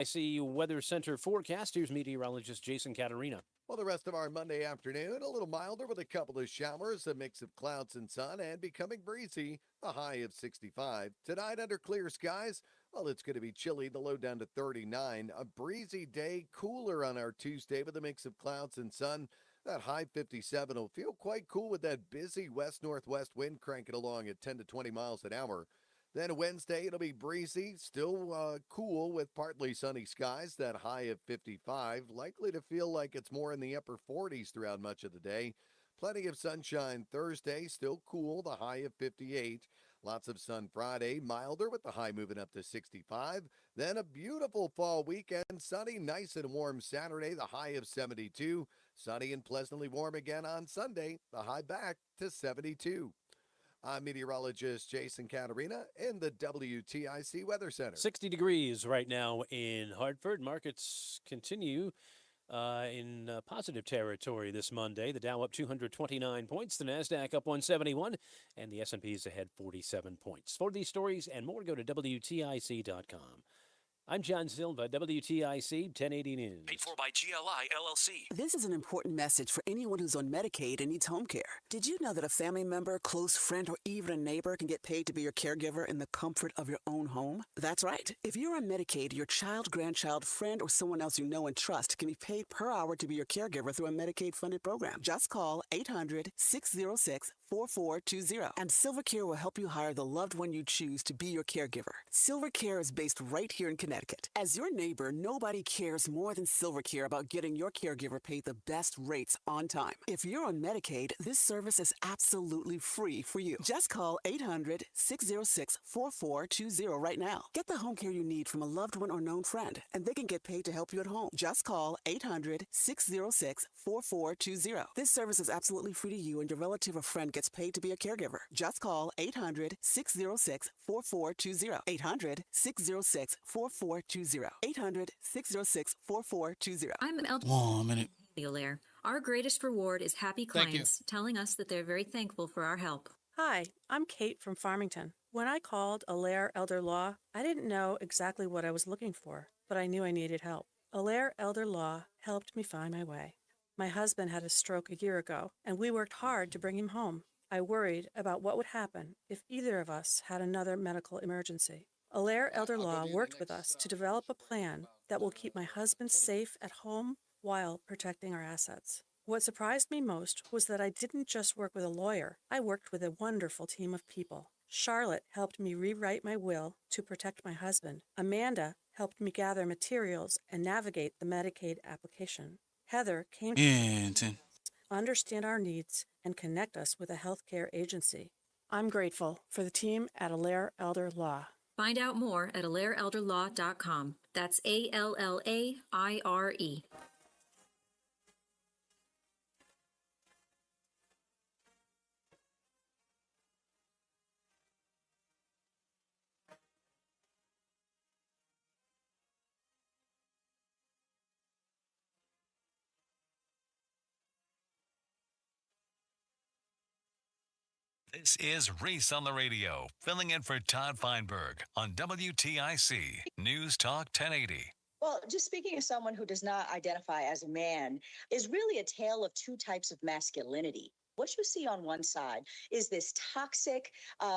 WTIC Weather Center forecast. Here's meteorologist Jason Caterina. Well, the rest of our Monday afternoon, a little milder with a couple of showers, a mix of clouds and sun, and becoming breezy, a high of 65. Tonight, under clear skies, well, it's going to be chilly, the low down to 39. A breezy day, cooler on our Tuesday with a mix of clouds and sun. That high 57 will feel quite cool with that busy west-northwest wind cranking along at 10 to 20 miles an hour. Then Wednesday, it'll be breezy, still cool with partly sunny skies, that high of 55. Likely to feel like it's more in the upper 40s throughout much of the day. Plenty of sunshine Thursday, still cool, the high of 58. Lots of sun Friday, milder with the high moving up to 65. Then a beautiful fall weekend, sunny, nice and warm Saturday, the high of 72. Sunny and pleasantly warm again on Sunday, the high back to 72. I'm meteorologist Jason Caterina in the WTIC Weather Center. 60 degrees right now in Hartford. Markets continue in positive territory this Monday. The Dow up 229 points, the NASDAQ up 171, and the S&P is ahead 47 points. For these stories and more, go to WTIC.com. I'm John Silva, WTIC 1080 News. Paid for by GLI LLC. This is an important message for anyone who's on Medicaid and needs home care. Did you know that a family member, close friend, or even a neighbor can get paid to be your caregiver in the comfort of your own home? That's right. If you're on Medicaid, your child, grandchild, friend, or someone else you know and trust can be paid per hour to be your caregiver through a Medicaid-funded program. Just call 800-606-4420, and SilverCare will help you hire the loved one you choose to be your caregiver. SilverCare is based right here in Connecticut. As your neighbor, nobody cares more than SilverCare about getting your caregiver paid the best rates on time. If you're on Medicaid, this service is absolutely free for you. Just call 800-606-4420 right now. Get the home care you need from a loved one or known friend, and they can get paid to help you at home. Just call 800-606-4420. This service is absolutely free to you, and your relative or friend gets paid to be a caregiver. Just call 800-606-4420. 800-606-4420. 800-606-4420. I'm an elder. One minute. Alair. Our greatest reward is happy clients telling us that they're very thankful for our help. Hi, I'm Kate from Farmington. When I called Alair Elder Law, I didn't know exactly what I was looking for, but I knew I needed help. Alair Elder Law helped me find my way. My husband had a stroke a year ago, and we worked hard to bring him home. I worried about what would happen if either of us had another medical emergency. Alair Elder Law worked with us to develop a plan that will keep my husband safe at home while protecting our assets. What surprised me most was that I didn't just work with a lawyer. I worked with a wonderful team of people. Charlotte helped me rewrite my will to protect my husband. Amanda helped me gather materials and navigate the Medicaid application. Heather came to understand our needs and connect us with a healthcare agency. I'm grateful for the team at Alair Elder Law. Find out more at alairelderlaw.com. That's ALLAIRE. This is Reese on the Radio, filling in for Todd Feinberg on WTIC News Talk 1080. Well, just speaking as someone who does not identify as a man, is really a tale of two types of masculinity. What you see on one side is this toxic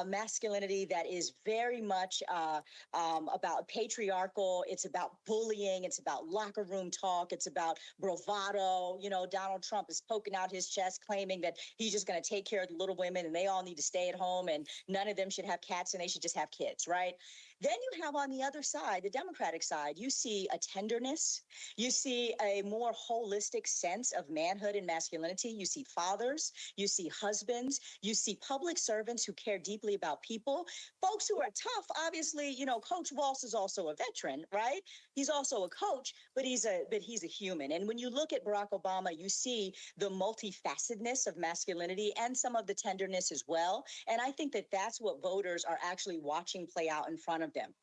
masculinity that is very much about patriarchal. It's about bullying. It's about locker room talk. It's about bravado. You know, Donald Trump is poking out his chest, claiming that he's just going to take care of the little women and they all need to stay at home and none of them should have cats and they should just have kids, right? Then you have on the other side, the Democratic side, you see a tenderness. You see a more holistic sense of manhood and masculinity. You see fathers. You see husbands. You see public servants who care deeply about people. Folks who are tough. Obviously, you know, Coach Walsh is also a veteran, right? He's also a coach, but he's a human. And when you look at Barack Obama, you see the multifacetedness of masculinity and some of the tenderness as well. And I think that that's what voters are actually watching play out in front of them.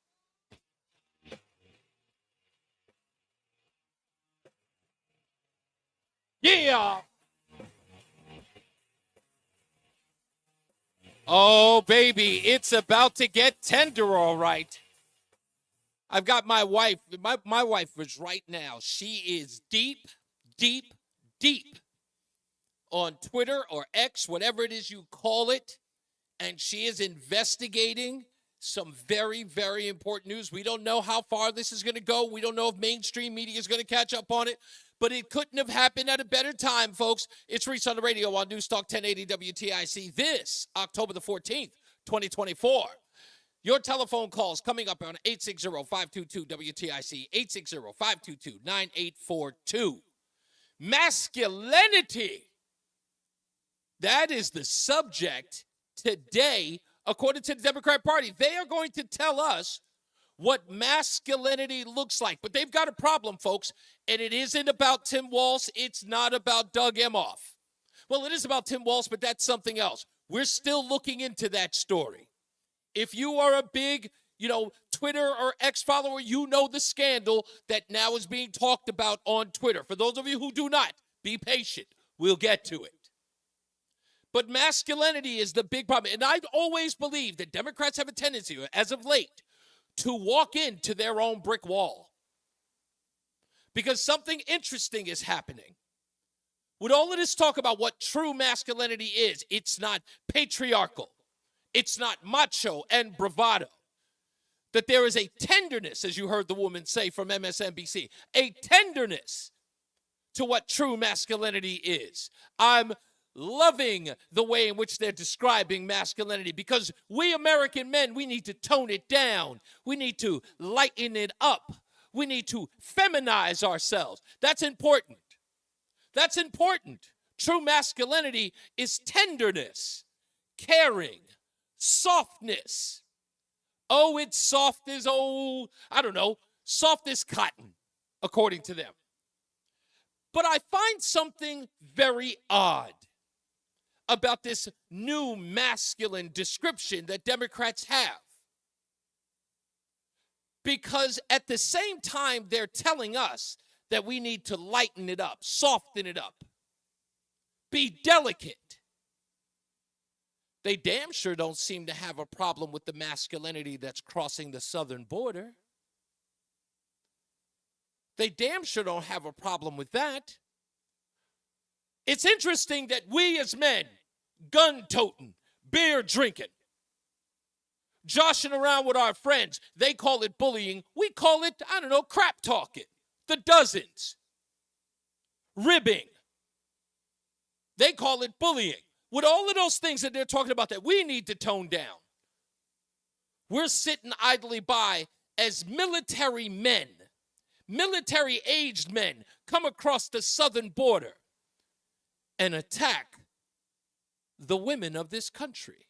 Yeah. Oh, baby, it's about to get tender, all right. I've got my wife. My wife is right now. She is deep, deep, deep on Twitter or X, whatever it is you call it, and she is investigating some very, very important news. We don't know how far this is going to go. We don't know if mainstream media is going to catch up on it, but it couldn't have happened at a better time, folks. It's Reese on the Radio on NewsTalk 1080 WTIC this October the 14th, 2024. Your telephone calls coming up on 860-522-WTIC, 860-522-9842. Masculinity. That is the subject today, according to the Democrat Party. They are going to tell us what masculinity looks like. But they've got a problem, folks, and it isn't about Tim Walz. It's not about Doug Emhoff. Well, it is about Tim Walz, but that's something else. We're still looking into that story. If you are a big, Twitter or X follower, you know the scandal that now is being talked about on Twitter. For those of you who do not, be patient. We'll get to it. But masculinity is the big problem. And I've always believed that Democrats have a tendency, as of late, to walk into their own brick wall. Because something interesting is happening. With all of this talk about what true masculinity is, it's not patriarchal. It's not macho and bravado. That there is a tenderness, as you heard the woman say from MSNBC, a tenderness to what true masculinity is. I'm loving the way in which they're describing masculinity because we American men, we need to tone it down. We need to lighten it up. We need to feminize ourselves. That's important. That's important. True masculinity is tenderness, caring, softness. Oh, it's soft as soft as cotton, according to them. But I find something very odd about this new masculine description that Democrats have. Because at the same time, they're telling us that we need to lighten it up, soften it up, be delicate. They damn sure don't seem to have a problem with the masculinity that's crossing the southern border. They damn sure don't have a problem with that. It's interesting that we as men, gun-toting, beer-drinking, joshing around with our friends, they call it bullying. We call it, crap-talking. The dozens. Ribbing. They call it bullying. With all of those things that they're talking about that we need to tone down, we're sitting idly by as military men, military-aged men come across the southern border and attack the women of this country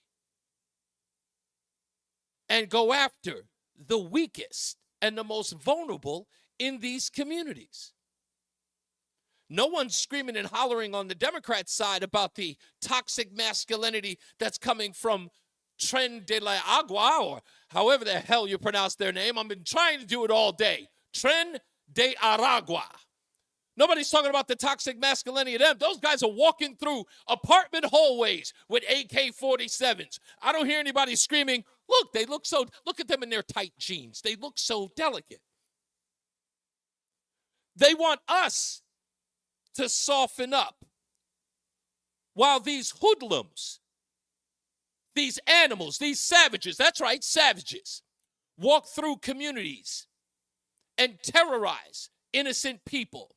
and go after the weakest and the most vulnerable in these communities. No one's screaming and hollering on the Democrat side about the toxic masculinity that's coming from Tren de la Agua, or however the hell you pronounce their name. I've been trying to do it all day. Tren de Aragua. Nobody's talking about the toxic masculinity of them. Those guys are walking through apartment hallways with AK-47s. I don't hear anybody screaming, look at them in their tight jeans. They look so delicate. They want us to soften up while these hoodlums, these animals, these savages, that's right, savages, walk through communities and terrorize innocent people.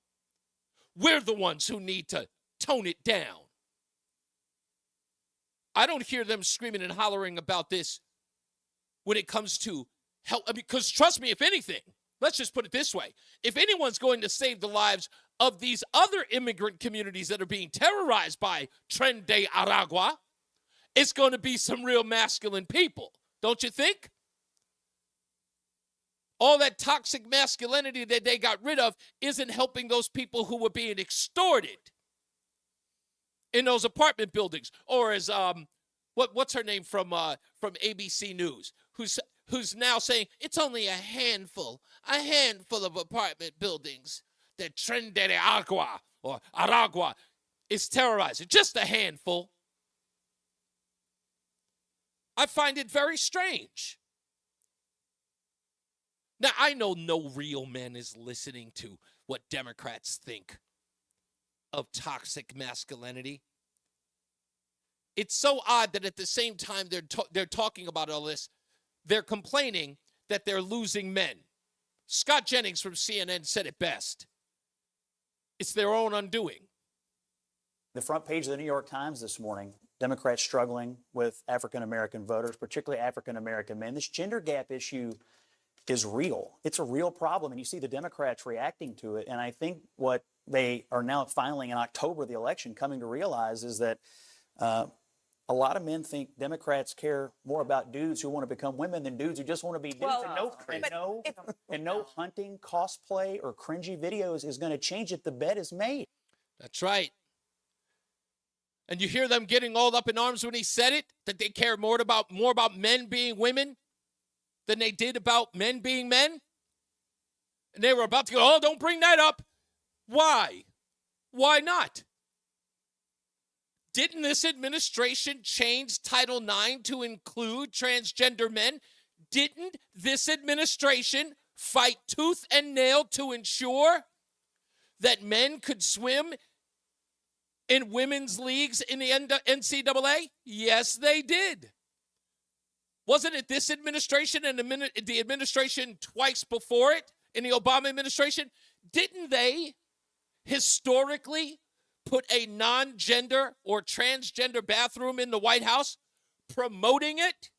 We're the ones who need to tone it down. I don't hear them screaming and hollering about this when it comes to help. Because trust me, if anything, let's just put it this way. If anyone's going to save the lives of these other immigrant communities that are being terrorized by Tren de Aragua, it's going to be some real masculine people. Don't you think? All that toxic masculinity that they got rid of isn't helping those people who were being extorted in those apartment buildings. Or as what's her name from ABC News, who's now saying it's only a handful of apartment buildings that Tren de Agua or Aragua is terrorizing. Just a handful. I find it very strange. Now, I know no real man is listening to what Democrats think of toxic masculinity. It's so odd that at the same time they're talking about all this, they're complaining that they're losing men. Scott Jennings from CNN said it best. It's their own undoing. The front page of the New York Times this morning, Democrats struggling with African-American voters, particularly African-American men. This gender gap issue is real. It's a real problem, and you see the Democrats reacting to it. And I think what they are now finally in October of the election coming to realize is that a lot of men think Democrats care more about dudes who want to become women than dudes who just want to be dudes. Well, and no hunting, cosplay, or cringy videos is going to change it. The bet is made. That's right. And you hear them getting all up in arms when he said it, that they care more about men being women than they did about men being men. And they were about to go, oh, don't bring that up. Why? Why not? Didn't this administration change Title IX to include transgender men? Didn't this administration fight tooth and nail to ensure that men could swim in women's leagues in the NCAA? Yes, they did. Wasn't it this administration and the administration twice before it in the Obama administration? Didn't they historically put a non-gender or transgender bathroom in the White House, promoting it?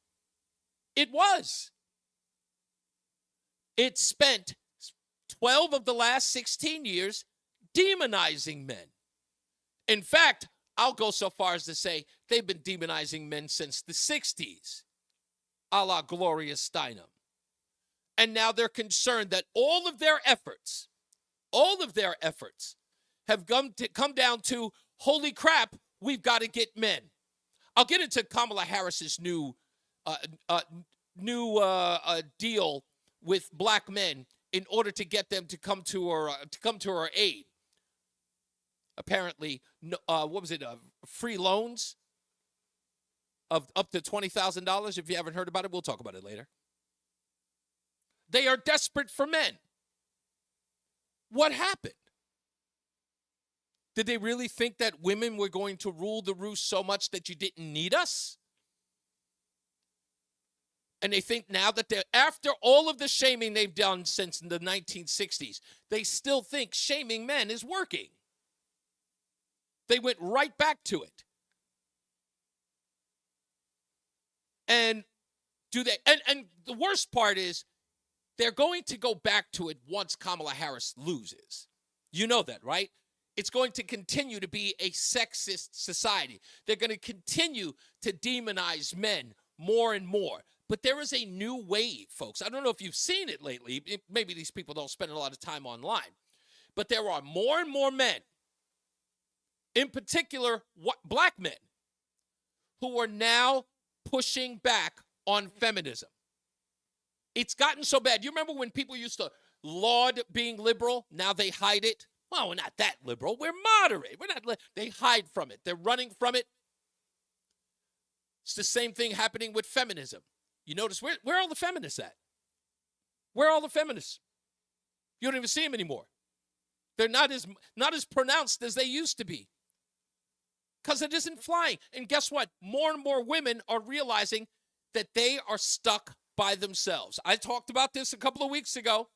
It was. It spent 12 of the last 16 years demonizing men. In fact, I'll go so far as to say they've been demonizing men since the 60s, a la Gloria Steinem. And now they're concerned that all of their efforts have come down to, holy crap, we've got to get men. I'll get into Kamala Harris's new deal with black men in order to get them to come to her aid. Apparently, free loans of up to $20,000. If you haven't heard about it, we'll talk about it later. They are desperate for men. What happened? Did they really think that women were going to rule the roost so much that you didn't need us? And they think now that after all of the shaming they've done since the 1960s, they still think shaming men is working. They went right back to it. And and the worst part is they're going to go back to it once Kamala Harris loses. You know that, right? It's going to continue to be a sexist society. They're going to continue to demonize men more and more. But there is a new wave, folks. I don't know if you've seen it lately. Maybe these people don't spend a lot of time online. But there are more and more men, in particular black men, who are now pushing back on feminism. It's gotten so bad. You remember when people used to laud being liberal? Now they hide it. Well, we're not that liberal. We're moderate. They hide from it. They're running from it. It's the same thing happening with feminism. You notice, where are all the feminists at? Where are all the feminists? You don't even see them anymore. They're not as pronounced as they used to be. Because it isn't flying. And guess what? More and more women are realizing that they are stuck by themselves. I talked about this a couple of weeks ago.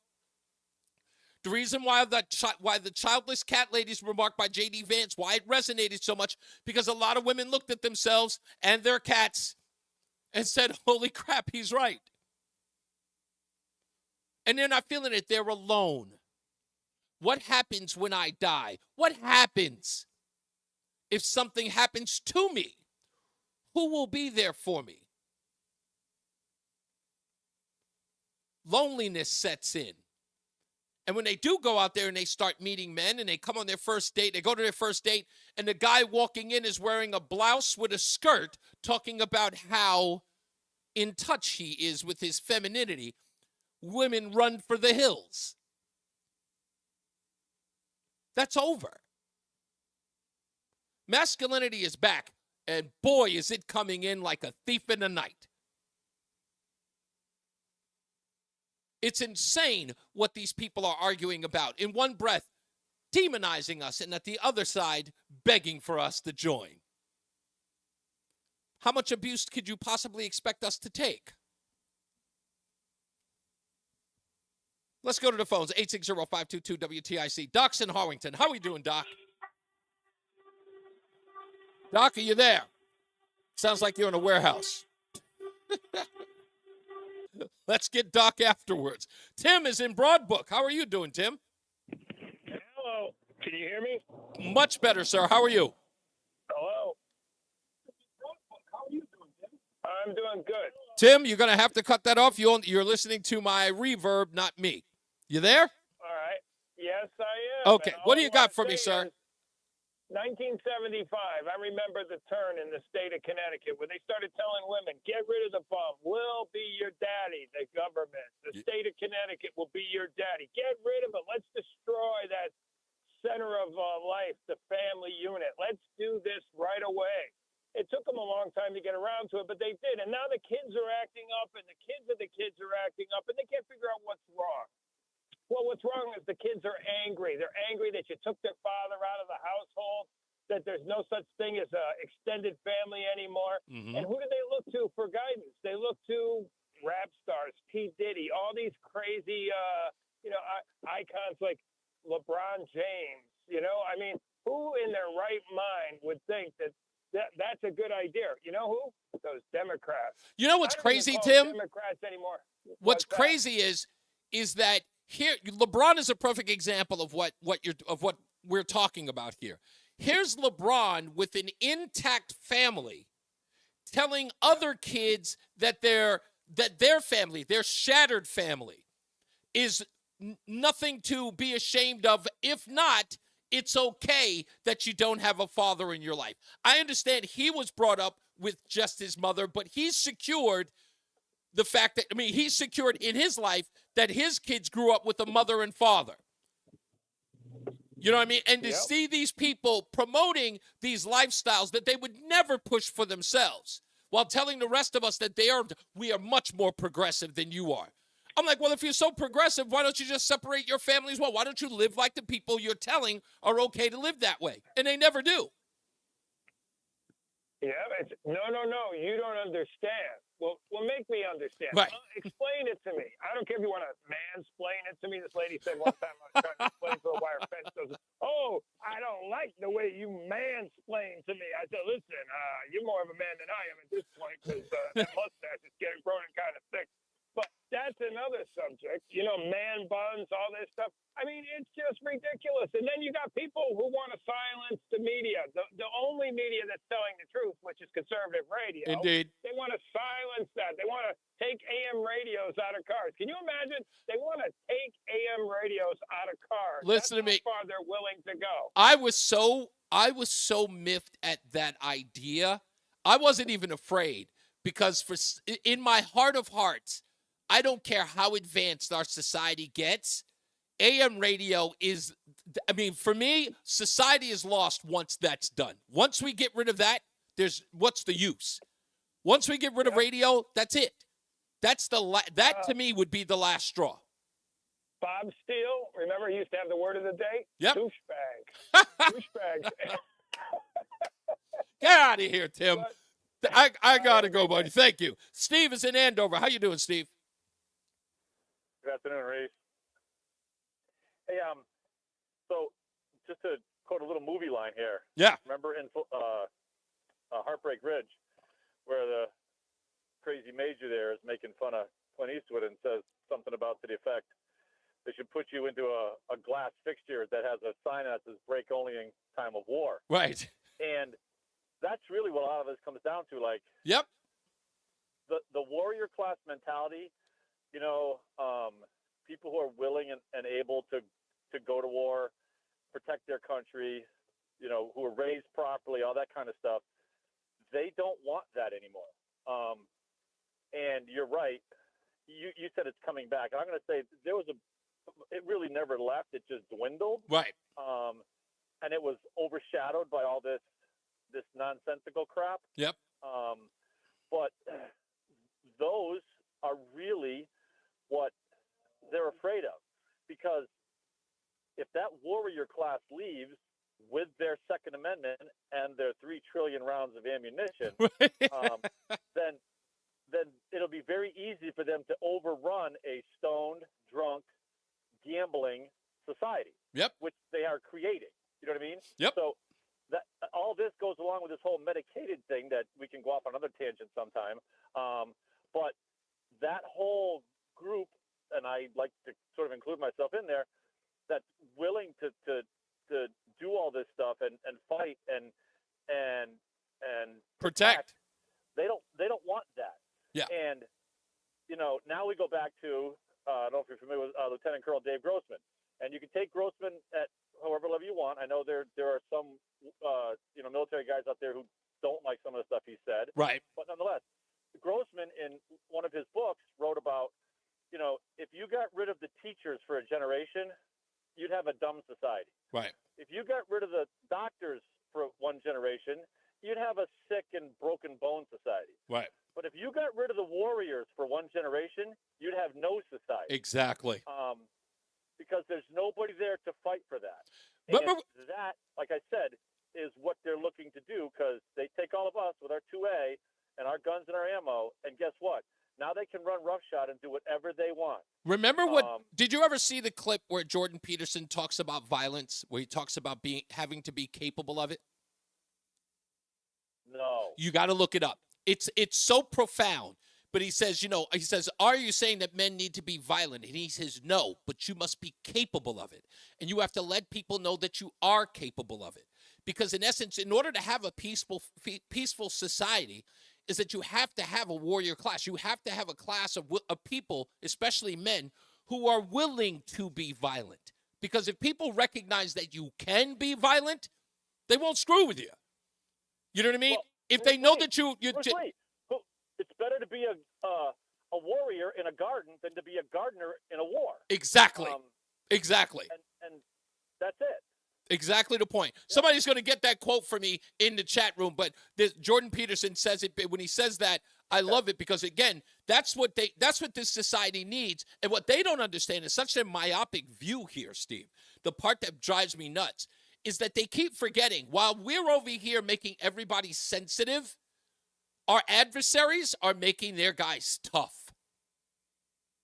The reason why the childless cat ladies remark by J.D. Vance, why it resonated so much, because a lot of women looked at themselves and their cats and said, holy crap, he's right. And they're not feeling it. They're alone. What happens when I die? What happens if something happens to me? Who will be there for me? Loneliness sets in. And when they do go out there and they start meeting men and they come on their first date, they go to their first date, and the guy walking in is wearing a blouse with a skirt, talking about how in touch he is with his femininity, women run for the hills. That's over. Masculinity is back, and boy, is it coming in like a thief in the night. It's insane what these people are arguing about. In one breath, demonizing us, and at the other side, begging for us to join. How much abuse could you possibly expect us to take? Let's go to the phones, 860-522-WTIC. Doc's in Harwington. How are we doing, Doc? Doc, are you there? Sounds like you're in a warehouse. Let's get Doc afterwards. Tim is in Broadbrook. How are you doing, Tim? Hello. Can you hear me? Much better, sir. How are you? Hello. How are you doing, Tim? I'm doing good. Tim, you're going to have to cut that off. You're listening to my reverb, not me. You there? All right. Yes, I am. Okay. What do you got for me, sir? 1975, I remember the turn in the state of Connecticut where they started telling women, get rid of the bum. We'll be your daddy, the government. The state of Connecticut will be your daddy. Get rid of it. Let's destroy that center of life, the family unit. Let's do this right away. It took them a long time to get around to it, but they did. And now the kids are acting up, and the kids of the kids are acting up, and they can't figure out what's wrong. Well, what's wrong is the kids are angry. They're angry that you took their father out of the household, that there's no such thing as an extended family anymore. Mm-hmm. And who do they look to for guidance? They look to rap stars, P. Diddy, all these crazy, icons like LeBron James. I mean, who in their right mind would think that's a good idea? You know who? Those Democrats. You know what's crazy, Tim? Democrats anymore. What's crazy is that here LeBron is a perfect example of what we're talking about here. Here's LeBron with an intact family telling other kids that their family, their shattered family, is nothing to be ashamed of. If not, it's okay that you don't have a father in your life. I understand he was brought up with just his mother, but he's secured the fact that, he's secured in his life that his kids grew up with a mother and father. You know what I mean? And to see these people promoting these lifestyles that they would never push for themselves while telling the rest of us that we are much more progressive than you are. I'm like, well, if you're so progressive, why don't you just separate your family as well? Why don't you live like the people you're telling are okay to live that way? And they never do. Yeah, no, you don't understand. Well, make me understand. Right. Explain it to me. I don't care if you want to mansplain it to me. This lady said one time I was trying to explain to a wire fence. Goes, oh, I don't like the way you mansplain to me. I said, listen, you're more of a man than I am at this point because that mustache is getting grown and kind of thick. But that's another subject, man buns, all this stuff. I mean, it's just ridiculous. And then you got people who want to silence the media, the only media that's telling the truth, which is conservative radio. Indeed. They want to silence that. They want to take AM radios out of cars. Can you imagine? They want to take AM radios out of cars. Listen to me. That's how far they're willing to go. I was so miffed at that idea. I wasn't even afraid because in my heart of hearts, I don't care how advanced our society gets. AM radio is, for me, society is lost once that's done. Once we get rid of that, what's the use? Once we get rid of radio, that's it. That's to me would be the last straw. Bob Steele, remember he used to have the word of the day? Yep. Douchebag. Douchebag. Get out of here, Tim. I got to go, buddy. Thank you. Steve is in Andover. How you doing, Steve? Good afternoon, Reese. Hey, so just to quote a little movie line here. Yeah. Remember in Heartbreak Ridge, where the crazy major there is making fun of Clint Eastwood and says something about to the effect, they should put you into a glass fixture that has a sign that says break only in time of war. Right. And that's really what a lot of this comes down to. Like, yep. The warrior class mentality, people who are willing and able to go to war, protect their country, who are raised properly, all that kind of stuff, they don't want that anymore. And you're right. You said it's coming back. I'm going to say it really never left. It just dwindled. Right. And it was overshadowed by all this nonsensical crap. Yep. But those are really what they're afraid of, because if that warrior class leaves with their Second Amendment and their 3 trillion rounds of ammunition, then it'll be very easy for them to overrun a stoned, drunk, gambling society. Yep. Which they are creating. You know what I mean? Yep. So that all this goes along with this whole medicated thing that we can go off on another tangent sometime. But that whole group, and I like to sort of include myself in there, that's willing to do all this stuff and fight and protect. They don't want that. Yeah. And now we go back to I don't know if you're familiar with Lieutenant Colonel Dave Grossman, and you can take Grossman at however level you want. I know there are some military guys out there who don't like some of the stuff he said. Right. But nonetheless, Grossman in one of his books wrote about, if you got rid of the teachers for a generation, you'd have a dumb society. Right. If you got rid of the doctors for one generation, you'd have a sick and broken bone society. Right. But if you got rid of the warriors for one generation, you'd have no society. Exactly. Because there's nobody there to fight for that. But that, like I said, is what they're looking to do, because they take all of us with our 2A and our guns and our ammo, and guess what? Now they can run roughshod and do whatever they want. Remember did you ever see the clip where Jordan Peterson talks about violence, where he talks about having to be capable of it? No. You got to look it up. It's so profound. But he says, are you saying that men need to be violent? And he says, no, but you must be capable of it. And you have to let people know that you are capable of it. Because in essence, in order to have a peaceful society, is that you have to have a warrior class. You have to have a class of people, especially men, who are willing to be violent. Because if people recognize that you can be violent, they won't screw with you. You know what I mean? Well, if they know that it's better to be a warrior in a garden than to be a gardener in a war. Exactly. Exactly. And that's it. Exactly the point. Yeah. Somebody's going to get that quote for me in the chat room, but Jordan Peterson says it. When he says that, I love it, because again, that's what this society needs. And what they don't understand is such a myopic view here, Steve. The part that drives me nuts is that they keep forgetting, while we're over here making everybody sensitive, our adversaries are making their guys tough.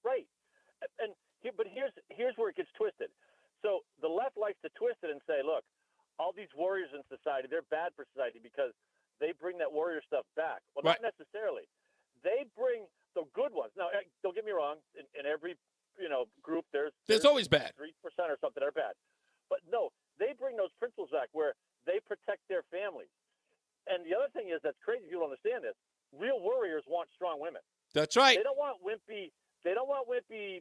Right. But here's where it gets twisted. So the left likes to twist it and say, look, all these warriors in society, they're bad for society because they bring that warrior stuff back. Well, right. Not necessarily. They bring the good ones. Now, don't get me wrong. In every group, there's always bad. 3% or something are bad. But no, they bring those principles back where they protect their families. And the other thing is that's crazy. People don't understand this. Real warriors want strong women. That's right. They don't want wimpy.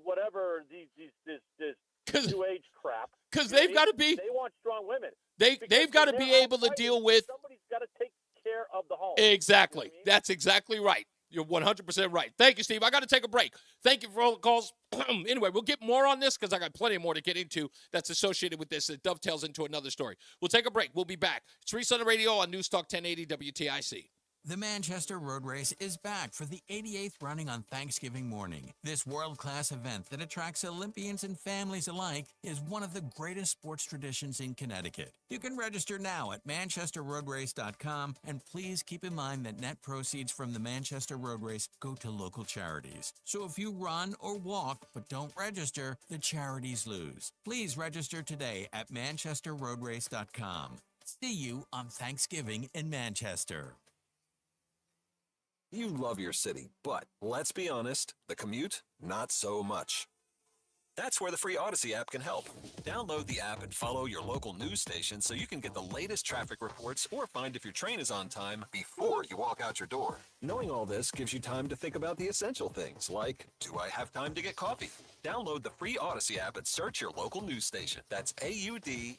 Whatever this new age crap. Because they've got to be. They want strong women. They've got to be able to deal with. Somebody's got to take care of the home. Exactly. You know what I mean? That's exactly right. You're 100% right. Thank you, Steve. I got to take a break. Thank you for all the calls. Anyway, we'll get more on this because I got plenty more to get into that's associated with this. It dovetails into another story. We'll take a break. We'll be back. It's Reese on the Radio on NewsTalk 1080 WTIC. The Manchester Road Race is back for the 88th running on Thanksgiving morning. This world-class event that attracts Olympians and families alike is one of the greatest sports traditions in Connecticut. You can register now at manchesterroadrace.com, and please keep in mind that net proceeds from the Manchester Road Race go to local charities. So if you run or walk but don't register, the charities lose. Please register today at manchesterroadrace.com. See you on Thanksgiving in Manchester. You love your city, but let's be honest, the commute, not so much. That's where the free Odyssey app can help. Download the app and follow your local news station so you can get the latest traffic reports or find if your train is on time before you walk out your door. Knowing all this gives you time to think about the essential things like, do I have time to get coffee? Download the free Odyssey app and search your local news station. That's AUDACY.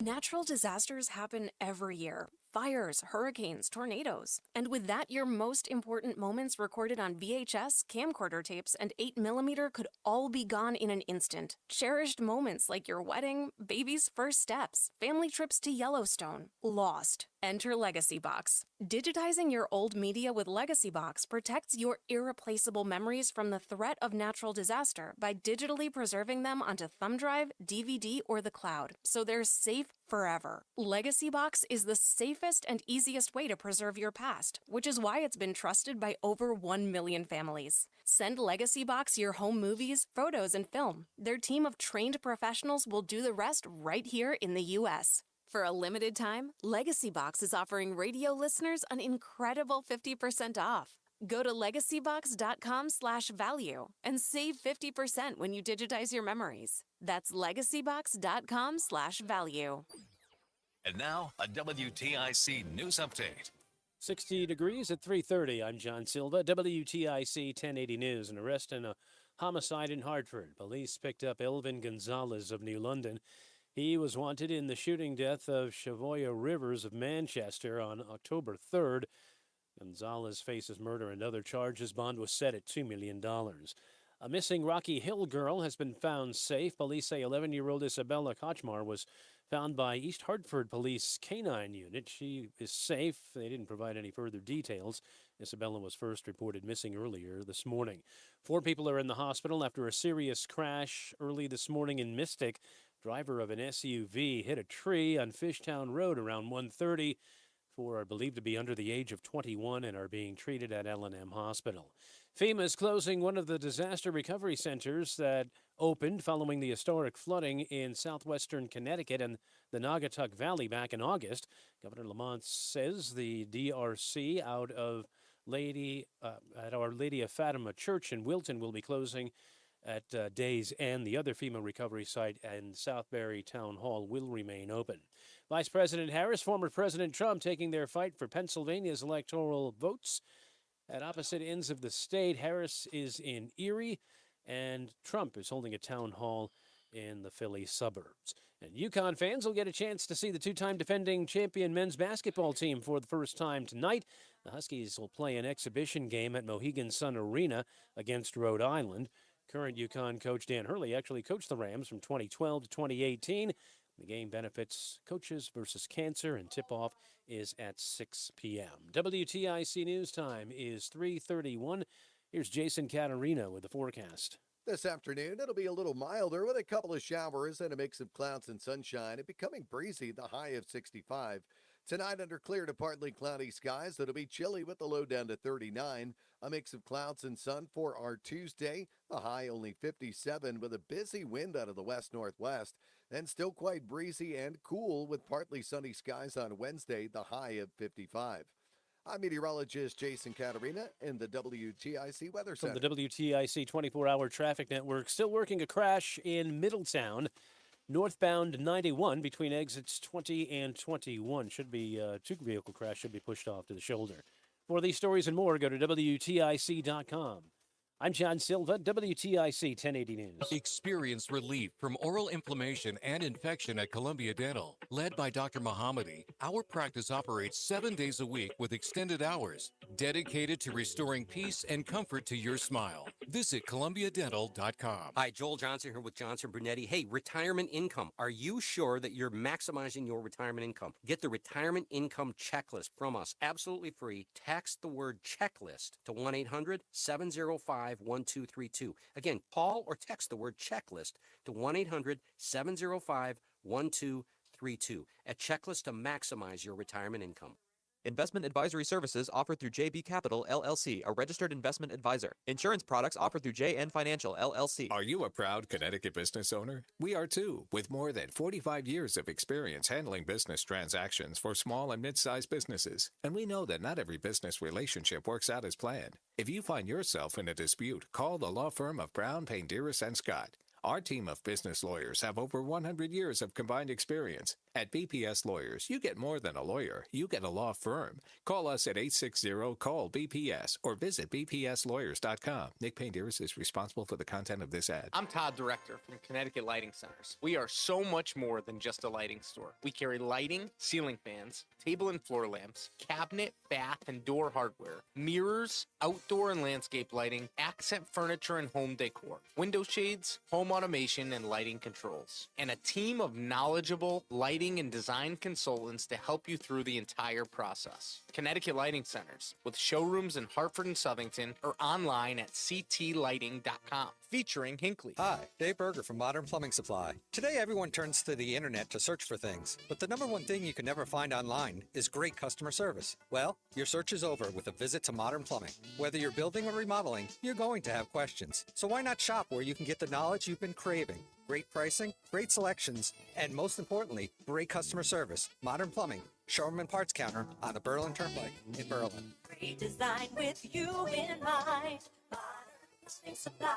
Natural disasters happen every year. Fires, hurricanes, tornadoes. And with that, your most important moments recorded on VHS, camcorder tapes, and 8mm could all be gone in an instant. Cherished moments like your wedding, baby's first steps, family trips to Yellowstone, lost. Enter Legacy Box. Digitizing your old media with Legacy Box protects your irreplaceable memories from the threat of natural disaster by digitally preserving them onto thumb drive, DVD, or the cloud, so they're safe forever. Legacy Box is the safest and easiest way to preserve your past, which is why it's been trusted by over 1 million families. Send Legacy Box your home movies, photos, and film. Their team of trained professionals will do the rest right here in the U.S. For a limited time, Legacy Box is offering radio listeners an incredible 50% off. Go to legacybox.com/value and save 50% when you digitize your memories. That's legacybox.com/value. And now, a WTIC news update. 60 degrees at 3:30. I'm John Silva, WTIC 1080 News. An arrest in a homicide in Hartford. Police picked up Elvin Gonzalez of New London. He was wanted in the shooting death of Shavoya Rivers of Manchester on October 3rd. Gonzalez faces murder and other charges. Bond was set at $2 million. A missing Rocky Hill girl has been found safe. Police say 11-year-old Isabella Kochmar was found by East Hartford Police Canine Unit. She is safe. They didn't provide any further details. Isabella was first reported missing earlier this morning. 4 people are in the hospital after a serious crash early this morning in Mystic. Driver of an SUV hit a tree on Fishtown Road around 1:30. 4 are believed to be under the age of 21 and are being treated at L&M Hospital. FEMA is closing one of the disaster recovery centers that opened following the historic flooding in southwestern Connecticut and the Naugatuck Valley back in August. Governor Lamont says the DRC out of at Our Lady of Fatima Church in Wilton will be closing at day's end. The other FEMA recovery site and Southbury Town Hall will remain open. Vice President Harris, former President Trump taking their fight for Pennsylvania's electoral votes at opposite ends of the state. Harris is in Erie, and Trump is holding a town hall in the Philly suburbs. And UConn fans will get a chance to see the 2-time defending champion men's basketball team for the first time tonight. The Huskies will play an exhibition game at Mohegan Sun Arena against Rhode Island. Current UConn coach Dan Hurley actually coached the Rams from 2012 to 2018. The game benefits Coaches versus Cancer, and tip-off is at 6 p.m. WTIC News Time is 3:31. Here's Jason Caterina with the forecast. This afternoon, it'll be a little milder with a couple of showers and a mix of clouds and sunshine. It becoming breezy, the high of 65. Tonight, under clear to partly cloudy skies, it'll be chilly with the low down to 39. A mix of clouds and sun for our Tuesday, the high only 57 with a busy wind out of the west-northwest. And still quite breezy and cool with partly sunny skies on Wednesday, the high of 55. I'm meteorologist Jason Caterina in the WTIC Weather Center. From the WTIC 24-hour traffic network, still working a crash in Middletown. Northbound 91 between exits 20 and 21. Should be two-vehicle crash should be pushed off to the shoulder. For these stories and more, go to WTIC.com. I'm John Silva, WTIC 1080 News. Experience relief from oral inflammation and infection at Columbia Dental. Led by Dr. Mohammadi, our practice operates 7 days a week with extended hours, dedicated to restoring peace and comfort to your smile. Visit ColumbiaDental.com. Hi, Joel Johnson here with Johnson Brunetti. Hey, retirement income. Are you sure that you're maximizing your retirement income? Get the retirement income checklist from us, absolutely free. Text the word checklist to 1-800-705-1232. Again, call or text the word checklist to 1-800-705-1232. A checklist to maximize your retirement income. Investment advisory services offered through JB Capital, LLC, a registered investment advisor. Insurance products offered through JN Financial, LLC. Are you a proud Connecticut business owner? We are too, with more than 45 years of experience handling business transactions for small and mid-sized businesses. And we know that not every business relationship works out as planned. If you find yourself in a dispute, call the law firm of Brown, Payne, Dearest & Scott. Our team of business lawyers have over 100 years of combined experience. At BPS Lawyers, you get more than a lawyer. You get a law firm. Call us at 860-CALL-BPS or visit bpslawyers.com. Nick Payne Dearest is responsible for the content of this ad. I'm Todd, Director from Connecticut Lighting Centers. We are so much more than just a lighting store. We carry lighting, ceiling fans, table and floor lamps, cabinet, bath, and door hardware, mirrors, outdoor and landscape lighting, accent furniture and home decor, window shades, home automation, and lighting controls, and a team of knowledgeable lighting lighting and design consultants to help you through the entire process. Connecticut Lighting Centers, with showrooms in Hartford and Southington, or online at ctlighting.com, featuring Hinckley. Hi, Dave Berger from Modern Plumbing Supply. Today, everyone turns to the internet to search for things, but the number one thing you can never find online is great customer service. Well, your search is over with a visit to Modern Plumbing. Whether you're building or remodeling, you're going to have questions. So why not shop where you can get the knowledge you've been craving? Great pricing, great selections, and most importantly, great customer service. Modern Plumbing, showroom and parts counter on the Berlin Turnpike in Berlin. Great design with you in mind. Modern Plumbing Supply.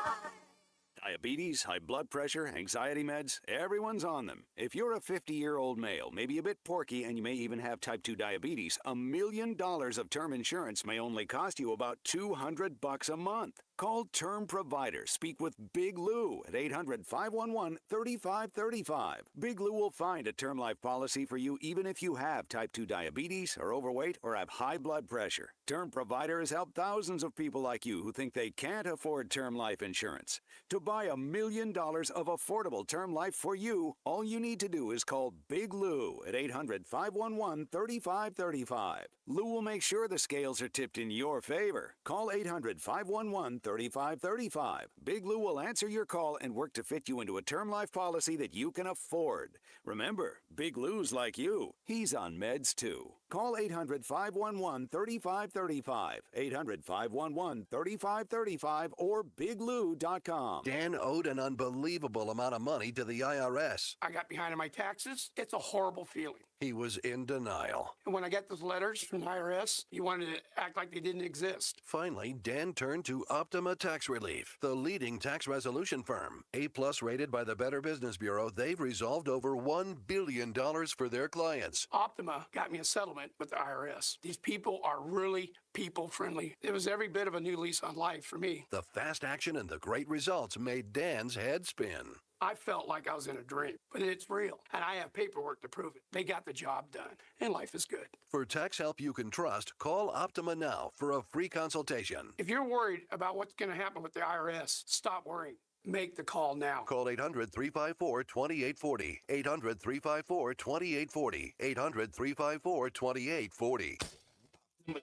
Diabetes, high blood pressure, anxiety meds, everyone's on them. If you're a 50-year-old male, maybe a bit porky, and you may even have type 2 diabetes, $1 million of term insurance may only cost you about $200 a month. Call Term Provider. Speak with Big Lou at 800-511-3535. Big Lou will find a term life policy for you even if you have type 2 diabetes, are overweight, or have high blood pressure. Term Provider has helped thousands of people like you who think they can't afford term life insurance. To buy $1 million of affordable term life for you, all you need to do is call Big Lou at 800-511-3535. Lou will make sure the scales are tipped in your favor. Call 800-511-3535. Big Lou will answer your call and work to fit you into a term life policy that you can afford. Remember, Big Lou's like you. He's on meds too. Call 800-511-3535, 800-511-3535, or biglou.com. Dan owed an unbelievable amount of money to the IRS. I got behind on my taxes. It's a horrible feeling. He was in denial. And when I got those letters from the IRS, he wanted to act like they didn't exist. Finally, Dan turned to Optima Tax Relief, the leading tax resolution firm. A-plus rated by the Better Business Bureau, they've resolved over $1 billion for their clients. Optima got me a settlement with the IRS. These people are really people-friendly. It was every bit of a new lease on life for me. The fast action and the great results made Dan's head spin. I felt like I was in a dream, but it's real, and I have paperwork to prove it. They got the job done, and life is good. For tax help you can trust, call Optima now for a free consultation. If you're worried about what's going to happen with the IRS, stop worrying. Make the call now. Call 800-354-2840. 800-354-2840. 800-354-2840.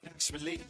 Tax relief.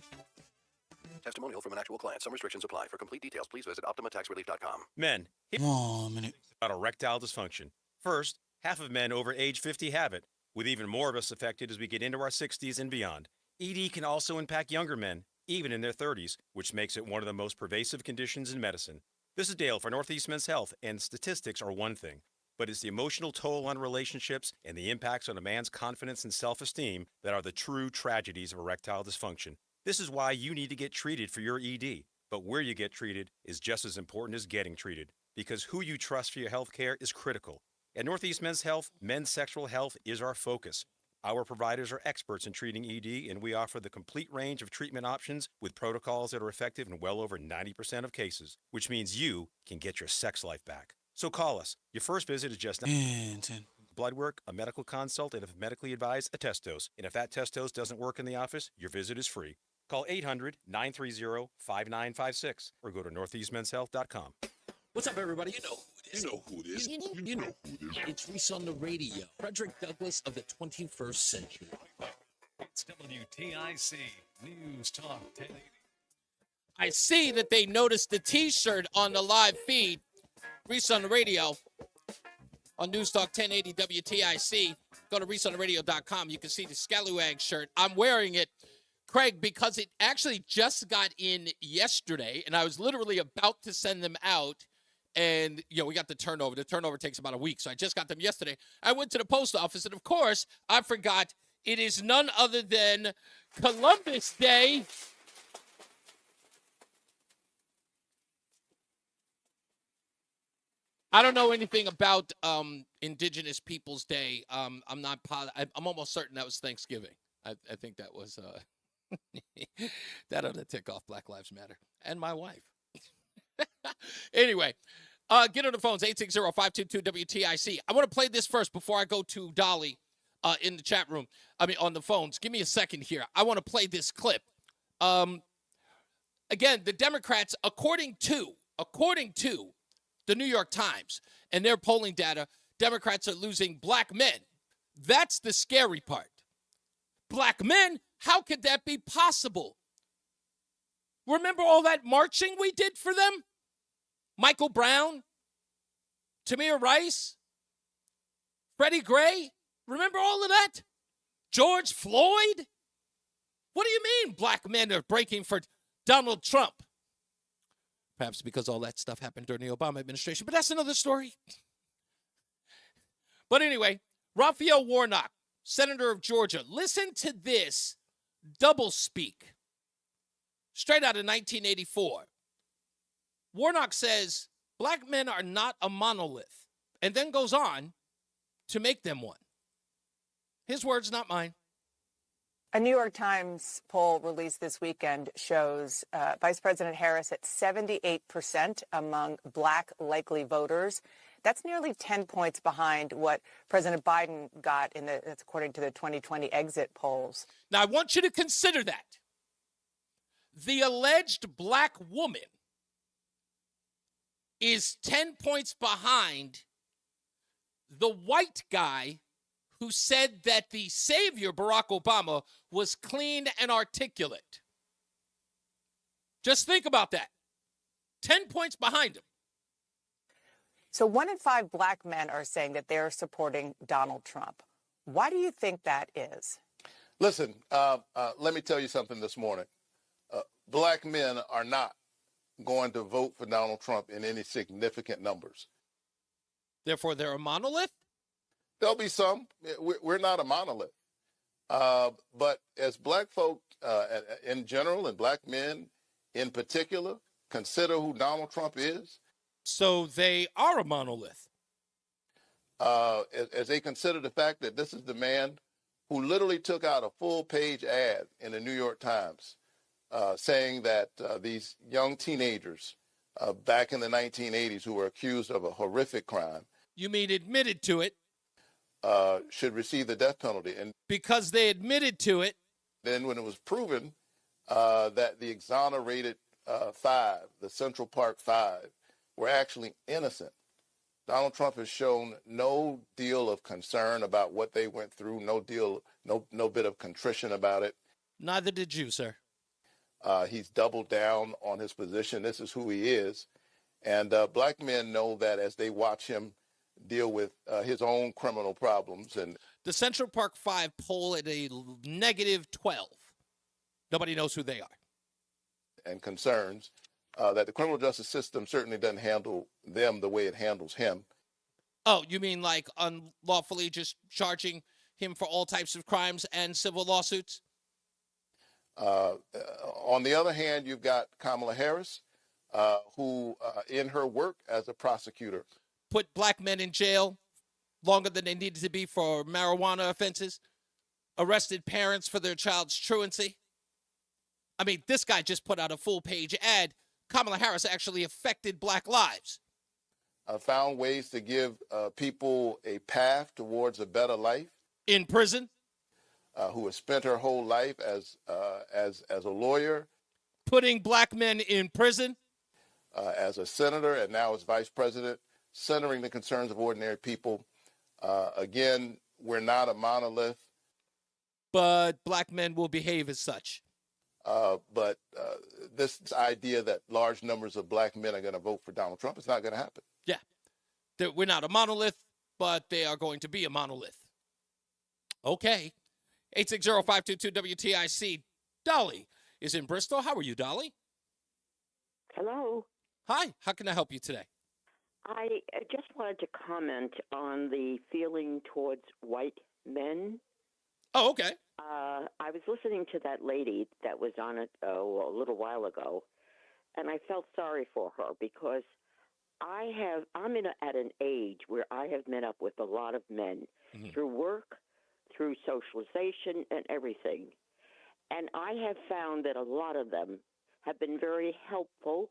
Testimonial from an actual client. Some restrictions apply. For complete details, please visit OptimaTaxRelief.com. Men. About erectile dysfunction. First, half of men over age 50 have it, with even more of us affected as we get into our 60s and beyond. ED can also impact younger men, even in their 30s, which makes it one of the most pervasive conditions in medicine. This is Dale for Northeast Men's Health, and statistics are one thing, but it's the emotional toll on relationships and the impacts on a man's confidence and self-esteem that are the true tragedies of erectile dysfunction. This is why you need to get treated for your ED, but where you get treated is just as important as getting treated, because who you trust for your health care is critical. At Northeast Men's Health, men's sexual health is our focus. Our providers are experts in treating ED, and we offer the complete range of treatment options with protocols that are effective in well over 90% of cases, which means you can get your sex life back. So call us. Your first visit is just blood work, a medical consult, and if medically advised, a test dose. And if that test dose doesn't work in the office, your visit is free. Call 800-930-5956 or go to northeastmenshealth.com. What's up, everybody? You know who it is. You know who it is. It's Reese on the Radio. Frederick Douglass of the 21st century. It's WTIC News Talk 1080. I see that they noticed the T-shirt on the live feed. Reese on the Radio on NewsTalk 1080 WTIC. Go to reeseontheradio.com. You can see the Scallywag shirt. I'm wearing it, Craig, because it actually just got in yesterday, and I was literally about to send them out. And, we got the turnover. The turnover takes about a week, so I just got them yesterday. I went to the post office, and, of course, I forgot it is none other than Columbus Day. I don't know anything about Indigenous Peoples Day. I'm not positive. I'm almost certain that was Thanksgiving. I think that was that ought to tick off Black Lives Matter and my wife. Anyway, get on the phones, 860-522-WTIC. I want to play this first before I go to Dolly in the chat room. On the phones. Give me a second here. I want to play this clip. Again, the Democrats, according to the New York Times and their polling data, Democrats are losing black men That's the scary part. Black men, how could that be possible? Remember all that marching we did for them? Michael Brown, Tamir Rice, Freddie Gray. Remember all of that? George Floyd? What do you mean black men are breaking for Donald Trump? Perhaps because all that stuff happened during the Obama administration, but that's another story. But anyway, Raphael Warnock, Senator of Georgia, listen to this doublespeak straight out of 1984. Warnock says black men are not a monolith, and then goes on to make them one. His words, not mine. A New York Times poll released this weekend shows Vice President Harris at 78% among black likely voters. That's nearly 10 points behind what President Biden got that's according to the 2020 exit polls. Now, I want you to consider that. The alleged black woman is 10 points behind the white guy who said that the savior, Barack Obama, was clean and articulate. Just think about that. 10 points behind him. So 1 in 5 black men are saying that they're supporting Donald Trump. Why do you think that is? Listen, let me tell you something this morning. Black men are not going to vote for Donald Trump in any significant numbers. Therefore, they're a monolith? There'll be some. We're not a monolith. But as black folk in general and black men in particular consider who Donald Trump is. So they are a monolith. As they consider the fact that this is the man who literally took out a full-page ad in the New York Times saying that these young teenagers back in the 1980s who were accused of a horrific crime. You mean admitted to it? Should receive the death penalty. And because they admitted to it. Then when it was proven that the exonerated 5, the Central Park 5, were actually innocent, Donald Trump has shown no deal of concern about what they went through, no bit of contrition about it. Neither did you, sir. He's doubled down on his position. This is who he is. And black men know that as they watch him deal with his own criminal problems. And the Central Park 5 poll at a -12. Nobody knows who they are. And concerns that the criminal justice system certainly doesn't handle them the way it handles him. Oh, you mean like unlawfully just charging him for all types of crimes and civil lawsuits? On the other hand, you've got Kamala Harris, who in her work as a prosecutor, put black men in jail longer than they needed to be for marijuana offenses, arrested parents for their child's truancy. I mean, this guy just put out a full-page ad. Kamala Harris actually affected black lives. Found ways to give people a path towards a better life. In prison? Who has spent her whole life as a lawyer. Putting black men in prison? As a senator and now as vice president, centering the concerns of ordinary people. Again, we're not a monolith. But black men will behave as such. But this idea that large numbers of black men are going to vote for Donald Trump is not going to happen. Yeah. We're not a monolith, but they are going to be a monolith. Okay. 860-522-WTIC. Dolly is in Bristol. How are you, Dolly? Hello. Hi. How can I help you today? I just wanted to comment on the feeling towards white men. Oh, okay. I was listening to that lady that was on it a little while ago, and I felt sorry for her because I'm at an age where I have met up with a lot of men through work, through socialization, and everything. And I have found that a lot of them have been very helpful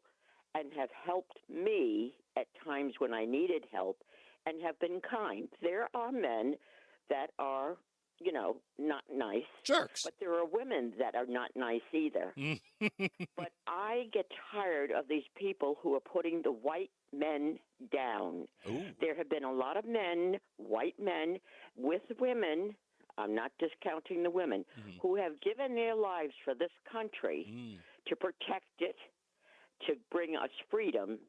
and have helped me at times when I needed help and have been kind. There are men that are, not nice. Jerks. But there are women that are not nice either. But I get tired of these people who are putting the white men down. Ooh. There have been a lot of men, white men, with women. I'm not discounting the women who have given their lives for this country to protect it, to bring us freedom,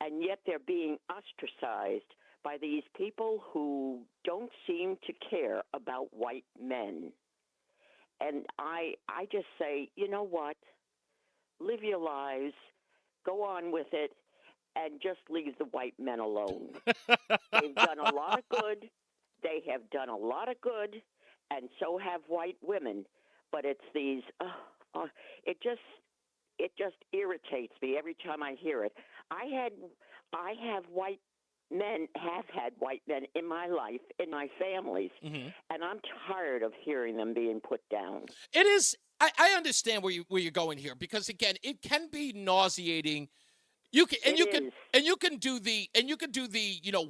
and yet they're being ostracized by these people who don't seem to care about white men. And I just say, you know what? Live your lives, go on with it, and just leave the white men alone. They've done a lot of good. They have done a lot of good, and so have white women. But it's these, it just irritates me every time I hear it. I have had white men in my life, in my families, and I'm tired of hearing them being put down. It is. I understand where you're going here, because again, it can be nauseating. You can do the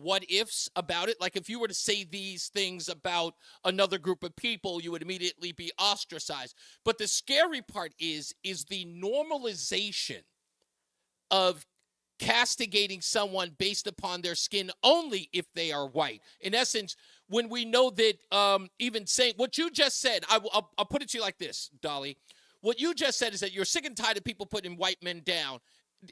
what ifs about it. Like if you were to say these things about another group of people, you would immediately be ostracized. But the scary part is the normalization of castigating someone based upon their skin only if they are white. In essence, when we know that even saying what you just said, I'll put it to you like this, Dolly. What you just said is that you're sick and tired of people putting white men down.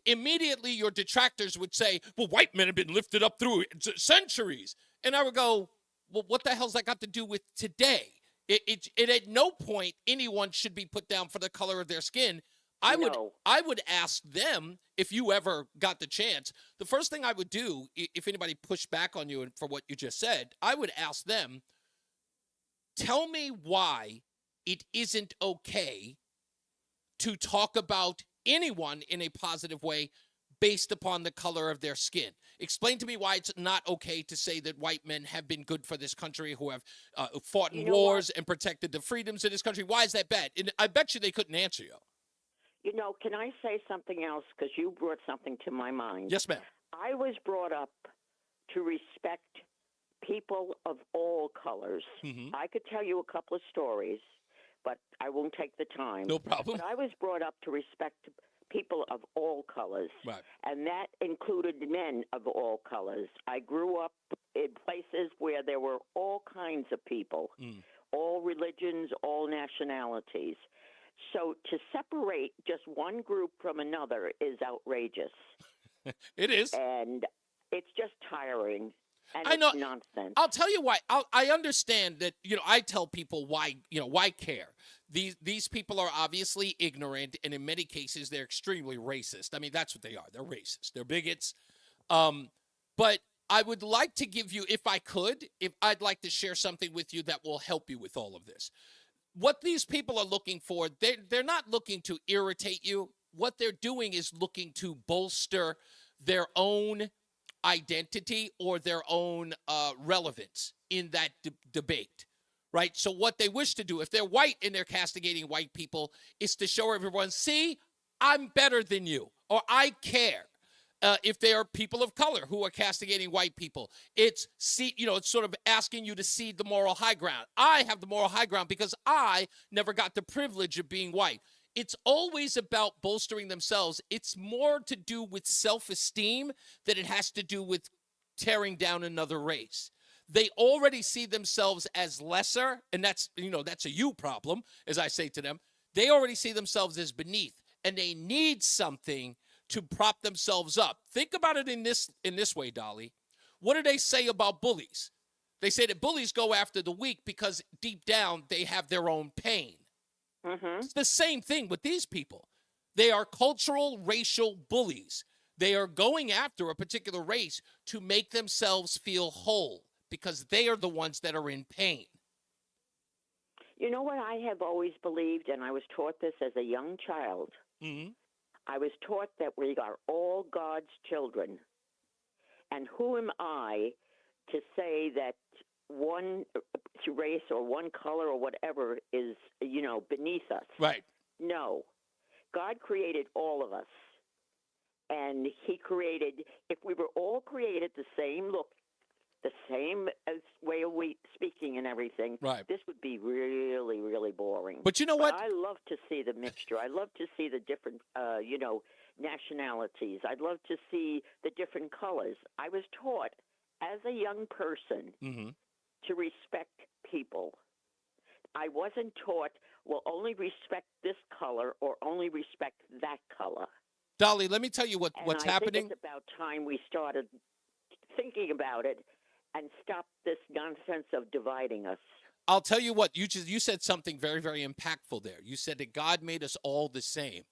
Immediately, your detractors would say, well, white men have been lifted up through centuries. And I would go, well, what the hell's that got to do with today? It at no point anyone should be put down for the color of their skin. I would ask them, if you ever got the chance, the first thing I would do, if anybody pushed back on you for what you just said, I would ask them, tell me why it isn't okay to talk about anyone in a positive way based upon the color of their skin. Explain to me why it's not okay to say that white men have been good for this country, who have fought in wars and protected the freedoms of this country. Why is that bad? And I bet you they couldn't answer you. You know, can I say something else? Because you brought something to my mind. Yes, ma'am. I was brought up to respect people of all colors. I could tell you a couple of stories, but I won't take the time. No problem. But I was brought up to respect people of all colors. Right. And that included men of all colors. I grew up in places where there were all kinds of people, all religions, all nationalities. So to separate just one group from another is outrageous. It is. And it's just tiring. And I know. It's nonsense. I'll tell you why. I understand that, I tell people why care. These people are obviously ignorant, and in many cases, they're extremely racist. I mean, that's what they are. They're racist. They're bigots. But I would like to give you, if I'd like to share something with you that will help you with all of this. What these people are looking for, they're not looking to irritate you. What they're doing is looking to bolster their own identity or their own relevance in that debate, right? So what they wish to do, if they're white and they're castigating white people, is to show everyone, see, I'm better than you, or I care. If they are people of color who are castigating white people, it's sort of asking you to cede the moral high ground. I have the moral high ground because I never got the privilege of being white. It's always about bolstering themselves. It's more to do with self-esteem than it has to do with tearing down another race. They already see themselves as lesser, and that's a you problem, as I say to them. They already see themselves as beneath, and they need something to prop themselves up. Think about it in this way, Dolly. What do they say about bullies? They say that bullies go after the weak because deep down they have their own pain. It's the same thing with these people. They are cultural, racial bullies. They are going after a particular race to make themselves feel whole because they are the ones that are in pain. You know what I have always believed, and I was taught this as a young child. I was taught that we are all God's children. And who am I to say that one race or one color or whatever is, beneath us? Right. No. God created all of us. And he created, if we were all created the same look, the same way of speaking and everything, right, this would be really, really boring. But you know what? I love to see the mixture. I love to see the different, nationalities. I'd love to see the different colors. I was taught as a young person Mm-hmm. to respect people. I wasn't taught, well, only respect this color or only respect that color. Dolly, let me tell you what's I happening. think it's about time we started thinking about it and stop this nonsense of dividing us. I'll tell you what, you said something very, very impactful there. You said that God made us all the same.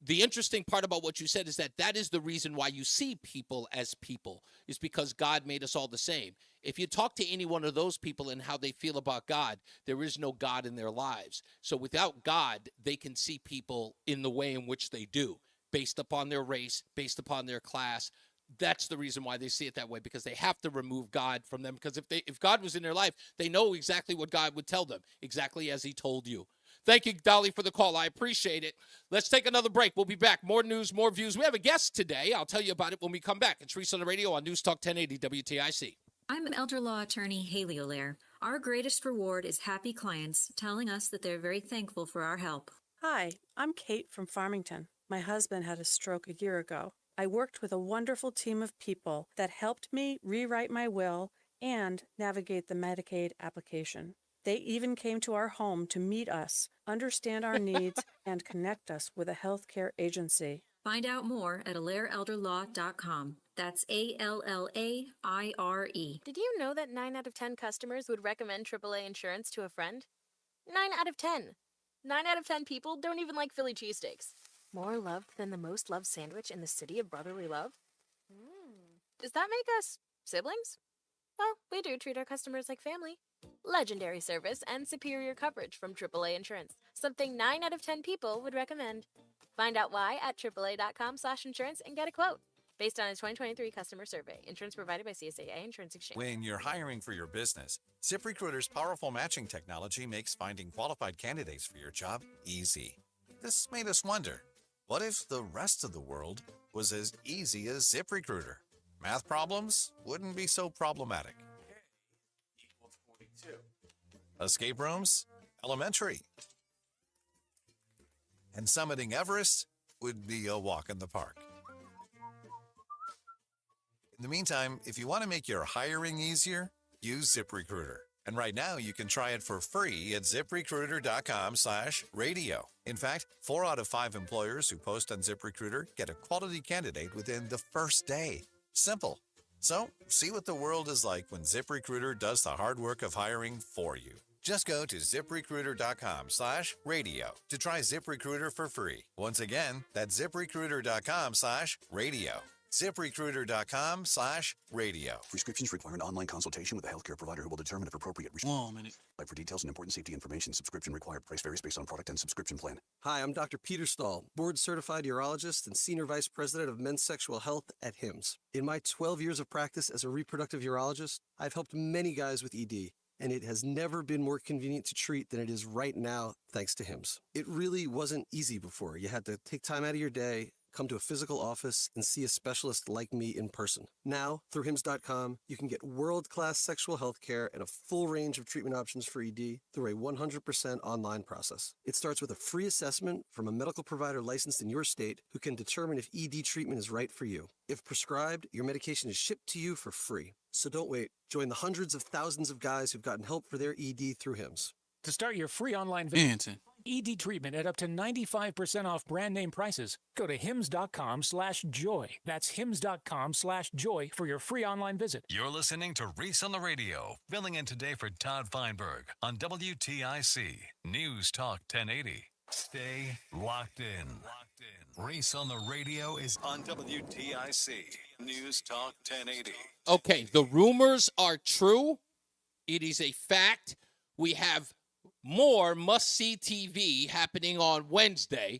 The interesting part about what you said is that is the reason why you see people as people, is because God made us all the same. If you talk to any one of those people and how they feel about God, there is no God in their lives. So without God, they can see people in the way in which they do, based upon their race, based upon their class. That's the reason why they see it that way, because they have to remove God from them. Because if God was in their life, they know exactly what God would tell them, exactly as he told you. Thank you, Dolly, for the call. I appreciate it. Let's take another break. We'll be back. More news, more views. We have a guest today. I'll tell you about it when we come back. It's Reese on the Radio on News Talk 1080 WTIC. I'm elder law attorney Haley O'Lear. Our greatest reward is happy clients telling us that they're very thankful for our help. Hi, I'm Kate from Farmington. My husband had a stroke a year ago. I worked with a wonderful team of people that helped me rewrite my will and navigate the Medicaid application. They even came to our home to meet us, understand our needs, and connect us with a healthcare agency. Find out more at AlairElderLaw.com. That's ALLAIRE. Did you know that 9 out of 10 customers would recommend AAA insurance to a friend? 9 out of 10. 9 out of 10 people don't even like Philly cheesesteaks. More loved than the most loved sandwich in the city of brotherly love? Does that make us siblings? Well, we do treat our customers like family. Legendary service and superior coverage from AAA Insurance. Something 9 out of 10 people would recommend. Find out why at AAA.com/insurance and get a quote. Based on a 2023 customer survey. Insurance provided by CSAA Insurance Exchange. When you're hiring for your business, ZipRecruiter's powerful matching technology makes finding qualified candidates for your job easy. This made us wonder, what if the rest of the world was as easy as ZipRecruiter? Math problems wouldn't be so problematic. Equals 42. Escape rooms? Elementary. And summiting Everest would be a walk in the park. In the meantime, if you want to make your hiring easier, use ZipRecruiter. And right now, you can try it for free at ZipRecruiter.com/radio. In fact, 4 out of 5 employers who post on ZipRecruiter get a quality candidate within the first day. Simple. So, see what the world is like when ZipRecruiter does the hard work of hiring for you. Just go to ZipRecruiter.com/radio to try ZipRecruiter for free. Once again, that's ZipRecruiter.com/radio. ZipRecruiter.com/radio. Prescriptions require an online consultation with a healthcare provider who will determine if appropriate. For details and important safety information, subscription required. Price varies based on product and subscription plan. Hi, I'm Dr. Peter Stahl, board-certified urologist and senior vice president of men's sexual health at HIMSS. In my 12 years of practice as a reproductive urologist, I've helped many guys with ED, and it has never been more convenient to treat than it is right now, thanks to HIMSS. It really wasn't easy before. You had to take time out of your day, come to a physical office, and see a specialist like me in person. Now, through HIMSS.com, you can get world-class sexual health care and a full range of treatment options for ED through a 100% online process. It starts with a free assessment from a medical provider licensed in your state who can determine if ED treatment is right for you. If prescribed, your medication is shipped to you for free. So don't wait. Join the hundreds of thousands of guys who've gotten help for their ED through HIMSS. To start your free online ED treatment at up to 95% off brand name prices, go to hims.com/joy. That's hims.com/joy for your free online visit. You're listening to Reese on the Radio, filling in today for Todd Feinberg on WTIC News Talk 1080. Stay locked in. Reese on the Radio is on WTIC News Talk 1080. Okay, the rumors are true. It is a fact. We have more must-see TV happening on Wednesday.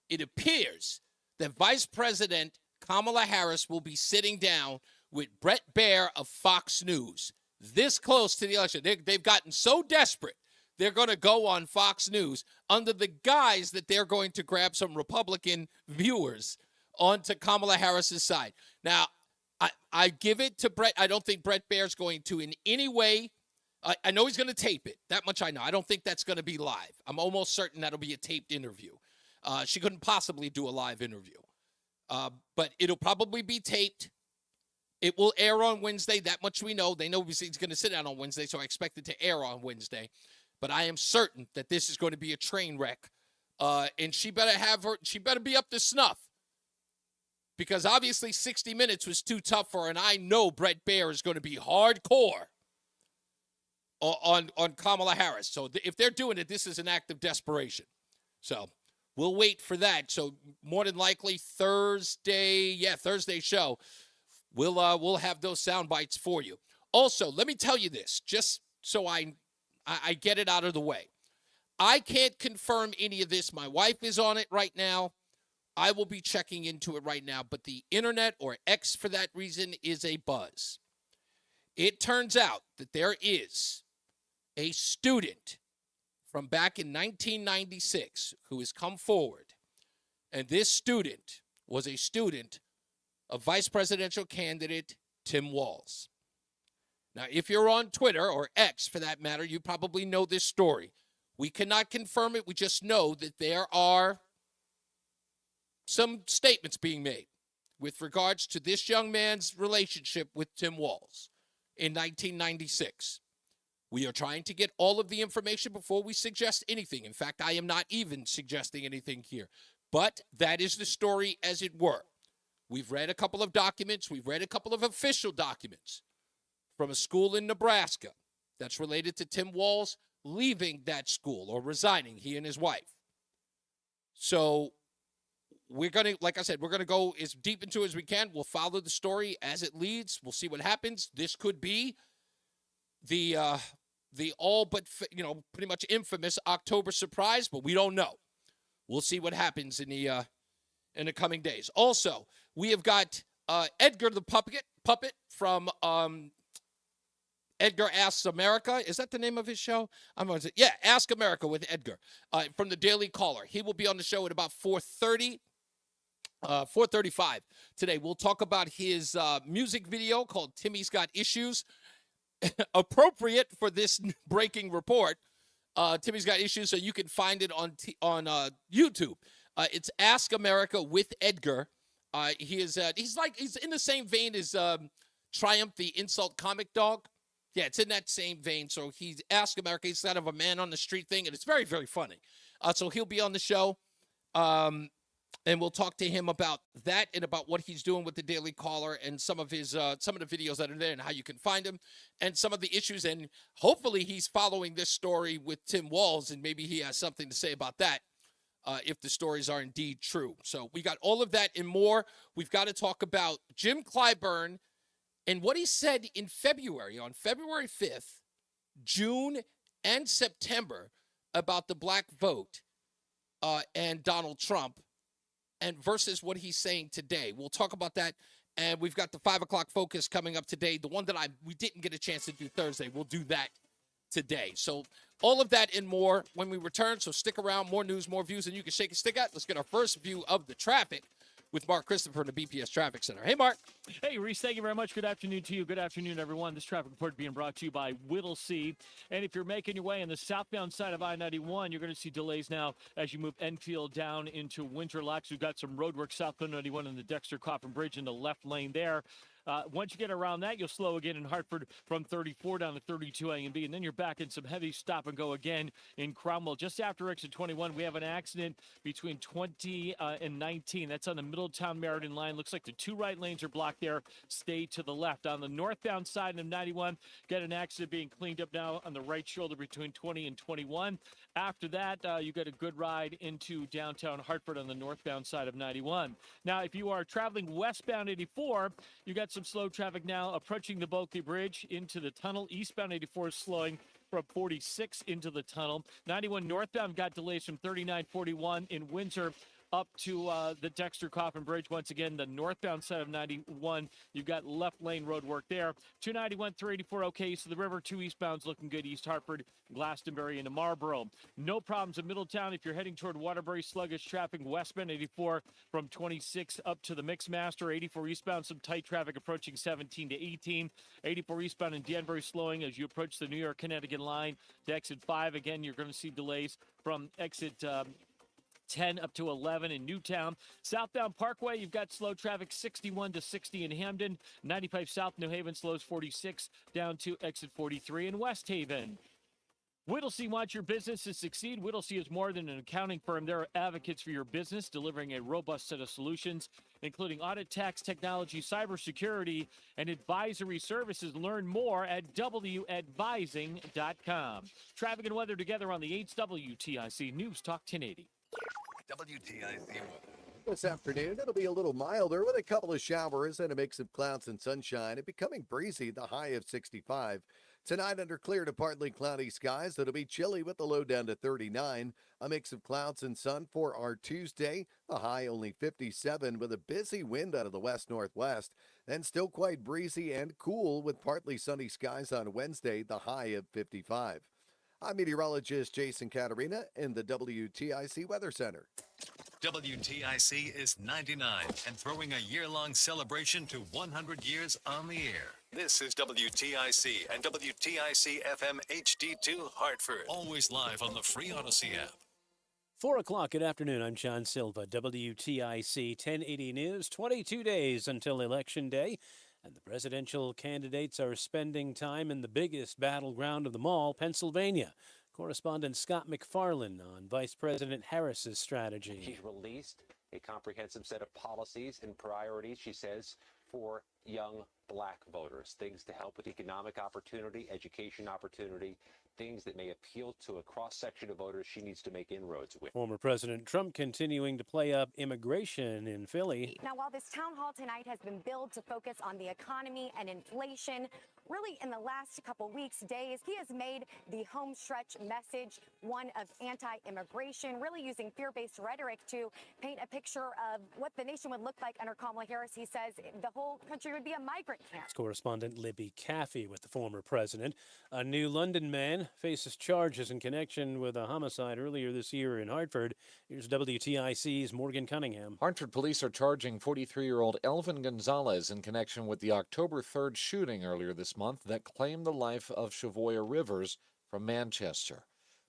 It appears that Vice President Kamala Harris will be sitting down with Brett Baier of Fox News this close to the election. They've gotten so desperate, they're going to go on Fox News under the guise that they're going to grab some Republican viewers onto Kamala Harris's side. Now, I give it to Brett. I don't think Brett Baier's going to in any way. I know he's going to tape it. That much I know. I don't think that's going to be live. I'm almost certain that'll be a taped interview. She couldn't possibly do a live interview. But it'll probably be taped. It will air on Wednesday. That much we know. They know he's going to sit down on Wednesday, so I expect it to air on Wednesday. But I am certain that this is going to be a train wreck. And she better be up to snuff. Because obviously 60 Minutes was too tough for her, and I know Brett Baer is going to be hardcore on Kamala Harris. So if they're doing it, this is an act of desperation. So we'll wait for that. So more than likely Thursday show, we'll have those sound bites for you. Also, let me tell you this, just so I get it out of the way. I can't confirm any of this. My wife is on it right now. I will be checking into it right now, but the internet, or X for that reason, is a buzz. It turns out that there is a student from back in 1996 who has come forward, and this student was a student of vice presidential candidate Tim Walz. Now, if you're on Twitter, or X for that matter, you probably know this story. We cannot confirm it. We just know that there are some statements being made with regards to this young man's relationship with Tim Walz in 1996. We are trying to get all of the information before we suggest anything. In fact, I am not even suggesting anything here. But that is the story as it were. We've read a couple of documents. We've read a couple of official documents from a school in Nebraska that's related to Tim Walz leaving that school, or resigning, he and his wife. So we're going to, like I said, we're going to go as deep into it as we can. We'll follow the story as it leads. We'll see what happens. This could be the all but, pretty much infamous October surprise, but we don't know. We'll see what happens in the coming days. Also, we have got Edgar the puppet from Edgar Asks America. Is that the name of his show? I'm going to say, yeah, Ask America with Edgar from the Daily Caller. He will be on the show at about 4:35 today. We'll talk about his music video called Timmy's Got Issues. Appropriate for this breaking report. Timmy's Got Issues, so you can find it on YouTube. It's Ask America with Edgar. He's in the same vein as Triumph, the insult comic dog. Yeah, it's in that same vein. So he's Ask America. He's kind of a man on the street thing, and it's very, very funny. So he'll be on the show, and we'll talk to him about that and about what he's doing with the Daily Caller and some of the videos that are there and how you can find him and some of the issues. And hopefully he's following this story with Tim Walz, and maybe he has something to say about that if the stories are indeed true. So we got all of that and more. We've got to talk about Jim Clyburn and what he said in February, on February 5th, June, and September about the black vote and Donald Trump, and versus what he's saying today. We'll talk about that, and we've got the 5 o'clock focus coming up today, the one that we didn't get a chance to do Thursday. We'll do that today. So all of that and more when we return, so stick around. More news, more views, and you can shake a stick at. Let's get our first view of the traffic with Mark Christopher in the BPS Traffic Center. Hey, Mark. Hey, Reese, thank you very much. Good afternoon to you. Good afternoon, everyone. This traffic report being brought to you by Whittlesey. And if you're making your way on the southbound side of I-91, you're going to see delays now as you move Enfield down into Winterlocks. We've got some road work southbound 91 on the Dexter-Coffin Bridge in the left lane there. Once you get around that, you'll slow again in Hartford from 34 down to 32 A and B, and then you're back in some heavy stop and go again in Cromwell. Just after exit 21, we have an accident between 20 and 19. That's on the Middletown Meriden line. Looks like the two right lanes are blocked there. Stay to the left. On the northbound side of 91, got an accident being cleaned up now on the right shoulder between 20 and 21. After that, you got a good ride into downtown Hartford on the northbound side of 91. Now, if you are traveling westbound 84, you got some slow traffic now approaching the Bulkley Bridge into the tunnel. Eastbound 84 is slowing from 46 into the tunnel. 91 northbound got delays from 3941 in Windsor up to the Dexter-Coffin Bridge. Once again, the northbound side of 91, you've got left lane road work there. 291, 384, okay, so the river, 2 eastbounds looking good, East Hartford, Glastonbury, into Marlboro. No problems in Middletown. If you're heading toward Waterbury, sluggish traffic westbound 84 from 26 up to the Mixmaster. 84 eastbound, some tight traffic approaching 17 to 18. 84 eastbound in Danbury slowing as you approach the New York-Connecticut line to exit 5. Again, you're going to see delays from exit 10 up to 11 in Newtown. Southbound Parkway, you've got slow traffic 61 to 60 in Hamden. 95 South New Haven slows 46 down to exit 43 in West Haven. Whittlesey wants your business to succeed. Whittlesey is more than an accounting firm. They're advocates for your business, delivering a robust set of solutions, including audit, tax, technology, cybersecurity, and advisory services. Learn more at wadvising.com. Traffic and weather together on the 8th WTIC News Talk 1080. WTIC weather. This afternoon, it'll be a little milder with a couple of showers and a mix of clouds and sunshine. It becoming breezy, the high of 65. Tonight, under clear to partly cloudy skies, it'll be chilly with the low down to 39. A mix of clouds and sun for our Tuesday, the high only 57 with a busy wind out of the west-northwest. Then still quite breezy and cool with partly sunny skies on Wednesday, the high of 55. I'm meteorologist Jason Caterina in the WTIC Weather Center. WTIC is 99 and throwing a year-long celebration to 100 years on the air. This is WTIC and WTIC FM HD2 Hartford. Always live on the free Odyssey app. 4 o'clock, good afternoon. I'm John Silva, WTIC 1080 News. 22 days until Election Day, and the presidential candidates are spending time in the biggest battleground of them all, Pennsylvania. Correspondent Scott McFarland on Vice President Harris's strategy. She's released a comprehensive set of policies and priorities, she says, for young black voters. Things to help with economic opportunity, education opportunity, things that may appeal to a cross-section of voters she needs to make inroads with. Former President Trump continuing to play up immigration in Philly. Now, while this town hall tonight has been billed to focus on the economy and inflation, really in the last couple weeks, days, he has made the home stretch message one of anti-immigration, really using fear-based rhetoric to paint a picture of what the nation would look like under Kamala Harris. He says the whole country would be a migrant camp. It's correspondent Libby Caffey with the former president. A new London man faces charges in connection with a homicide earlier this year in Hartford. Here's WTIC's Morgan Cunningham. Hartford police are charging 43-year-old Elvin Gonzalez in connection with the October 3rd shooting earlier this month that claimed the life of Shavoya Rivers from Manchester.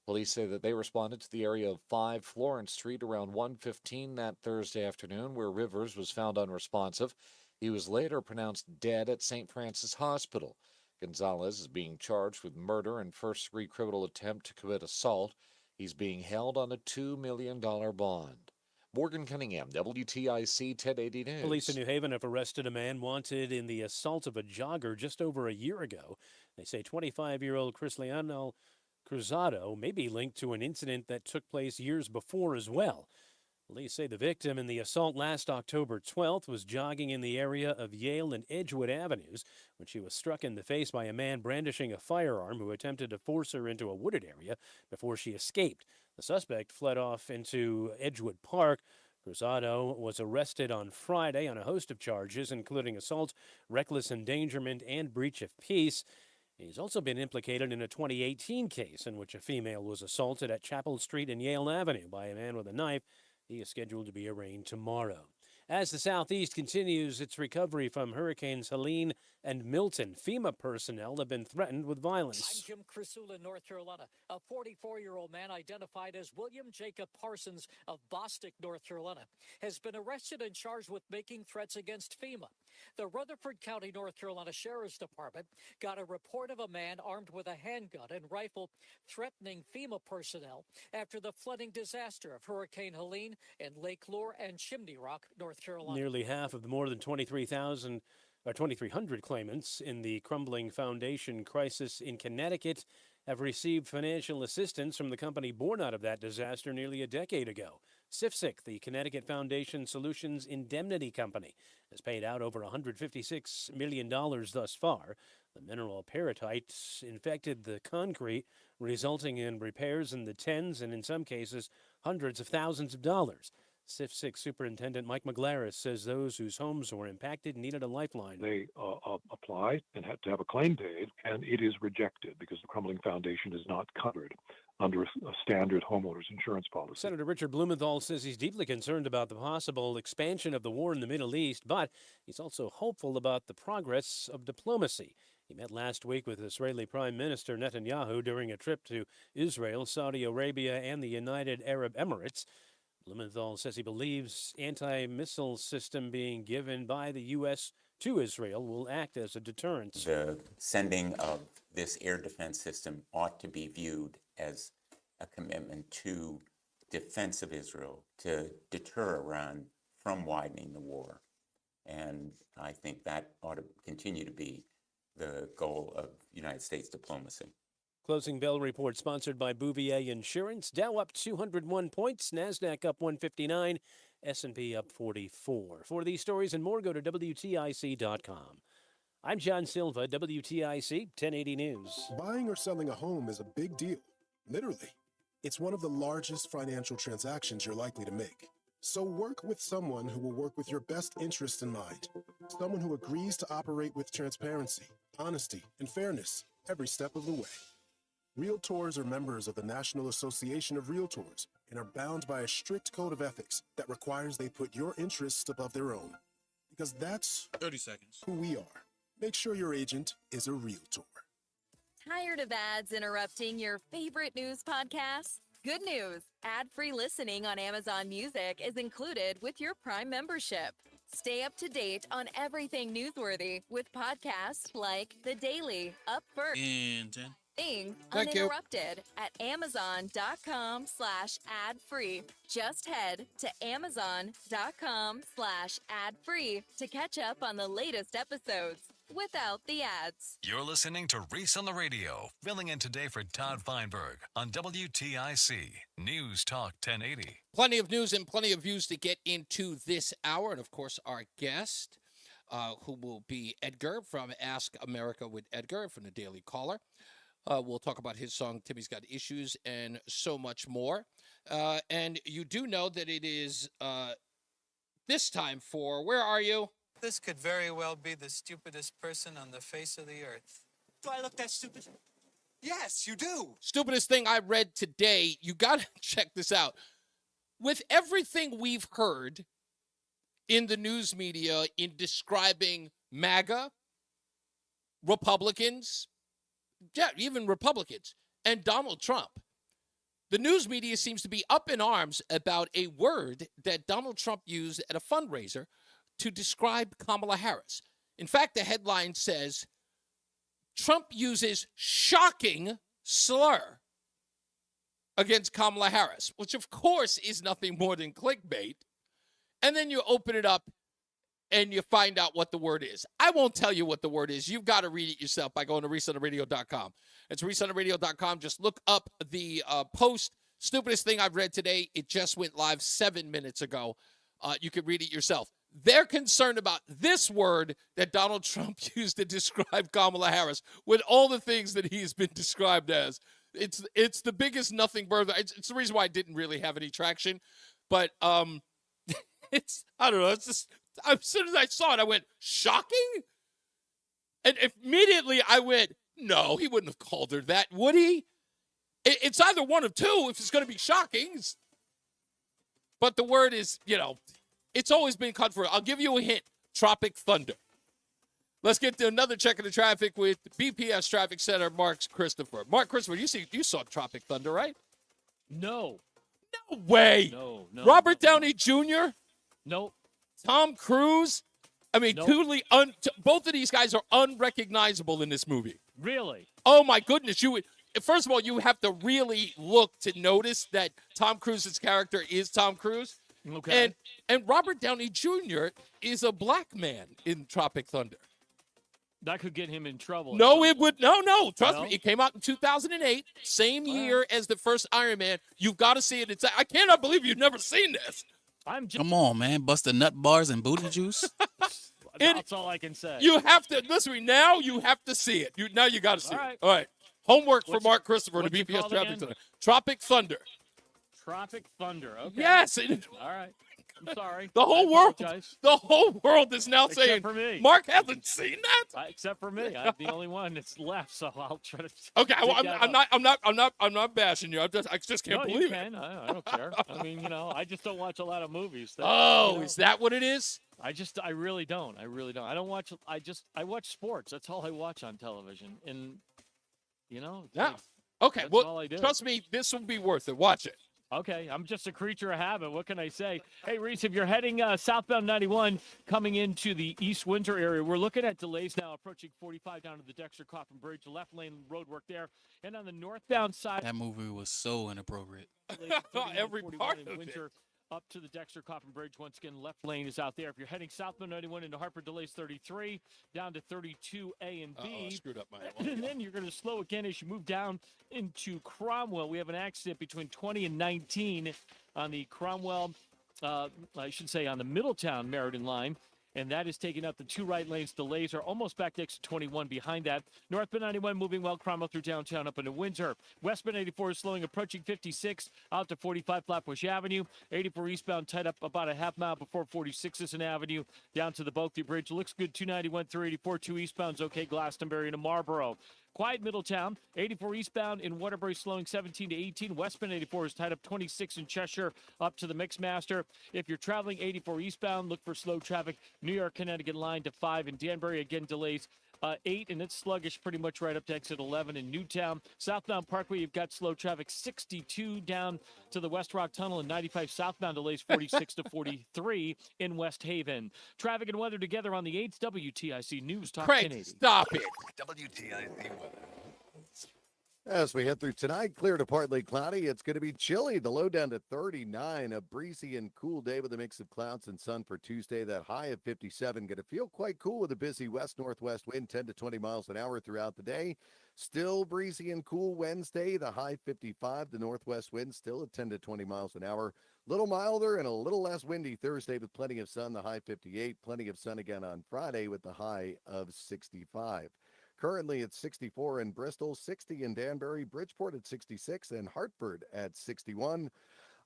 Police say that they responded to the area of 5 Florence Street around 1:15 that Thursday afternoon, where Rivers was found unresponsive. He was later pronounced dead at St. Francis Hospital. Gonzalez is being charged with murder and first-degree criminal attempt to commit assault. He's being held on a $2 million bond. Morgan Cunningham, WTIC 1080 News. Police in New Haven have arrested a man wanted in the assault of a jogger just over a year ago. They say 25-year-old Cristiano Cruzado may be linked to an incident that took place years before as well. Police say the victim in the assault last October 12th was jogging in the area of Yale and Edgewood Avenues when she was struck in the face by a man brandishing a firearm who attempted to force her into a wooded area before she escaped. The suspect fled off into Edgewood Park. Cruzado was arrested on Friday on a host of charges, including assault, reckless endangerment, and breach of peace. He's also been implicated in a 2018 case in which a female was assaulted at Chapel Street and Yale Avenue by a man with a knife. He is scheduled to be arraigned tomorrow. As the Southeast continues its recovery from Hurricanes Helene and Milton, FEMA personnel have been threatened with violence. I'm Jim Crisula, North Carolina. A 44-year-old man identified as William Jacob Parsons of Bostic, North Carolina, has been arrested and charged with making threats against FEMA. The Rutherford County, North Carolina Sheriff's Department got a report of a man armed with a handgun and rifle threatening FEMA personnel after the flooding disaster of Hurricane Helene in Lake Lure and Chimney Rock, North Carolina. Nearly half of the more than 2,300 claimants in the crumbling foundation crisis in Connecticut have received financial assistance from the company born out of that disaster nearly a decade ago. CIFSIC, the Connecticut Foundation Solutions Indemnity Company, has paid out over $156 million thus far. The mineral peritite infected the concrete, resulting in repairs in the tens and, in some cases, hundreds of thousands of dollars. CIFSIC Superintendent Mike McGlarris says those whose homes were impacted needed a lifeline. They apply and had to have a claim paid, and it is rejected because the crumbling foundation is not covered under a standard homeowners insurance policy. Senator Richard Blumenthal says he's deeply concerned about the possible expansion of the war in the Middle East, but he's also hopeful about the progress of diplomacy. He met last week with Israeli Prime Minister Netanyahu during a trip to Israel, Saudi Arabia, and the United Arab Emirates. Blumenthal says he believes anti-missile system being given by the U.S. to Israel will act as a deterrent. The sending of this air defense system ought to be viewed as a commitment to defense of Israel, to deter Iran from widening the war. And I think that ought to continue to be the goal of United States diplomacy. Closing bell report sponsored by Bouvier Insurance. Dow up 201 points, NASDAQ up 159, S&P up 44. For these stories and more, go to WTIC.com. I'm John Silva, WTIC 1080 News. Buying or selling a home is a big deal, literally. It's one of the largest financial transactions you're likely to make. So work with someone who will work with your best interests in mind. Someone who agrees to operate with transparency, honesty, and fairness every step of the way. Realtors are members of the National Association of Realtors and are bound by a strict code of ethics that requires they put your interests above their own. Because that's 30 seconds. Who we are. Make sure your agent is a realtor. Tired of ads interrupting your favorite news podcasts? Good news! Ad-free listening on Amazon Music is included with your Prime membership. Stay up to date on everything newsworthy with podcasts like The Daily, Up First, and Things Uninterrupted at Amazon.com/ad-free. Just head to Amazon.com/ad-free to catch up on the latest episodes without the ads. You're listening to Reese on the Radio, filling in today for Todd Feinberg on WTIC News Talk 1080. Plenty of news and plenty of views to get into this hour. And, of course, our guest, who will be Edgar from Ask America with Edgar from the Daily Caller. We'll talk about his song, Timmy's Got Issues, and so much more. And you do know that it is this time for, where are you? This could very well be the stupidest person on the face of the earth. Do I look that stupid? Yes, you do. Stupidest thing I read today, you got to check this out. With everything we've heard in the news media in describing MAGA, Republicans, yeah, even Republicans, and Donald Trump, the news media seems to be up in arms about a word that Donald Trump used at a fundraiser to describe Kamala Harris. In fact, the headline says, Trump uses shocking slur against Kamala Harris, which of course is nothing more than clickbait. And then you open it up and you find out what the word is. I won't tell you what the word is. You've got to read it yourself by going to ReeseOnTheRadio.com. It's ReeseOnTheRadio.com. Just look up the post, stupidest thing I've read today. It just went live 7 minutes ago. You can read it yourself. They're concerned about this word that Donald Trump used to describe Kamala Harris with all the things that he's been described as. It's the biggest nothing burger. It's the reason why I didn't really have any traction. But it's, I don't know, it's just, as soon as I saw it, I went, shocking? And immediately I went, no, he wouldn't have called her that, would he? It's either one of two if it's going to be shocking. But the word is, it's always been controversial. I'll give you a hint. Tropic thunder. Let's get to another check of the traffic with BPS Traffic Center, Mark Christopher. Mark Christopher, you saw Tropic Thunder, right? No. No way. No. Robert Downey Jr.? Nope. Tom Cruise? I mean, Nope. totally both of these guys are unrecognizable in this movie. Really? Oh, my goodness. First of all, you have to really look to notice that Tom Cruise's character is Tom Cruise. Okay. And Robert Downey Jr. is a black man in Tropic Thunder. That could get him in trouble. No, it would. No. Trust No? me. It came out in 2008, same year as the first Iron Man. You've got to see it. I cannot believe you've never seen this. Come on, man. Busted nut bars and booty juice. That's all I can say. You have to listen. Now you have to see it. Now you got to see it. All right. Homework for Mark Christopher to BPS Traffic Center. Tropic Thunder. Tropic Thunder. Okay. Yes. All right. I'm sorry. The whole world is now Except saying for me. Mark hasn't seen that. Except for me, I'm the only one that's left, so I'll try to. Okay, well, dig that I'm not bashing you. I just can't no, believe you it. can. I don't care. I mean, I just don't watch a lot of movies. Is that what it is? I really don't. I don't watch. I watch sports. That's all I watch on television, and Yeah. like, Okay. that's Well, all I do. trust me, this will be worth it. Watch it. Okay, I'm just a creature of habit. What can I say? Hey, Reese, if you're heading southbound 91 coming into the East Windsor area, we're looking at delays now approaching 45 down to the Dexter Coffin Bridge, left lane road work there. And on the northbound side, That movie was so inappropriate. Every part in of Windsor up to the Dexter Coffin Bridge. Once again, left lane is out there. If you're heading southbound 91 into Hartford, delays 33 down to 32A and B. I screwed up my And then you're going to slow again as you move down into Cromwell. We have an accident between 20 and 19 on the Cromwell, I should say on the Middletown Meriden line. And that is taking up the two right lanes. Delays are almost back to exit 21 behind that. Northbound 91 moving well, Cromwell through downtown up into Windsor. Westbound 84 is slowing, approaching 56 out to 45 Flatbush Avenue. 84 eastbound tied up about a half mile before 46 an Avenue down to the Bulkley Bridge. Looks good, 291 through 84. 2 eastbound's okay, Glastonbury into Marlboro. Quiet Middletown, 84 eastbound in Waterbury slowing 17 to 18. Westbound 84 is tied up 26 in Cheshire up to the Mixmaster. If you're traveling 84 eastbound, look for slow traffic. New York, Connecticut line to 5. In Danbury, again, delays 8, and it's sluggish pretty much right up to exit 11 in Newtown. Southbound Parkway, you've got slow traffic 62 down to the West Rock Tunnel, and 95 southbound delays 46 to 43 in West Haven. Traffic and weather together on the 8th WTIC News Talk Craig, 1080. stop it. WTIC weather. As we head through tonight, clear to partly cloudy. It's going to be chilly. The low down to 39. A breezy and cool day with a mix of clouds and sun for Tuesday. That high of 57. Going to feel quite cool with a busy west-northwest wind, 10 to 20 miles an hour throughout the day. Still breezy and cool Wednesday. The high 55. The northwest wind still at 10 to 20 miles an hour. Little milder and a little less windy Thursday with plenty of sun. The high 58. Plenty of sun again on Friday with the high of 65. Currently, it's 64 in Bristol, 60 in Danbury, Bridgeport at 66, and Hartford at 61.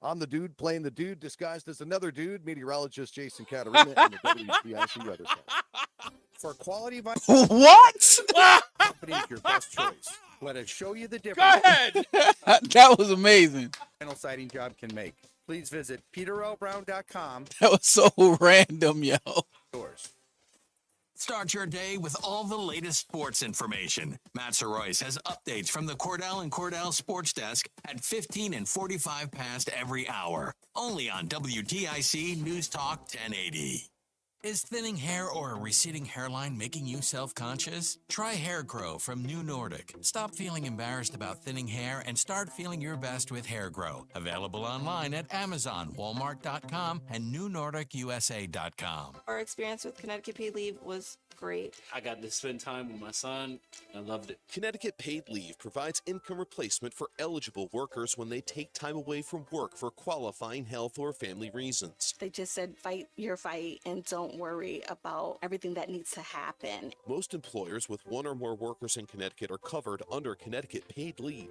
I'm the dude playing the dude disguised as another dude, meteorologist Jason Caterina in the WTIC Weather Center. For quality What? company is your best choice. Let us show you the difference. Go ahead. That was amazing. Final siding job can make. Please visit peterlbrown.com. That was so random, yo. Yours. Start your day with all the latest sports information. Matt Soroyce has updates from the Cordell and Cordell Sports Desk at 15 and 45 past every hour. Only on WTIC News Talk 1080. Is thinning hair or a receding hairline making you self-conscious? Try Hair Grow from New Nordic. Stop feeling embarrassed about thinning hair and start feeling your best with Hair Grow. Available online at Amazon, Walmart.com, and NewNordicUSA.com. Our experience with Connecticut Paid Leave was great. I got to spend time with my son. I loved it. Connecticut Paid Leave provides income replacement for eligible workers when they take time away from work for qualifying health or family reasons. They just said, fight your fight and don't worry about everything that needs to happen. Most employers with one or more workers in Connecticut are covered under Connecticut Paid Leave.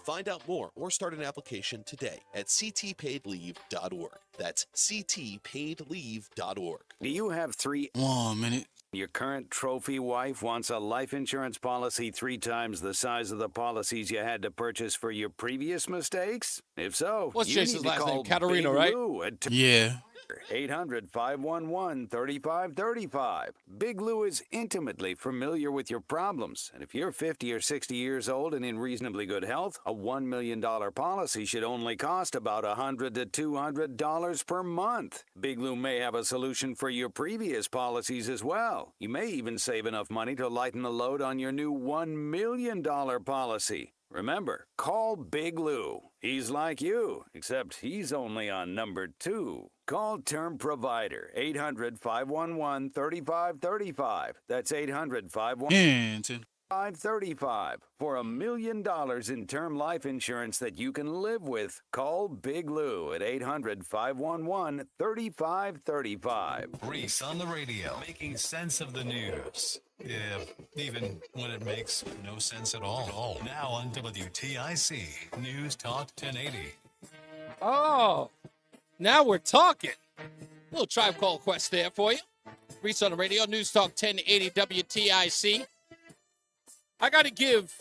Find out more or start an application today at ctpaidleave.org. That's ctpaidleave.org. Do you have 1 minute. Your current trophy wife wants a life insurance policy 3 times the size of the policies you had to purchase for your previous mistakes? If so, What's you Jason's need to last call name? Katerina, Big right? Lou at Yeah. 800-511-3535. Big Lou is intimately familiar with your problems. And if you're 50 or 60 years old and in reasonably good health, a $1 million policy should only cost about $100 to $200 per month. Big Lou may have a solution for your previous policies as well. You may even save enough money to lighten the load on your new $1 million policy. Remember, call Big Lou. He's like you, except he's only on number 2. Call Term Provider, 800-511-3535. That's 800-511-3535. For $1 million in term life insurance that you can live with, call Big Lou at 800-511-3535. Reese on the radio, making sense of the news. Yeah, even when it makes no sense at all. Now on WTIC News Talk 1080. Oh, now we're talking. Little Tribe Called Quest there for you. Reese on the radio, News Talk 1080 WTIC. I got to give.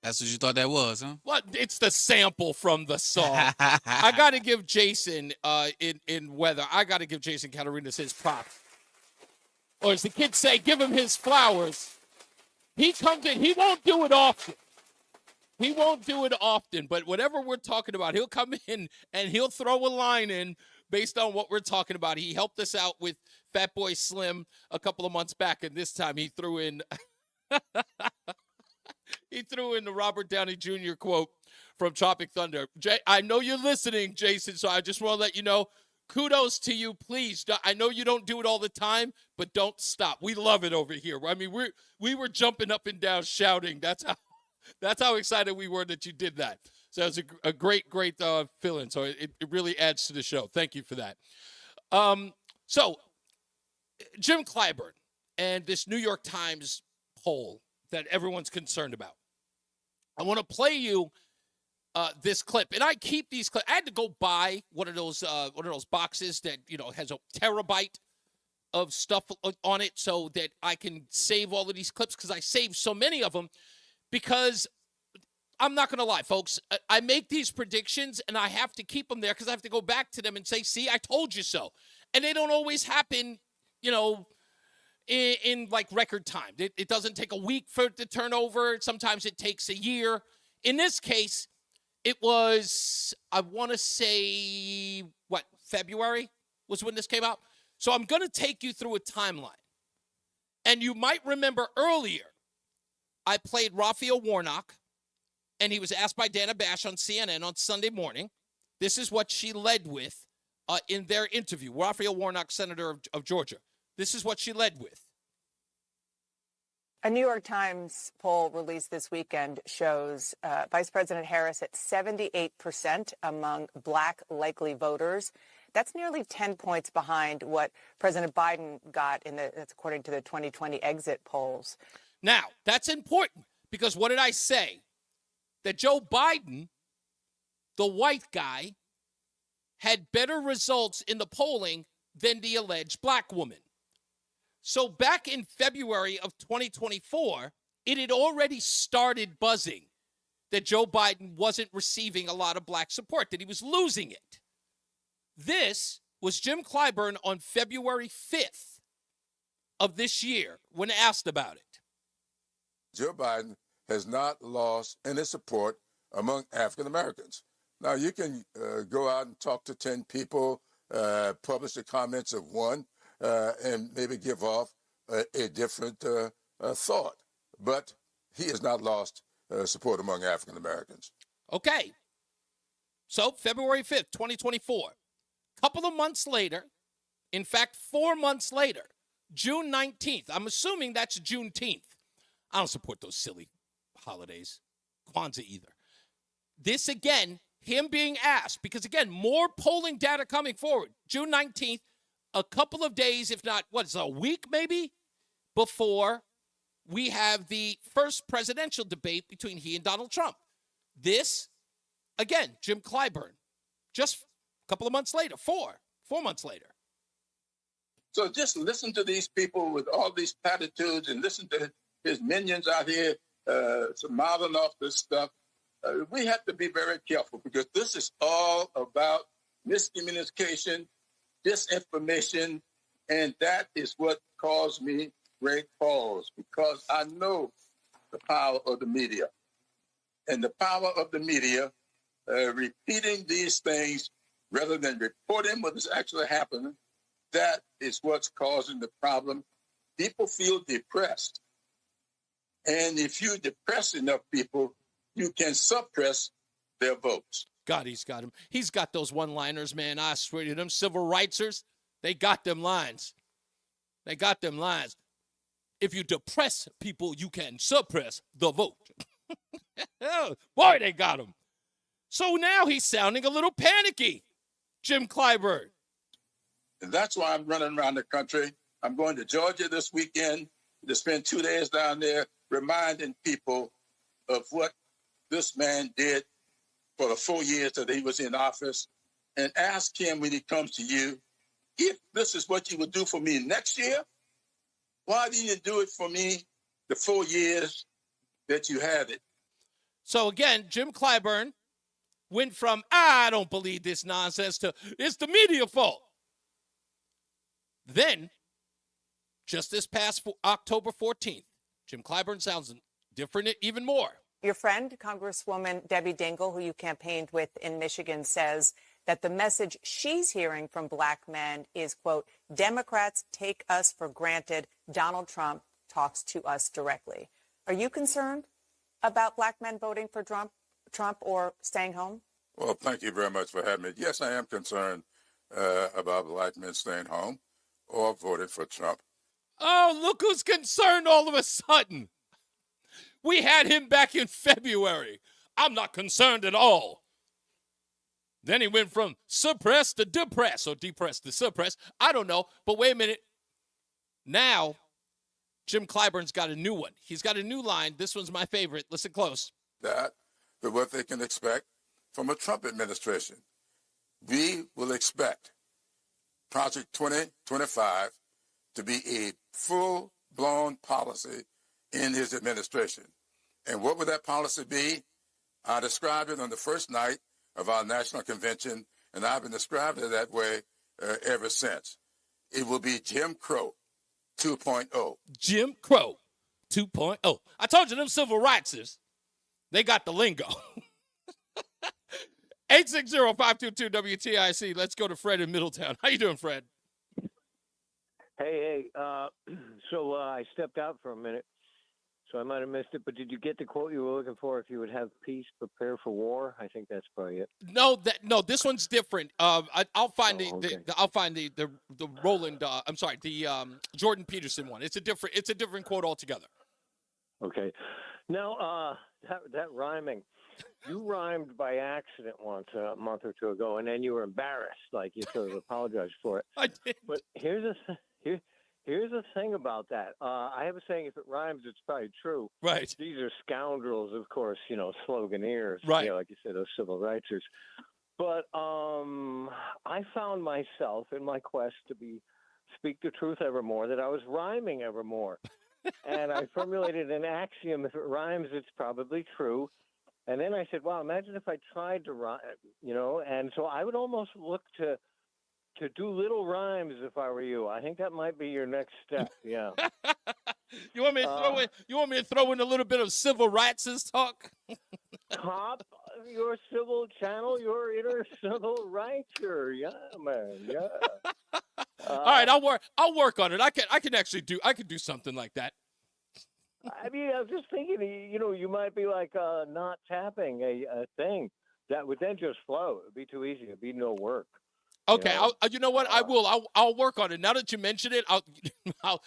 That's what you thought that was, huh? What? It's the sample from the song. I got to give Jason in weather. I got to give Jason Catarinas his props. Or as the kids say, give him his flowers. He comes in. He won't do it often. He won't do it often, but whatever we're talking about, he'll come in and he'll throw a line in based on what we're talking about. He helped us out with Fatboy Slim a couple of months back, and this time he threw in the Robert Downey Jr. quote from Tropic Thunder. I know you're listening, Jason, so I just want to let you know, kudos to you. Please, I know you don't do it all the time, but don't stop. We love it over here. I mean, we were jumping up and down shouting. That's how excited we were that you did that. So it was a great fill-in. So it really adds to the show. Thank you for that. So Jim Clyburn and this New York Times poll that everyone's concerned about. I want to play you this clip, and I keep these clips. I had to go buy one of those boxes that has a terabyte of stuff on it, so that I can save all of these clips because I saved so many of them. Because I'm not going to lie, folks, I make these predictions and I have to keep them there because I have to go back to them and say, see, I told you so. And they don't always happen, in like record time. It doesn't take a week for it to turn over. Sometimes it takes a year. In this case, it was, I want to say, February was when this came out. So I'm going to take you through a timeline. And you might remember earlier, I played Raphael Warnock, and he was asked by Dana Bash on CNN on Sunday morning. This is what she led with in their interview. Raphael Warnock, Senator of Georgia. This is what she led with. A New York Times poll released this weekend shows Vice President Harris at 78% among Black likely voters. That's nearly 10 points behind what President Biden got that's according to the 2020 exit polls. Now, that's important because what did I say? That Joe Biden, the white guy, had better results in the polling than the alleged black woman. So back in February of 2024, it had already started buzzing that Joe Biden wasn't receiving a lot of black support, that he was losing it. This was Jim Clyburn on February 5th of this year when asked about it. Joe Biden has not lost any support among African Americans. Now, you can go out and talk to 10 people, publish the comments of one, and maybe give off a different thought. But he has not lost support among African Americans. Okay. So, February 5th, 2024. A couple of months later, in fact, 4 months later, June 19th. I'm assuming that's Juneteenth. I don't support those silly holidays. Kwanzaa either. This again, him being asked, because again, more polling data coming forward. June 19th, a couple of days, if not, a week maybe, before we have the first presidential debate between he and Donald Trump. This, again, Jim Clyburn, just a couple of months later, 4 months later. So just listen to these people with all these platitudes and listen to his minions out here mouthing off this stuff. We have to be very careful because this is all about miscommunication, disinformation, and that is what caused me great pause because I know the power of the media. And the power of the media, repeating these things rather than reporting what is actually happening, that is what's causing the problem. People feel depressed. And if you depress enough people, you can suppress their votes. God, he's got him. He's got those one-liners, man. I swear to them civil rightsers, they got them lines. They got them lines. If you depress people, you can suppress the vote. Boy, they got him. So now he's sounding a little panicky, Jim Clyburn. And that's why I'm running around the country. I'm going to Georgia this weekend to spend 2 days down there reminding people of what this man did for the 4 years that he was in office and ask him when he comes to you, if this is what you would do for me next year, why didn't you do it for me the 4 years that you had it? So again, Jim Clyburn went from, I don't believe this nonsense to, it's the media fault. Then, just this past October 14th, Jim Clyburn sounds different even more. Your friend, Congresswoman Debbie Dingell, who you campaigned with in Michigan, says that the message she's hearing from black men is, quote, Democrats take us for granted. Donald Trump talks to us directly. Are you concerned about black men voting for Trump or staying home? Well, thank you very much for having me. Yes, I am concerned about black men staying home or voting for Trump. Oh, look who's concerned all of a sudden. We had him back in February. I'm not concerned at all. Then he went from suppressed to depressed, or depressed to suppressed. I don't know. But wait a minute. Now, Jim Clyburn's got a new one. He's got a new line. This one's my favorite. Listen close. That, but what they can expect from a Trump administration. We will expect Project 2025 to be a full-blown policy in his administration. And what would that policy be? I described it on the first night of our national convention, and I've been describing it that way ever since. It will be Jim Crow 2.0. Jim Crow 2.0. I told you them civil rightsers, they got the lingo. 860-522-WTIC. Let's go to Fred in Middletown. How you doing, Fred? Hey, so I stepped out for a minute, so I might have missed it, but did you get the quote you were looking for? If you would have peace, prepare for war. I think that's probably it. No, this one's different. I'll find the Roland. The Jordan Peterson one. It's a different quote altogether. Okay. Now that rhyming, you rhymed by accident once a month or two ago, and then you were embarrassed, like you sort of apologized for it. I did. But here's the thing about that. I have a saying: if it rhymes, it's probably true. Right. These are scoundrels, of course. Sloganeers. Right. Like you said, those civil rightsers. But I found myself in my quest to speak the truth evermore that I was rhyming evermore, and I formulated an axiom: if it rhymes, it's probably true. And then I said, "Wow, imagine if I tried to rhyme." And so I would almost look to do little rhymes if I were you. I think that might be your next step. Yeah. You want me to throw in a little bit of civil rights talk? Top your civil channel, your inner civil writer. Yeah, man. Yeah. All right, I'll work on it. I can do something like that. I mean, I was just thinking, you might be like not tapping a thing that would then just flow. It'd be too easy. It'd be no work. Okay, you know what? I will. I'll work on it. Now that you mention it, I'll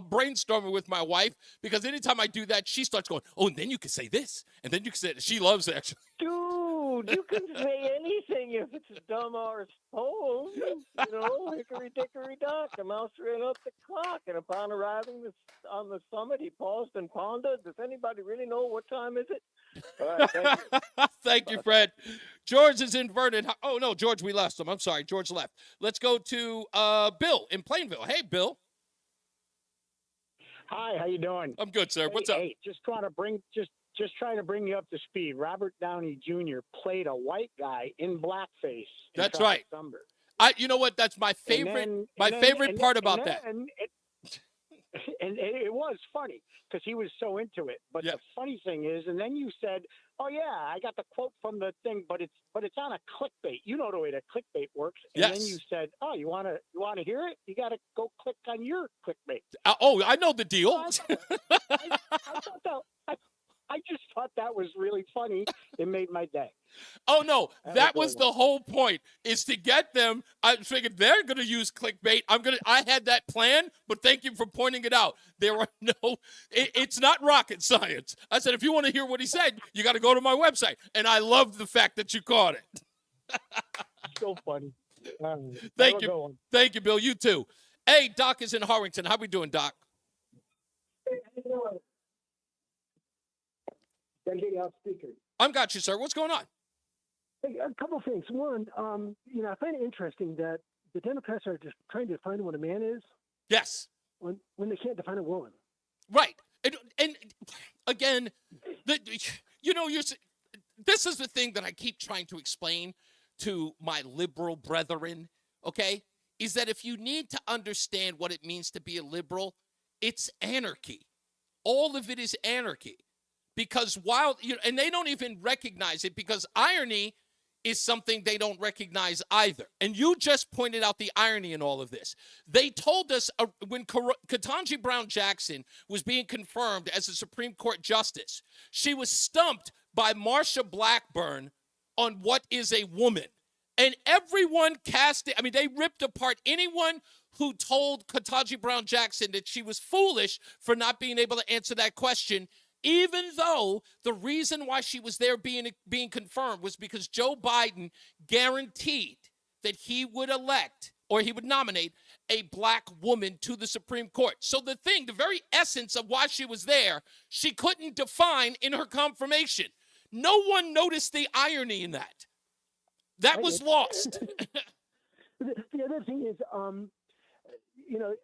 brainstorm it with my wife, because anytime I do that, she starts going, "Oh, and then you can say this, and then you can say it." She loves it, actually. Dude, you can say anything if it's a dumb arse poem. Hickory dickory dock, a mouse ran up the clock, and upon arriving on the summit, he paused and pondered. Does anybody really know what time is it? All right, thank you. Thank you, Fred. George is in Vernon. Oh, no, George, we lost him. I'm sorry. George left. Let's go to Bill in Plainville. Hey, Bill. Hi, how you doing? I'm good, sir. What's up? Hey, just trying to bring you up to speed. Robert Downey Jr. played a white guy in blackface. That's right. You know what? That's my favorite. Favorite part about that. And it was funny because he was so into it. But the funny thing is, and then you said, "Oh yeah, I got the quote from the thing, but it's on a clickbait. You know the way that clickbait works." And then you said, "Oh, you want to hear it? You got to go click on your clickbait." I know the deal. I just thought that was really funny. It made my day. Oh, no, that was the whole point, is to get them. I figured they're going to use clickbait. I had that plan, but thank you for pointing it out. It's not rocket science. I said, if you want to hear what he said, you got to go to my website. And I love the fact that you caught it. So funny. Thank you. Thank you, Bill. You too. Hey, Doc is in Harrington. How we doing, Doc? I'm got you, sir. What's going on? Hey, a couple things. One, I find it interesting that the Democrats are just trying to define what a man is. Yes. When they can't define a woman. Right. And again, this is the thing that I keep trying to explain to my liberal brethren, okay, is that if you need to understand what it means to be a liberal, it's anarchy. All of it is anarchy. because and they don't even recognize it because irony is something they don't recognize either. And you just pointed out the irony in all of this. They told us when Ketanji Brown Jackson was being confirmed as a Supreme Court justice, she was stumped by Marsha Blackburn on what is a woman. And everyone they ripped apart anyone who told Ketanji Brown Jackson that she was foolish for not being able to answer that question, even though the reason why she was there being confirmed was because Joe Biden guaranteed that he would elect or he would nominate a black woman to the Supreme Court. So the very essence of why she was there, she couldn't define in her confirmation. No one noticed the irony in that. That was lost. The other thing is,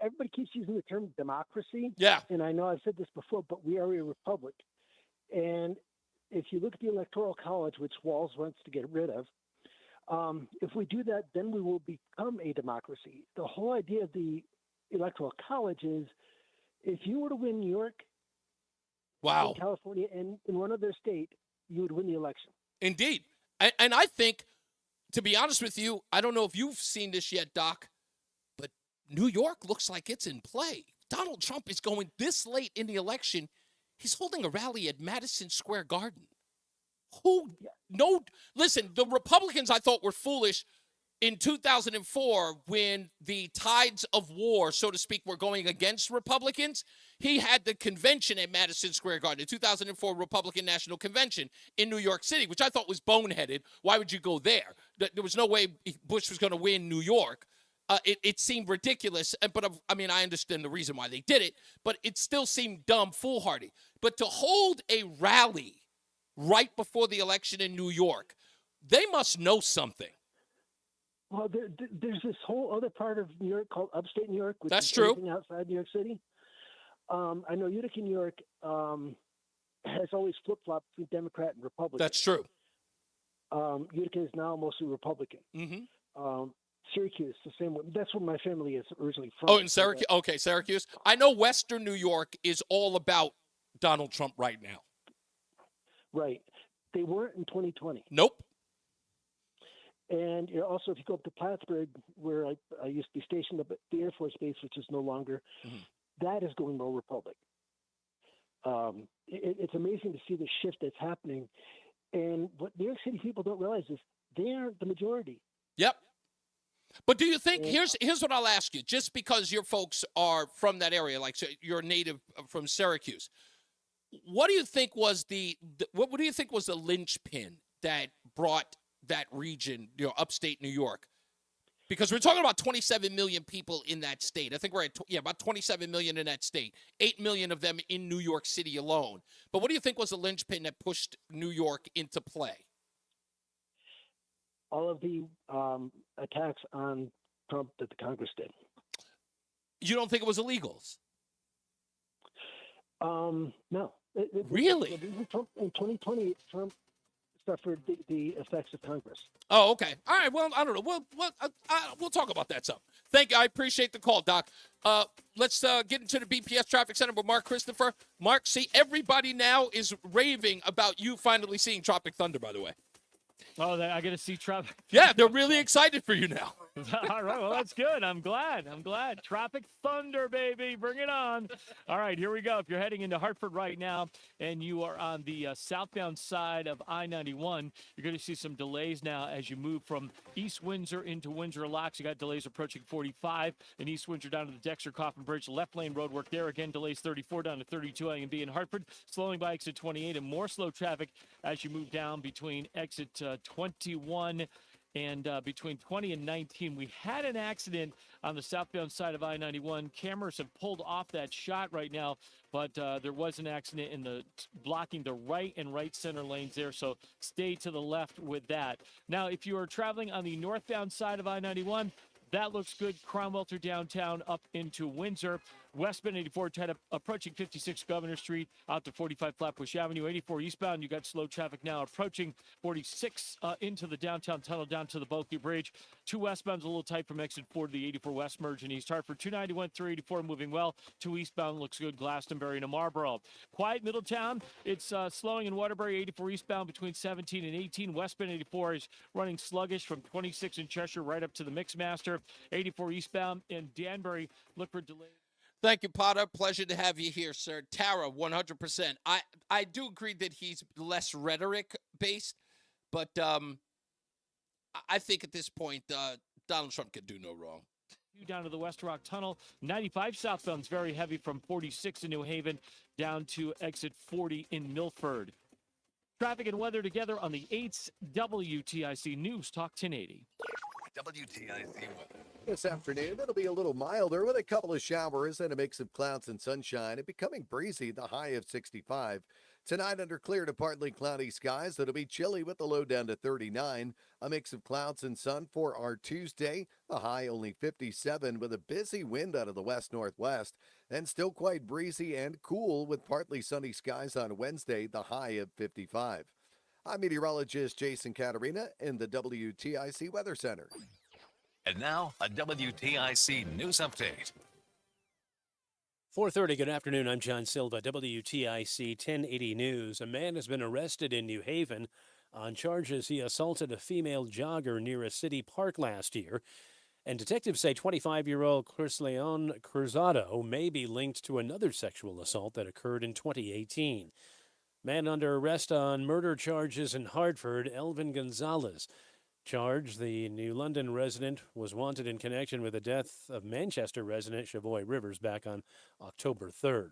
everybody keeps using the term democracy. Yeah. And I know I've said this before, but we are a republic. And if you look at the Electoral College, which Walz wants to get rid of, if we do that, then we will become a democracy. The whole idea of the Electoral College is if you were to win New York, wow, California, and in one other state, you would win the election. Indeed. And I think, to be honest with you, I don't know if you've seen this yet, Doc, but New York looks like it's in play. Donald Trump is going this late in the election. He's holding a rally at Madison Square Garden. Listen, the Republicans I thought were foolish in 2004 when the tides of war, so to speak, were going against Republicans. He had the convention at Madison Square Garden, the 2004 Republican National Convention in New York City, which I thought was boneheaded. Why would you go there? There was no way Bush was going to win New York. It seemed ridiculous, but I understand the reason why they did it, but it still seemed dumb, foolhardy. But to hold a rally right before the election in New York, they must know something. Well, there's this whole other part of New York called upstate New York, which That's is true. everything outside New York City. I know Utica, New York has always flip-flopped between Democrat and Republican. That's true. Utica is now mostly Republican. Mm-hmm. Syracuse, the same way. That's where my family is originally from. Oh, in Syracuse? Okay, Syracuse. I know Western New York is all about Donald Trump right now. Right. They weren't in 2020. Nope. And also, if you go up to Plattsburgh, where I used to be stationed up at the Air Force Base, which is no longer, that is going more Republic. It's amazing to see the shift that's happening. And what New York City people don't realize is they aren't the majority. Yep. But do you think, here's what I'll ask you, just because your folks are from that area, like so you're a native from Syracuse, what do you think was what do you think was the linchpin that brought that region, upstate New York? Because we're talking about 27 million people in that state. I think we're at about 27 million in that state, 8 million of them in New York City alone. But what do you think was the linchpin that pushed New York into play? All of the attacks on Trump that the Congress did. You don't think it was illegals? No. Really? In 2020, Trump suffered the effects of Congress. Oh, okay. All right. Well, I don't know. We'll talk about that some. Thank you. I appreciate the call, Doc. Let's get into the BPS Traffic Center with Mark Christopher. Mark, see, everybody now is raving about you finally seeing Tropic Thunder, by the way. Oh, I get to see Tropic. Yeah, they're really excited for you now. All right, well, that's good. I'm glad. Tropic Thunder, baby. Bring it on. All right, here we go. If you're heading into Hartford right now and you are on the southbound side of I-91, you're going to see some delays now as you move from East Windsor into Windsor Locks. You got delays approaching 45 in East Windsor down to the Dexter Coffin Bridge. Left lane road work there. Again, delays 34 down to 32 A and B in Hartford. Slowing by exit 28 and more slow traffic as you move down between exit 21 and between 20 and 19. We had an accident on the southbound side of I-91. Cameras have pulled off that shot right now, but there was an accident blocking the right and right center lanes there, so stay to the left with that. Now, if you are traveling on the northbound side of I-91, that looks good. Cromwell through downtown up into Windsor. Westbound 84 tied up approaching 56 Governor Street out to 45 Flatbush Avenue. 84 eastbound, you got slow traffic now approaching 46 into the downtown tunnel down to the Bulky Bridge. 2 westbound's a little tight from exit 4 to the 84 West merge in East Hartford. 291 through 84 moving well. 2 eastbound looks good, Glastonbury to Marlboro. Quiet Middletown, it's slowing in Waterbury. 84 eastbound between 17 and 18. Westbound 84 is running sluggish from 26 in Cheshire right up to the Mixmaster. 84 eastbound in Danbury, look for delays. Thank you, Potter. Pleasure to have you here, sir. Tara, 100%. I do agree that he's less rhetoric-based, but I think at this point, Donald Trump can do no wrong. Down to the West Rock Tunnel. 95 southbound's very heavy from 46 in New Haven down to exit 40 in Milford. Traffic and weather together on the 8th WTIC News Talk 1080. WTIC weather. This afternoon, it'll be a little milder with a couple of showers and a mix of clouds and sunshine. It becoming breezy, the high of 65. Tonight, under clear to partly cloudy skies, it'll be chilly with the low down to 39. A mix of clouds and sun for our Tuesday, a high only 57 with a busy wind out of the west-northwest. And still quite breezy and cool with partly sunny skies on Wednesday, the high of 55. I'm meteorologist Jason Caterina in the WTIC Weather Center. And now, a WTIC news update. 4:30, good afternoon. I'm John Silva, WTIC 1080 News. A man has been arrested in New Haven on charges he assaulted a female jogger near a city park last year. And detectives say 25-year-old Cristian Cruzado may be linked to another sexual assault that occurred in 2018. Man under arrest on murder charges in Hartford, Elvin Gonzalez. Charged, the New London resident was wanted in connection with the death of Manchester resident Chavoy Rivers back on October 3rd.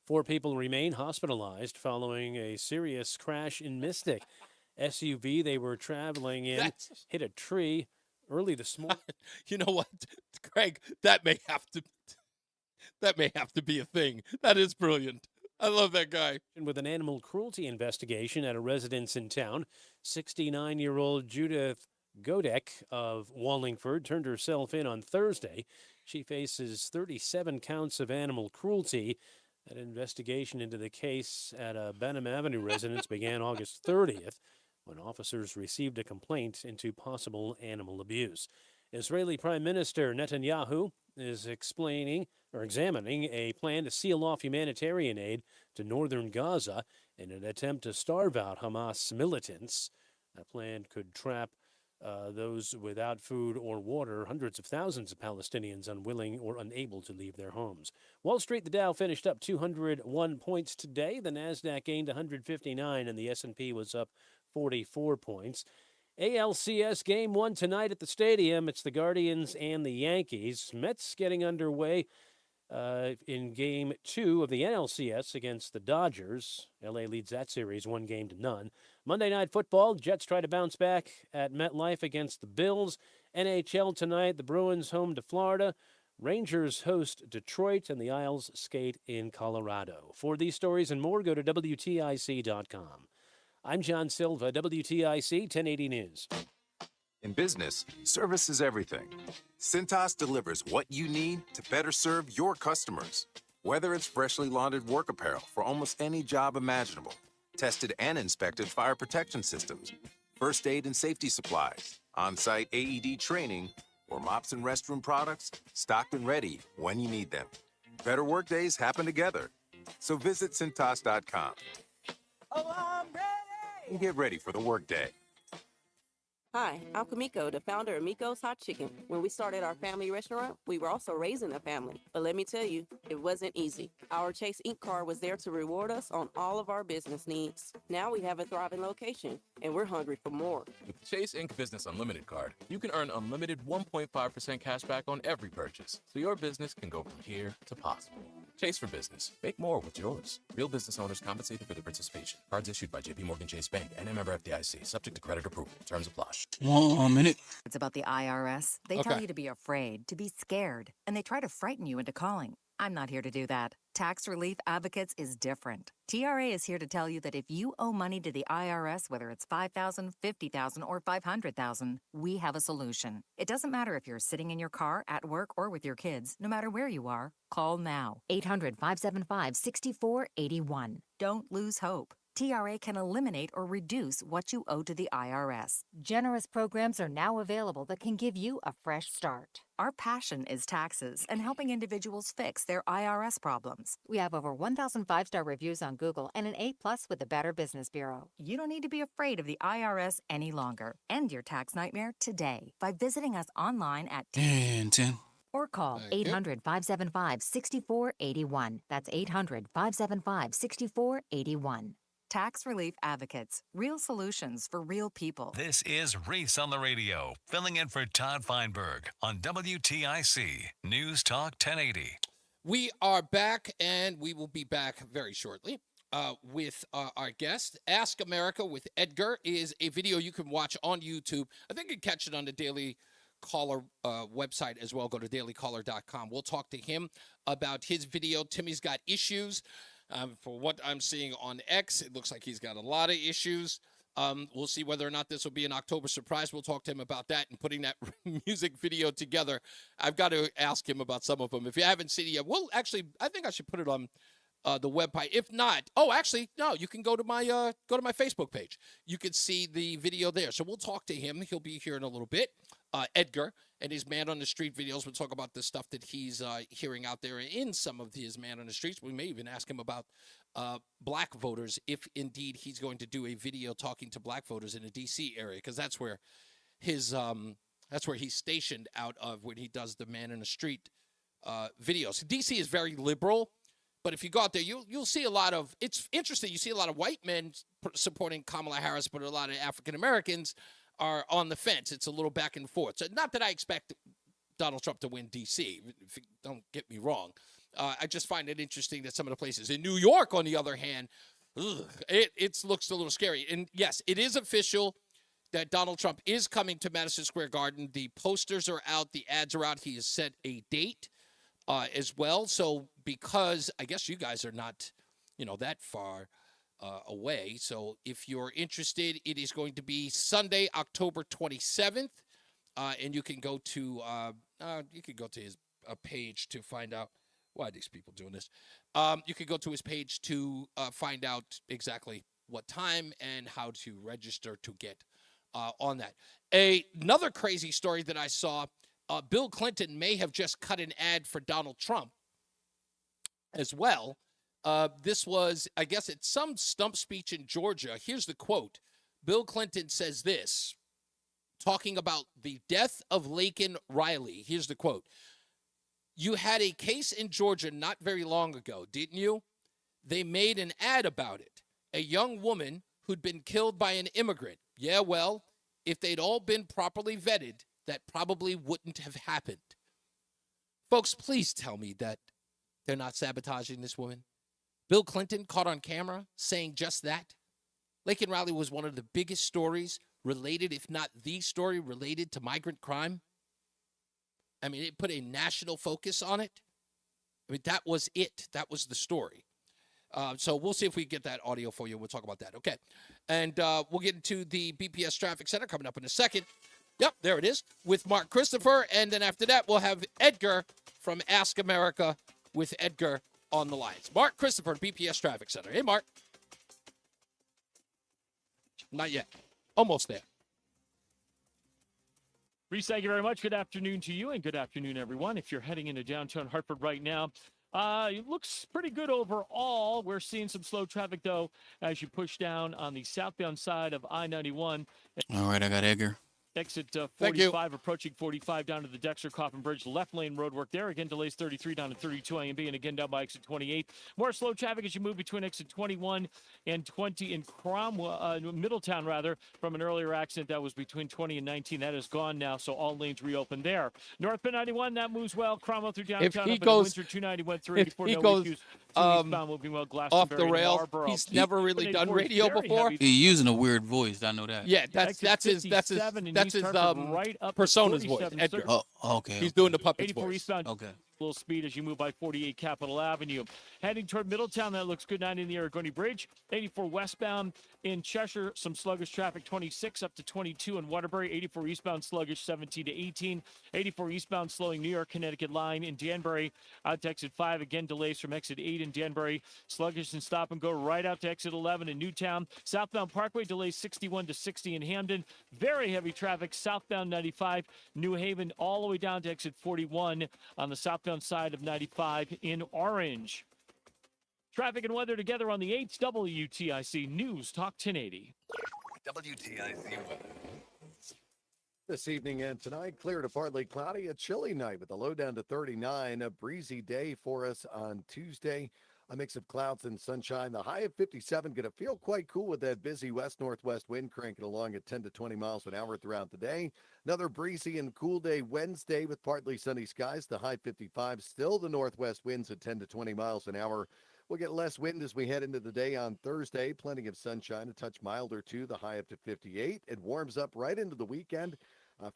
4 people remain hospitalized following a serious crash in Mystic. SUV they were traveling in hit a tree early this morning. You know what, Craig? That may have to be a thing. That is brilliant. I love that guy. With an animal cruelty investigation at a residence in town, 69-year-old Judith Godek of Wallingford turned herself in on Thursday. She faces 37 counts of animal cruelty. An investigation into the case at a Benham Avenue residence began August 30th when officers received a complaint into possible animal abuse. Israeli Prime Minister Netanyahu is examining a plan to seal off humanitarian aid to northern Gaza in an attempt to starve out Hamas militants. That plan could trap those without food or water, hundreds of thousands of Palestinians unwilling or unable to leave their homes. Wall Street, the Dow finished up 201 points today. The Nasdaq gained 159 and the S&P was up 44 points. ALCS Game 1 tonight at the stadium. It's the Guardians and the Yankees. Mets getting underway in Game 2 of the NLCS against the Dodgers. LA leads that series 1-0. Monday Night Football, Jets try to bounce back at MetLife against the Bills. NHL tonight, the Bruins home to Florida. Rangers host Detroit, and the Isles skate in Colorado. For these stories and more, go to WTIC.com. I'm John Silva, WTIC 1080 News. In business, service is everything. Cintas delivers what you need to better serve your customers. Whether it's freshly laundered work apparel for almost any job imaginable, tested and inspected fire protection systems, first aid and safety supplies, on-site AED training, or mops and restroom products, stocked and ready when you need them. Better work days happen together. So visit Cintas.com. Oh, I'm ready! And get ready for the workday. Hi, I'm Kamiko, the founder of Miko's Hot Chicken. When we started our family restaurant, we were also raising a family. But let me tell you, it wasn't easy. Our Chase Ink card was there to reward us on all of our business needs. Now we have a thriving location, and we're hungry for more. With the Chase Ink Business Unlimited card, you can earn unlimited 1.5% cash back on every purchase, so your business can go from here to possible. Chase for Business. Make more with yours. Real business owners compensated for their participation. Cards issued by J.P. Morgan Chase Bank and a member FDIC. Subject to credit approval. Terms apply. 1 minute. It's about the IRS. They tell you to be afraid, to be scared, and they try to frighten you into calling. I'm not here to do that. Tax Relief Advocates is different. TRA is here to tell you that if you owe money to the IRS, whether it's $5,000, $50,000, or $500,000, we have a solution. It doesn't matter if you're sitting in your car, at work, or with your kids. No matter where you are, call now. 800-575-6481. Don't lose hope. TRA can eliminate or reduce what you owe to the IRS. Generous programs are now available that can give you a fresh start. Our passion is taxes and helping individuals fix their IRS problems. We have over 1,000 5-star reviews on Google and an A+ with the Better Business Bureau. You don't need to be afraid of the IRS any longer. End your tax nightmare today by visiting us online at And 10. or call 800-575-6481. That's 800-575-6481. Tax Relief Advocates. Real solutions for real people. This is Reese on the Radio, filling in for Todd Feinberg on WTIC News Talk 1080. We are back, and we will be back very shortly with our guest. Ask America with Edgar is a video you can watch on YouTube. I think you can catch it on the Daily Caller website as well. Go to dailycaller.com. We'll talk to him about his video. Timmy's got issues. For what I'm seeing on X, it looks like he's got a lot of issues. We'll see whether or not this will be an October surprise. We'll talk to him about that and putting that music video together. I've got to ask him about some of them. If you haven't seen it yet, well, actually, I think I should put it on the website. If not, no, you can go to my Facebook page. You can see the video there. So we'll talk to him. He'll be here in a little bit. Edgar and his Man on the Street videos. We'll talk about the stuff that he's hearing out there in some of his Man on the Streets. We may even ask him about black voters, if indeed he's going to do a video talking to black voters in the D.C. area, because that's where he's stationed out of when he does the Man on the Street videos. D.C. is very liberal, but if you go out there, you'll see a lot of. It's interesting. You see a lot of white men supporting Kamala Harris, but a lot of African Americans are on the fence. It's a little back and forth. So not that I expect Donald Trump to win D.C. Don't get me wrong. I just find it interesting that some of the places in New York, on the other hand, it looks a little scary. And yes, it is official that Donald Trump is coming to Madison Square Garden. The posters are out. The ads are out. He has set a date as well. So because I guess you guys are not, that far away. So if you're interested, it is going to be Sunday, October 27th, and you can go to his page to find out why are these people doing this. You can go to his page to find out exactly what time and how to register to get on that. Another crazy story that I saw: Bill Clinton may have just cut an ad for Donald Trump as well. This was, I guess, it's some stump speech in Georgia. Here's the quote. Bill Clinton says this, talking about the death of Laken Riley. Here's the quote. "You had a case in Georgia not very long ago, didn't you? They made an ad about it. A young woman who'd been killed by an immigrant. Yeah, well, if they'd all been properly vetted, that probably wouldn't have happened." Folks, please tell me that they're not sabotaging this woman. Bill Clinton caught on camera saying just that. Laken Riley was one of the biggest stories related, if not the story related to migrant crime. I mean, it put a national focus on it. I mean, that was it. That was the story. So we'll see if we get that audio for you. We'll talk about that. Okay. And we'll get into the BPS Traffic Center coming up in a second. Yep, there it is, with Mark Christopher. And then after that, we'll have Edgar from Ask America with Edgar on the lines. Mark Christopher, BPS Traffic Center. Hey, Mark. Not yet. Almost there. Reese, thank you very much. Good afternoon to you, and good afternoon, everyone. If you're heading into downtown Hartford right now, it looks pretty good overall. We're seeing some slow traffic, though, as you push down on the southbound side of I-91. All right, I got Edgar. Exit 45, approaching 45 down to the Dexter-Coffin Bridge. Left lane road work there. Again, delays 33 down to 32 A and B, and again down by exit 28. More slow traffic as you move between exit 21 and 20 in Cromwell, Middletown, rather, from an earlier accident that was between 20 and 19. That is gone now, so all lanes reopened there. Northbound 91, that moves well. Cromwell through downtown. Windsor 290 went through before no issues. Moving well, off the rail. He's never really done radio before. He's using a weird voice. I know that. Yeah, that's his persona's voice, Edgar. Oh, okay. He's doing the puppet's voice. Eastbound. Okay. Little speed as you move by 48 Capitol Avenue. Heading toward Middletown, that looks good. 90 in the Aragoni Bridge. 84 westbound in Cheshire, some sluggish traffic. 26 up to 22 in Waterbury. 84 eastbound sluggish, 17 to 18. 84 eastbound slowing New York, Connecticut line in Danbury. Out to exit 5. Again, delays from exit 8 in Danbury. Sluggish and stop and go right out to exit 11 in Newtown. Southbound Parkway delays 61 to 60 in Hamden. Very heavy traffic. Southbound 95, New Haven, all the way down to exit 41 on the southbound side of 95 in Orange. Traffic and weather together on the 8th. WTIC News Talk 1080. WTIC weather. This evening and tonight, clear to partly cloudy, a chilly night with a low down to 39. A breezy day for us on Tuesday. A mix of clouds and sunshine. The high of 57. Going to feel quite cool with that busy west-northwest wind cranking along at 10 to 20 miles an hour throughout the day. Another breezy and cool day Wednesday with partly sunny skies. The high 55. Still the northwest winds at 10 to 20 miles an hour. We'll get less wind as we head into the day on Thursday. Plenty of sunshine, a touch milder too. The high up to 58. It warms up right into the weekend.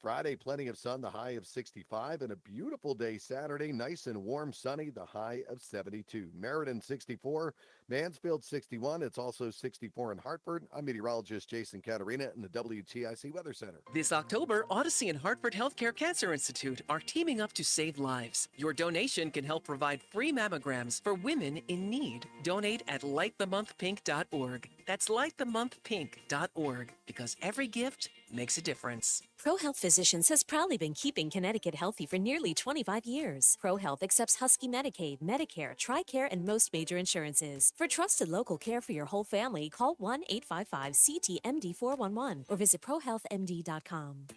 Friday, plenty of sun, the high of 65, and a beautiful day Saturday, nice and warm, sunny, the high of 72. Meriden, 64, Mansfield, 61. It's also 64 in Hartford. I'm meteorologist Jason Caterina in the WTIC Weather Center. This October, Odyssey and Hartford Healthcare Cancer Institute are teaming up to save lives. Your donation can help provide free mammograms for women in need. Donate at lightthemonthpink.org. That's lightthemonthpink.org, because every gift makes a difference. ProHealth Physicians has proudly been keeping Connecticut healthy for nearly 25 years. ProHealth accepts Husky Medicaid, Medicare, TRICARE, and most major insurances. For trusted local care for your whole family, call 1-855-CT-MD-411 or visit ProHealthMD.com.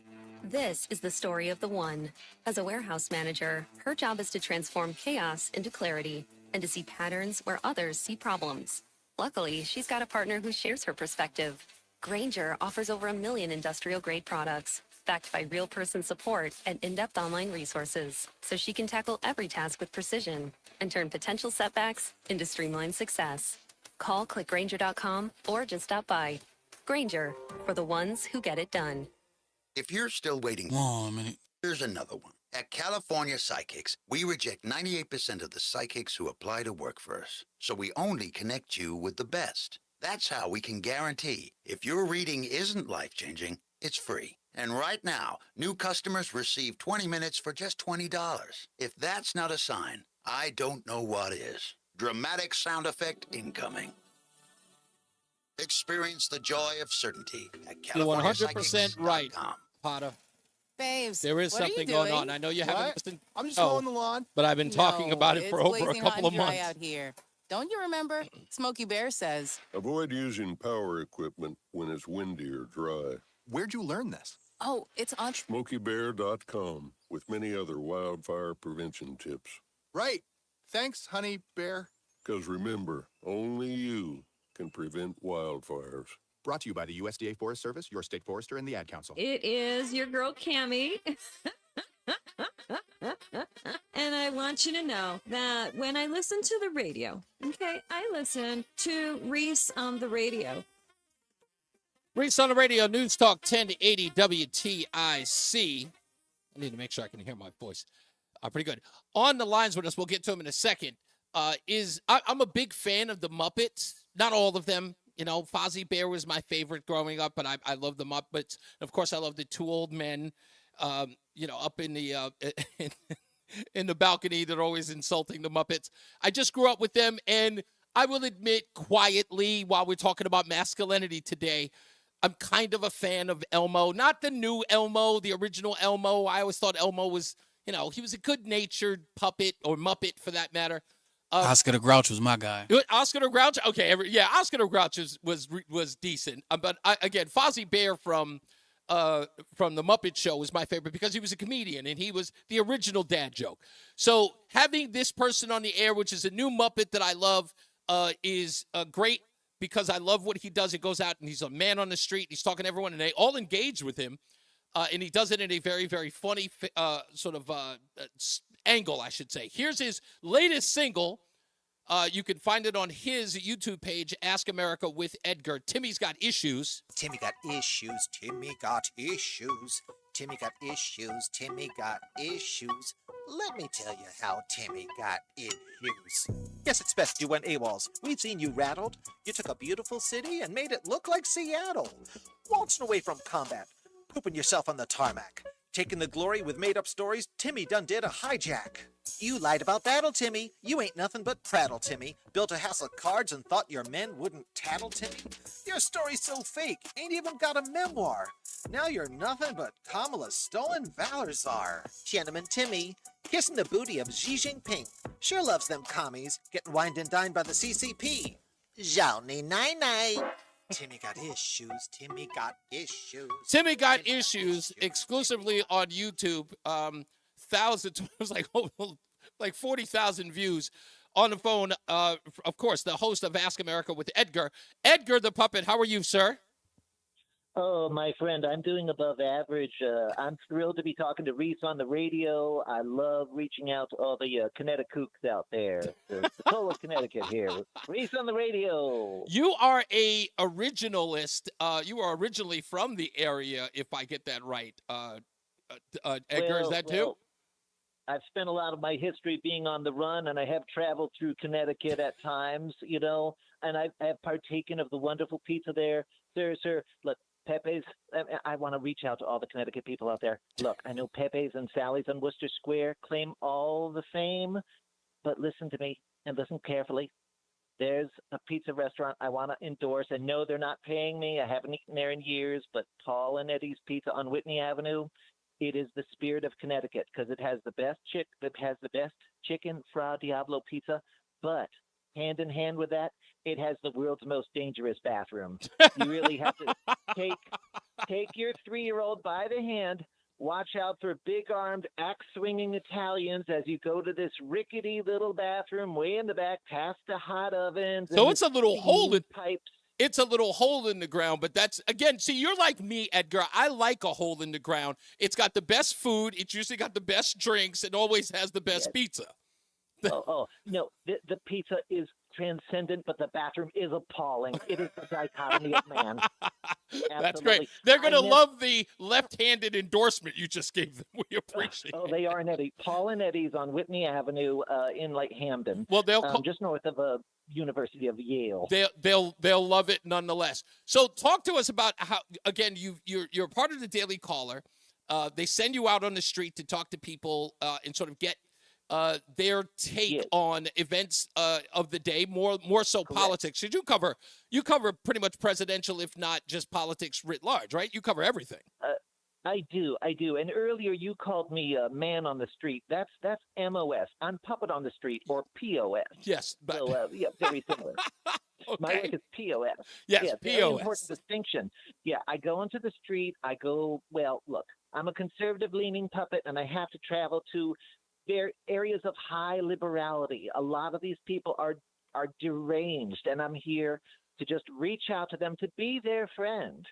This is the story of the one. As a warehouse manager, her job is to transform chaos into clarity and to see patterns where others see problems. Luckily, she's got a partner who shares her perspective. Grainger offers over 1 million industrial-grade products, backed by real person support and in-depth online resources, so she can tackle every task with precision and turn potential setbacks into streamlined success. Call clickgrainger.com or just stop by. Grainger, for the ones who get it done. If you're still waiting, here's another one. At California Psychics, we reject 98% of the psychics who apply to work for us, so we only connect you with the best. That's how we can guarantee if your reading isn't life-changing, it's free. And right now, new customers receive 20 minutes for just $20. If that's not a sign, I don't know what is. Dramatic sound effect incoming. Experience the joy of certainty at You're 100% right, Potter. Babes, There is what are you something going doing? on. I know you haven't What? listened. I'm just Oh, mowing the lawn. But I've been talking about it for it's over a blazing couple hot of and dry months. out here. Don't you remember? Smokey Bear says. Avoid using power equipment when it's windy or dry. Where'd you learn this? Oh, it's on. SmokeyBear.com with many other wildfire prevention tips. Right. Thanks, honey bear. Because remember, only you can prevent wildfires. Brought to you by the USDA Forest Service, your state forester, and the Ad Council. It is your girl, Cammie. And I want you to know that when I listen to the radio, okay, I listen to Reese on the radio. Reese on the Radio, News Talk 1080 WTIC. I need to make sure I can hear my voice. Pretty good. On the lines with us, we'll get to him in a second, I'm a big fan of the Muppets. Not all of them. You know, Fozzie Bear was my favorite growing up, but I love the Muppets. Of course, I love the two old men, up in the in the balcony that are always insulting the Muppets. I just grew up with them, and I will admit quietly, while we're talking about masculinity today, I'm kind of a fan of Elmo. Not the new Elmo, the original Elmo. I always thought Elmo was, he was a good-natured puppet, or Muppet for that matter. Oscar the Grouch was my guy. Oscar the Grouch? Okay, Oscar the Grouch was decent. But again, Fozzie Bear from the Muppet Show was my favorite because he was a comedian and he was the original dad joke. So having this person on the air, which is a new Muppet that I love, is great because I love what he does. He goes out and he's a man on the street. He's talking to everyone and they all engage with him. And he does it in a very, very funny angle, I should say. Here's his latest single. You can find it on his YouTube page, Ask America with Edgar. Timmy's Got Issues. Timmy got issues. Timmy got issues. Timmy got issues. Timmy got issues. Let me tell you how Timmy got issues. Guess it's best you went AWOLs. We've seen you rattled. You took a beautiful city and made it look like Seattle. Waltzing away from combat. Pooping yourself on the tarmac. Taking the glory with made-up stories, Timmy done did a hijack. You lied about battle, Timmy. You ain't nothing but prattle, Timmy. Built a house of cards and thought your men wouldn't tattle, Timmy. Your story's so fake, ain't even got a memoir. Now you're nothing but Kamala's stolen valor czar. Tiananmen Timmy, kissing the booty of Xi Jinping. Sure loves them commies, getting wined and dined by the CCP. Zhao ni nai nai. Timmy got issues. Timmy got issues. Timmy got issues exclusively on YouTube. Thousands, it was like 40,000 views on the phone. Of course, the host of Ask America with Edgar. Edgar the puppet, how are you, sir? Oh, my friend, I'm doing above average. I'm thrilled to be talking to Reese on the radio. I love reaching out to all the Connecticut's out there. The soul of Connecticut here. Reese on the radio. You are a originalist. You are originally from the area, if I get that right. Edgar, is that too? I've spent a lot of my history being on the run, and I have traveled through Connecticut at times, you know, and I have partaken of the wonderful pizza there. Sir, look, Pepe's, I want to reach out to all the Connecticut people out there. Look, I know Pepe's and Sally's on Worcester Square claim all the fame, but listen to me and listen carefully. There's a pizza restaurant I want to endorse, and no, they're not paying me. I haven't eaten there in years, but Paul and Eddie's Pizza on Whitney Avenue, it is the spirit of Connecticut because it has the best chicken Fra Diablo pizza, but hand in hand with that, it has the world's most dangerous bathroom. You really have to take your 3-year-old by the hand, watch out for big-armed, axe-swinging Italians as you go to this rickety little bathroom way in the back past the hot ovens. So it's a little hole in pipes. It's a little hole in the ground, but that's, again, see, you're like me, Edgar. I like a hole in the ground. It's got the best food. It's usually got the best drinks. It always has the best pizza. No, the pizza is transcendent, but the bathroom is appalling. It is the dichotomy of man. That's great. They're going to love the left-handed endorsement you just gave them. We appreciate it. Oh, they are in Eddie. Paul and Eddie's on Whitney Avenue in like Hamden. Well, they'll just north of University of Yale. They'll love it nonetheless. So talk to us about how, again, you're part of the Daily Caller. They send you out on the street to talk to people and sort of get their take on events of the day, more so politics. You cover pretty much presidential, if not just politics writ large, right? You cover everything. I do. And earlier you called me a man on the street. That's MOS. I'm puppet on the street, or POS. Yes, but so very similar. Okay. My work is POS. Yes, Very POS. important distinction. Yeah, I go into the street. Look, I'm a conservative-leaning puppet, and I have to travel to areas of high liberality. A lot of these people are deranged, and I'm here to just reach out to them, to be their friend.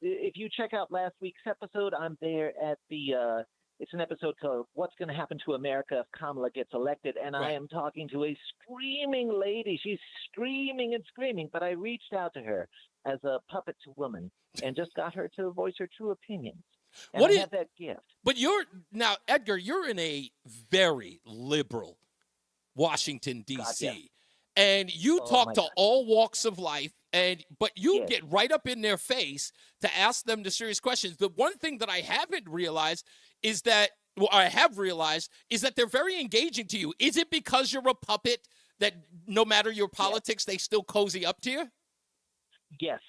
If you check out last week's episode, I'm there at it's an episode called What's Going to Happen to America If Kamala Gets Elected, and I am talking to a screaming lady. She's screaming and screaming, but I reached out to her as a puppet to woman and just got her to voice her true opinions. And I have that gift. But now, Edgar, you're in a very liberal Washington, D.C., and you talk to all walks of life, but you get right up in their face to ask them the serious questions. The one thing that I haven't realized is that, I have realized, is that they're very engaging to you. Is it because you're a puppet that no matter your politics, they still cozy up to you? Yes.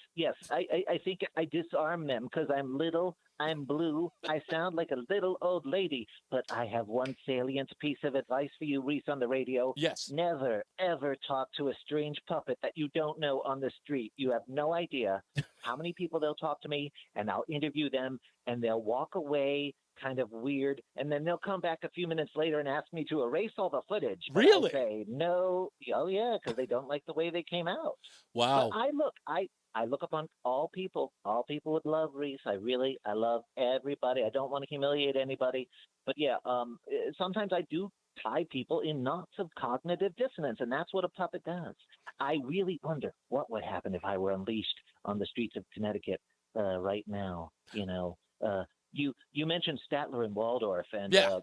I think I disarm them because I'm little, I'm blue, I sound like a little old lady, but I have one salient piece of advice for you, Reese, on the radio. Yes. Never, ever talk to a strange puppet that you don't know on the street. You have no idea how many people they'll talk to me, and I'll interview them, and they'll walk away kind of weird, and then they'll come back a few minutes later and ask me to erase all the footage. But Really? I'll say, no, because they don't like the way they came out. Wow. But I look upon all people. All people would love Reese. I love everybody. I don't want to humiliate anybody. But sometimes I do tie people in knots of cognitive dissonance, and that's what a puppet does. I really wonder what would happen if I were unleashed on the streets of Connecticut right now. You mentioned Statler and Waldorf, and Yeah.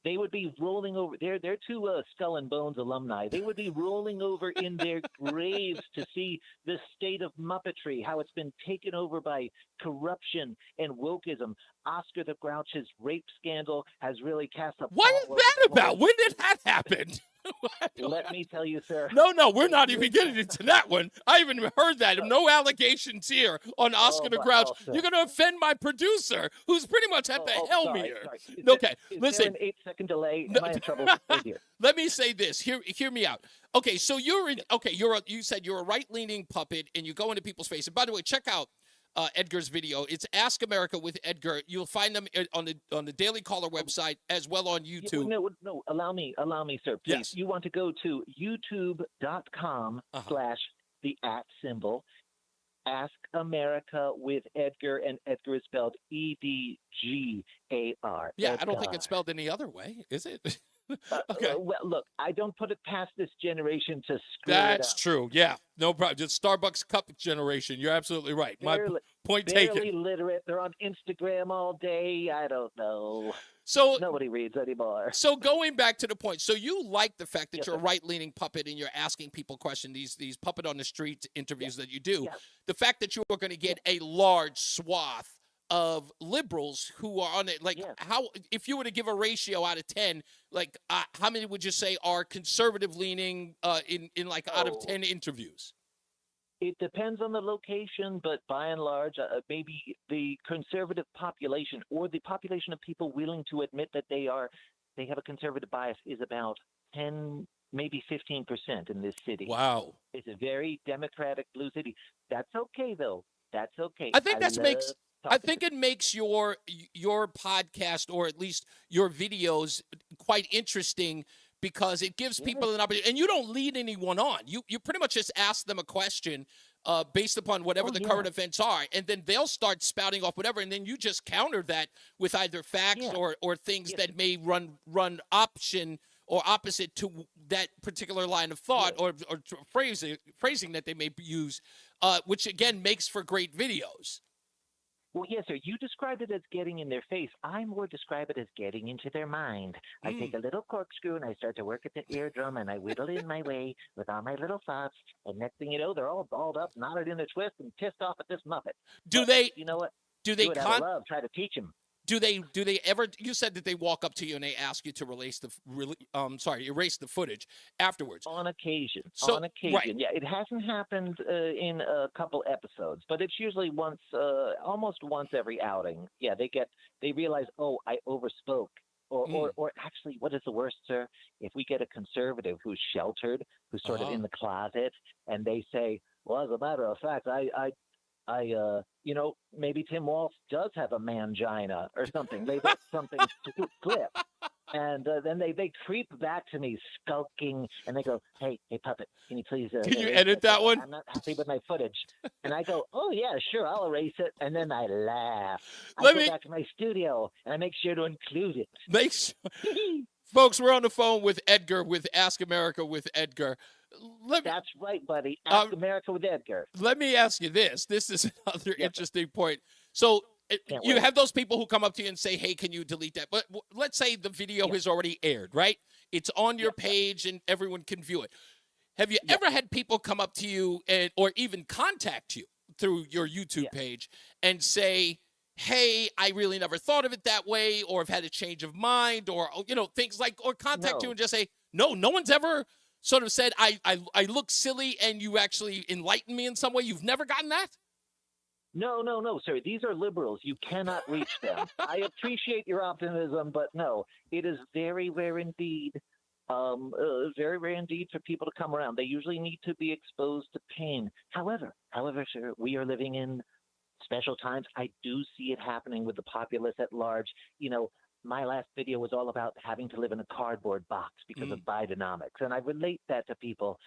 they would be rolling over. They're two Skull and Bones alumni. They would be rolling over in their graves to see the state of Muppetry, how it's been taken over by corruption and wokeism. Oscar the Grouch's rape scandal has really cast a What is pall over that the whole- about? When did that happen? Let me tell you, sir. No, we're not even getting into that one. I haven't even heard that. No allegations here on Oscar the Grouch. sir. You're going to offend my producer, who's pretty much at the helm sorry, here. sorry. Okay, Is listen. there an 8-second delay? Am I in trouble? Oh, dear. Let me say this. Hear me out. Okay, so you said you're a right-leaning puppet and you go into people's face. And by the way, check out Edgar's video. It's Ask America with Edgar. You'll find them on the Daily Caller website as well on YouTube. No, allow me, sir. Please. Yes. You want to go to youtube.com/the Ask America with Edgar, and Edgar is spelled EDGAR. Yeah, I don't think it's spelled any other way, is it? Okay. Well, look, I don't put it past this generation to screw That's it up. true. Yeah, no problem. Just Starbucks cup generation. You're absolutely right. My point taken. Barely literate. They're on Instagram all day. I don't know. So nobody reads anymore. So going back to the point, so you like the fact that you're a right-leaning puppet and you're asking people questions, these puppet on the street interviews that you do. Yes. The fact that you are going to get a large swath of liberals who are on it, like how, if you were to give a ratio out of 10, like how many would you say are conservative leaning in like out of 10 interviews? It depends on the location, but by and large, maybe the conservative population or the population of people willing to admit that they have a conservative bias is about 10, maybe 15% in this city. Wow. It's a very democratic blue city. That's okay, though. That's okay. I think it makes your podcast, or at least your videos, quite interesting because it gives people an opportunity. And you don't lead anyone on. You pretty much just ask them a question based upon whatever the current events are, and then they'll start spouting off whatever, and then you just counter that with either facts or things that may run option or opposite to that particular line of thought or phrasing that they may use, which again makes for great videos. Well, yes, sir. You described it as getting in their face. I more describe it as getting into their mind. I take a little corkscrew and I start to work at the eardrum and I whittle in my way with all my little thoughts. And next thing you know, they're all balled up, knotted in a twist, and pissed off at this Muppet. You know what? Do they do it out of love. Try to teach them. Do they ever? You said that they walk up to you and they ask you to erase the footage afterwards. On occasion. Right. Yeah, it hasn't happened in a couple episodes, but it's usually almost once every outing. Yeah, they realize, oh, I overspoke. Or actually, what is the worst, sir? If we get a conservative who's sheltered, who's sort of in the closet, and they say, well, as a matter of fact, maybe Tim Walsh does have a mangina or something. They let something slip. And then they creep back to me skulking, and they go, hey, puppet, can you please can you edit that one? I'm not happy with my footage. And I go, oh, yeah, sure, I'll erase it. And then I laugh. I go back to my studio, and I make sure to include it. Folks, we're on the phone with Edgar with Ask America with Edgar. That's right, buddy. Ask America with Edgar. Let me ask you this. This is another interesting point. So you have those people who come up to you and say, hey, can you delete that? But let's say the video has already aired, right? It's on your page and everyone can view it. Have you ever had people come up to you or even contact you through your YouTube page and say, hey, I really never thought of it that way, or have had a change of mind, or, things like, or contact you and just say, no one's ever sort of said, I look silly and you actually enlighten me in some way? You've never gotten that? No, sir. These are liberals. You cannot reach them. I appreciate your optimism, but no, it is very rare indeed. Very rare indeed for people to come around. They usually need to be exposed to pain. However, sir, we are living in special times. I do see it happening with the populace at large. My last video was all about having to live in a cardboard box because of Bidenomics, and I relate that to people.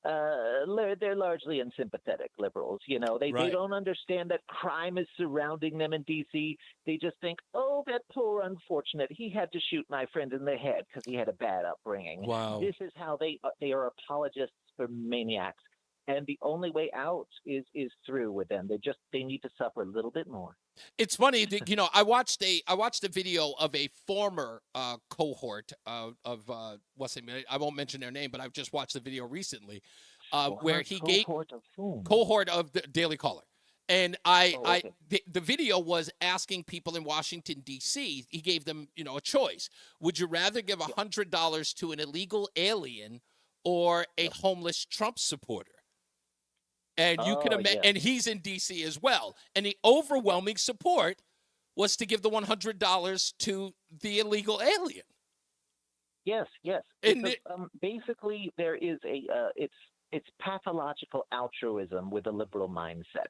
They're largely unsympathetic liberals. They don't understand that crime is surrounding them in D.C. They just think, oh, that poor unfortunate, he had to shoot my friend in the head because he had a bad upbringing. Wow. This is how they are apologists for maniacs. and the only way out is through with them. They need to suffer a little bit more. It's funny, that, I watched a video of a former cohort of what's the name? I won't mention their name, but I've just watched the video recently, where he gave cohort of the Daily Caller, and the video was asking people in Washington D.C. He gave them a choice. Would you rather give $100 to an illegal alien or a homeless Trump supporter? And you can imagine, and he's in D.C. as well. And the overwhelming support was to give the $100 to the illegal alien. Yes. And basically, there is it's pathological altruism with a liberal mindset.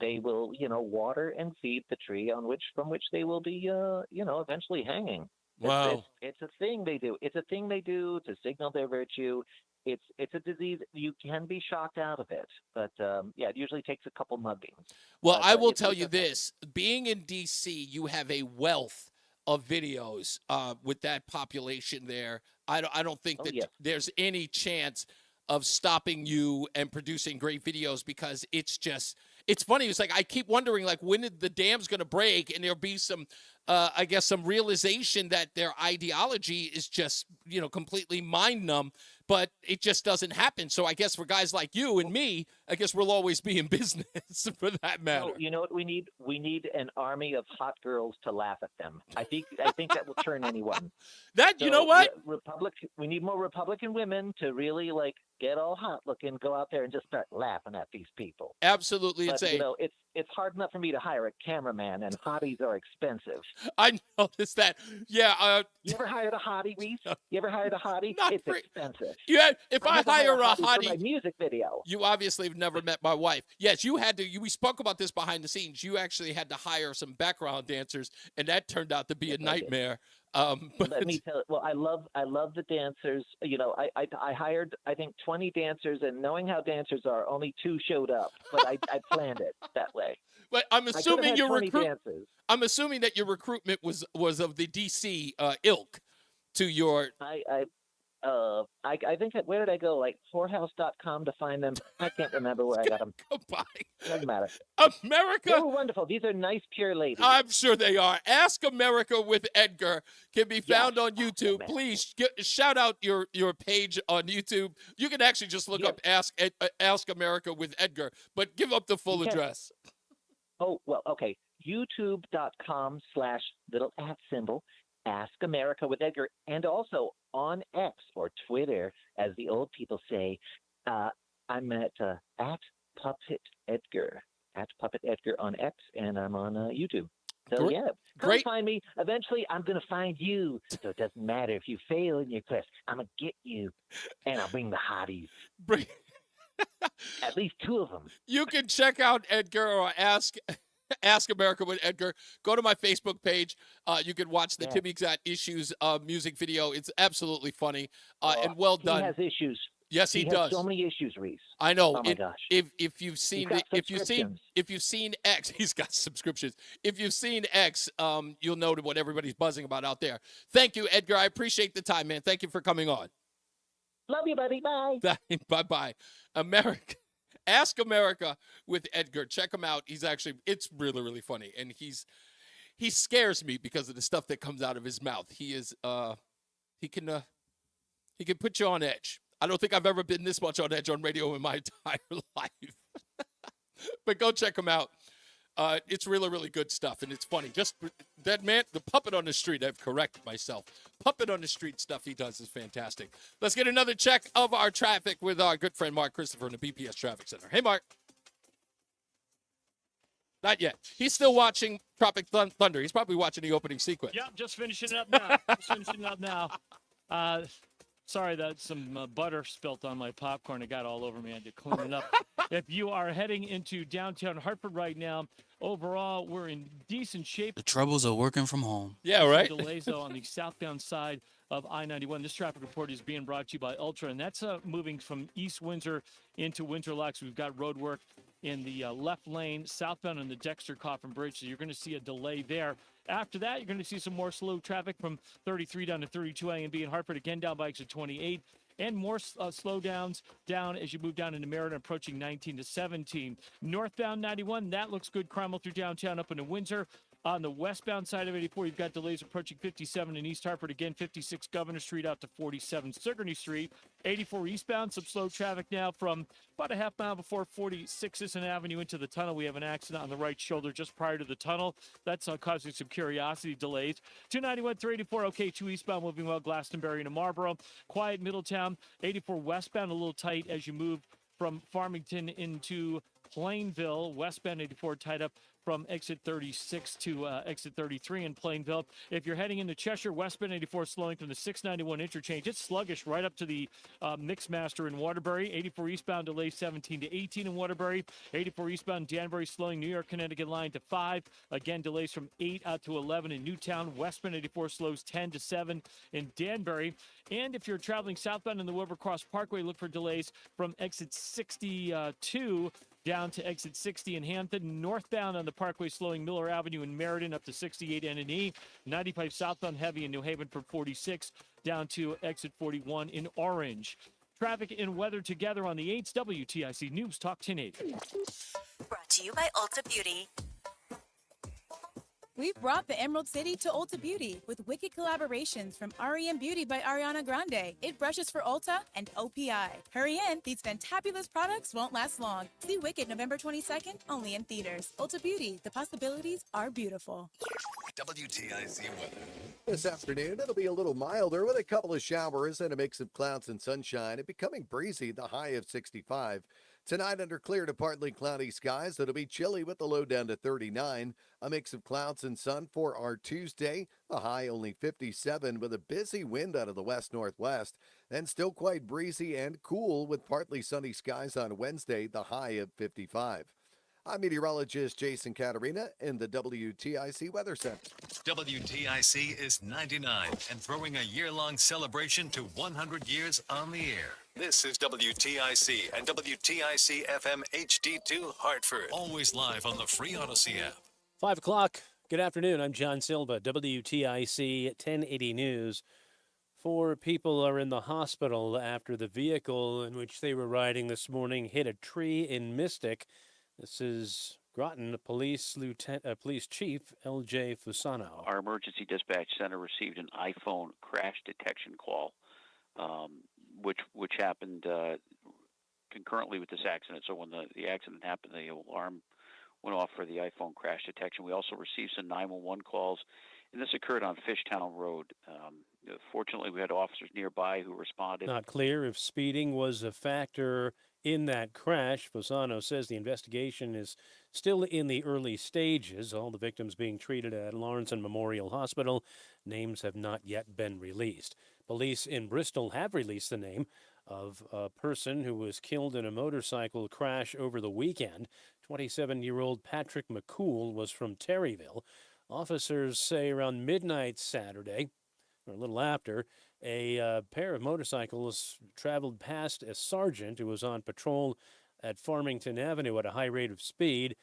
They will, water and feed the tree from which they will be, eventually hanging. Wow. It's a thing they do. It's a thing they do to signal their virtue. It's a disease. You can be shocked out of it, but it usually takes a couple muggings. Well, I will tell you this: being in D.C., you have a wealth of videos with that population there. I don't think that there's any chance of stopping you and producing great videos, because it's funny. It's like I keep wondering, like, when is the dam's going to break and there'll be some, some realization that their ideology is just, completely mind numb, but it just doesn't happen. So I guess for guys like you and me, I guess we'll always be in business for that matter. You know what we need? We need an army of hot girls to laugh at them. I think that will turn anyone. You know what? We need more Republican women to really get all hot looking, go out there and just start laughing at these people. Absolutely. But, it's hard enough for me to hire a cameraman, and hotties are expensive. I noticed that. Yeah. You ever hired a hottie, Reese? You ever hired a hottie? It's expensive. Yeah. If I hire a hottie for my music video, you obviously have never met my wife. Yes, you had to. We spoke about this behind the scenes. You actually had to hire some background dancers, and that turned out to be a nightmare. But let me tell you. Well, I love the dancers. I hired, I think, 20 dancers, and knowing how dancers are, only 2 showed up. But I planned it that way. But I'm assuming I'm assuming that your recruitment was of the DC ilk to your. I think where did I go? Like whorehouse.com to find them. I can't remember where I got them. Goodbye. Doesn't matter. America. They were wonderful. These are nice, pure ladies. I'm sure they are. Ask America with Edgar can be found on YouTube. Please shout out your page on YouTube. You can actually just look up Ask America with Edgar, but give up the full address. Oh, well, okay. YouTube.com/little@ Ask America with Edgar, and also on X or Twitter, as the old people say. I'm at Puppet Edgar on X, and I'm on YouTube. So come find me. Eventually, I'm gonna find you. So it doesn't matter if you fail in your quest. I'm gonna get you, and I'll bring the hotties. At least 2 of them. You can check out Edgar or Ask America with Edgar. Go to my Facebook page. You can watch the Timmy Got Issues music video. It's absolutely funny and well done. He has issues. Yes, he does. Has so many issues, Reese. I know. Oh my gosh. If you've seen X, he's got subscriptions. If you've seen X, you'll know what everybody's buzzing about out there. Thank you, Edgar. I appreciate the time, man. Thank you for coming on. Love you, buddy. Bye. Bye. America. Ask America with Edgar. Check him out. It's really, really funny. And he scares me because of the stuff that comes out of his mouth. He can put you on edge. I don't think I've ever been this much on edge on radio in my entire life. But go check him out. It's really, really good stuff, and it's funny. Just that man, the puppet on the street, I've corrected myself. Puppet on the street stuff he does is fantastic. Let's get another check of our traffic with our good friend Mark Christopher in the BPS Traffic Center. Hey, Mark. Not yet. He's still watching Tropic Thunder. He's probably watching the opening sequence. Yeah, just finishing it up now. Sorry that some butter spilt on my popcorn. It got all over me. I had to clean it up. If you are heading into downtown Hartford right now, overall, we're in decent shape. The troubles of working from home. Yeah, right. Delays, though, on the southbound side of I-91. This traffic report is being brought to you by Ultra, and that's moving from East Windsor into Winterlocks. We've got road work in the left lane, southbound on the Dexter Coffin Bridge, so you're going to see a delay there. After that, you're going to see some more slow traffic from 33 down to 32 A and B in Hartford, again down by exit 28. and more slowdowns down as you move down into Meriden, approaching 19 to 17. Northbound 91, that looks good. Cromwell through downtown up into Windsor. On the westbound side of 84, you've got delays approaching 57 in East Hartford. Again, 56 Governor Street out to 47 Sigourney Street. 84 eastbound, some slow traffic now from about a half mile before 46 Sisson Avenue into the tunnel. We have an accident on the right shoulder just prior to the tunnel. That's causing some curiosity delays. 291 through 84, okay, 2 eastbound moving well, Glastonbury into Marlboro. Quiet Middletown. 84 westbound, a little tight as you move from Farmington into Plainville. Westbound 84 tied up from exit 36 to exit 33 in Plainville. If you're heading into Cheshire, westbound 84 slowing from the 691 interchange. It's sluggish right up to the Mixmaster in Waterbury. 84 eastbound delays 17 to 18 in Waterbury. 84 eastbound Danbury slowing New York, Connecticut line to 5. Again, delays from 8 out to 11 in Newtown. Westbound 84 slows 10 to 7 in Danbury. And if you're traveling southbound in the Wilbur Cross Parkway, look for delays from exit 62 down to exit 60 in Hampton. Northbound on the Parkway slowing Miller Avenue in Meriden up to 68 N&E. 95 southbound heavy in New Haven from 46 down to exit 41 in Orange. Traffic and weather together on the 8's WTIC News Talk 1080. Brought to you by Ulta Beauty. We've brought the Emerald City to Ulta Beauty with wicked collaborations from REM Beauty by Ariana Grande. It brushes for Ulta and OPI. Hurry in, these fantabulous products won't last long. See Wicked November 22nd, only in theaters. Ulta Beauty, the possibilities are beautiful. WTIC weather. This afternoon, it'll be a little milder with a couple of showers and a mix of clouds and sunshine. It becoming breezy, the high of 65. Tonight, under clear to partly cloudy skies, it'll be chilly with the low down to 39. A mix of clouds and sun for our Tuesday, a high only 57 with a busy wind out of the west-northwest. Then still quite breezy and cool with partly sunny skies on Wednesday, the high of 55. I'm meteorologist Jason Caterina in the WTIC Weather Center. WTIC is 99 and throwing a year-long celebration to 100 years on the air. This is WTIC and WTIC FM HD2 Hartford. Always live on the free Odyssey app. 5 o'clock. Good afternoon. I'm John Silva, WTIC 1080 News. 4 people are in the hospital after the vehicle in which they were riding this morning hit a tree in Mystic. This is Groton Police Chief L.J. Fusano. Our emergency dispatch center received an iPhone crash detection call, which happened concurrently with this accident. So when the accident happened, the alarm went off for the iPhone crash detection. We also received some 911 calls, and this occurred on Fishtown Road. Fortunately, we had officers nearby who responded. Not clear if speeding was a factor in that crash. Fusano says the investigation is still in the early stages. All the victims being treated at Lawrence Memorial Hospital. Names have not yet been released. Police in Bristol have released the name of a person who was killed in a motorcycle crash over the weekend. 27-year-old Patrick McCool was from Terryville. Officers say around midnight Saturday, or a little after, a pair of motorcycles traveled past a sergeant who was on patrol at Farmington Avenue at a high rate of speed.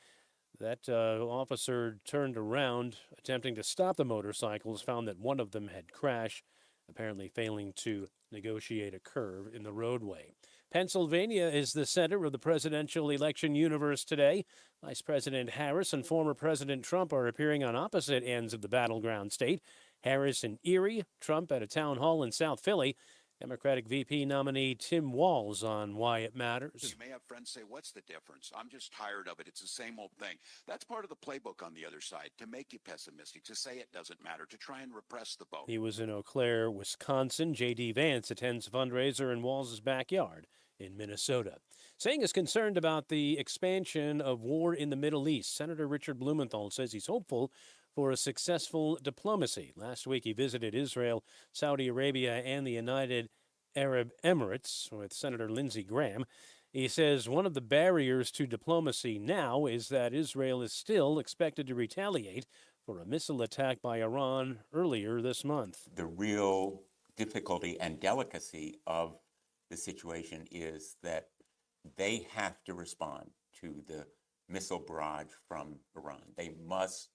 That officer turned around, attempting to stop the motorcycles, found that one of them had crashed, apparently failing to negotiate a curve in the roadway. Pennsylvania is the center of the presidential election universe today. Vice President Harris and former President Trump are appearing on opposite ends of the battleground state. Harris in Erie, Trump at a town hall in South Philly. Democratic VP nominee Tim Walz on why it matters. You may have friends say, what's the difference? I'm just tired of it. It's the same old thing. That's part of the playbook on the other side, to make you pessimistic, to say it doesn't matter, to try and repress the vote. He was in Eau Claire, Wisconsin. J.D. Vance attends a fundraiser in Walz's backyard in Minnesota. Saying is concerned about the expansion of war in the Middle East. Senator Richard Blumenthal says he's hopeful for a successful diplomacy. Last week he visited Israel, Saudi Arabia, and the United Arab Emirates with Senator Lindsey Graham. He says one of the barriers to diplomacy now is that Israel is still expected to retaliate for a missile attack by Iran earlier this month. The real difficulty and delicacy of the situation is that they have to respond to the missile barrage from Iran. They must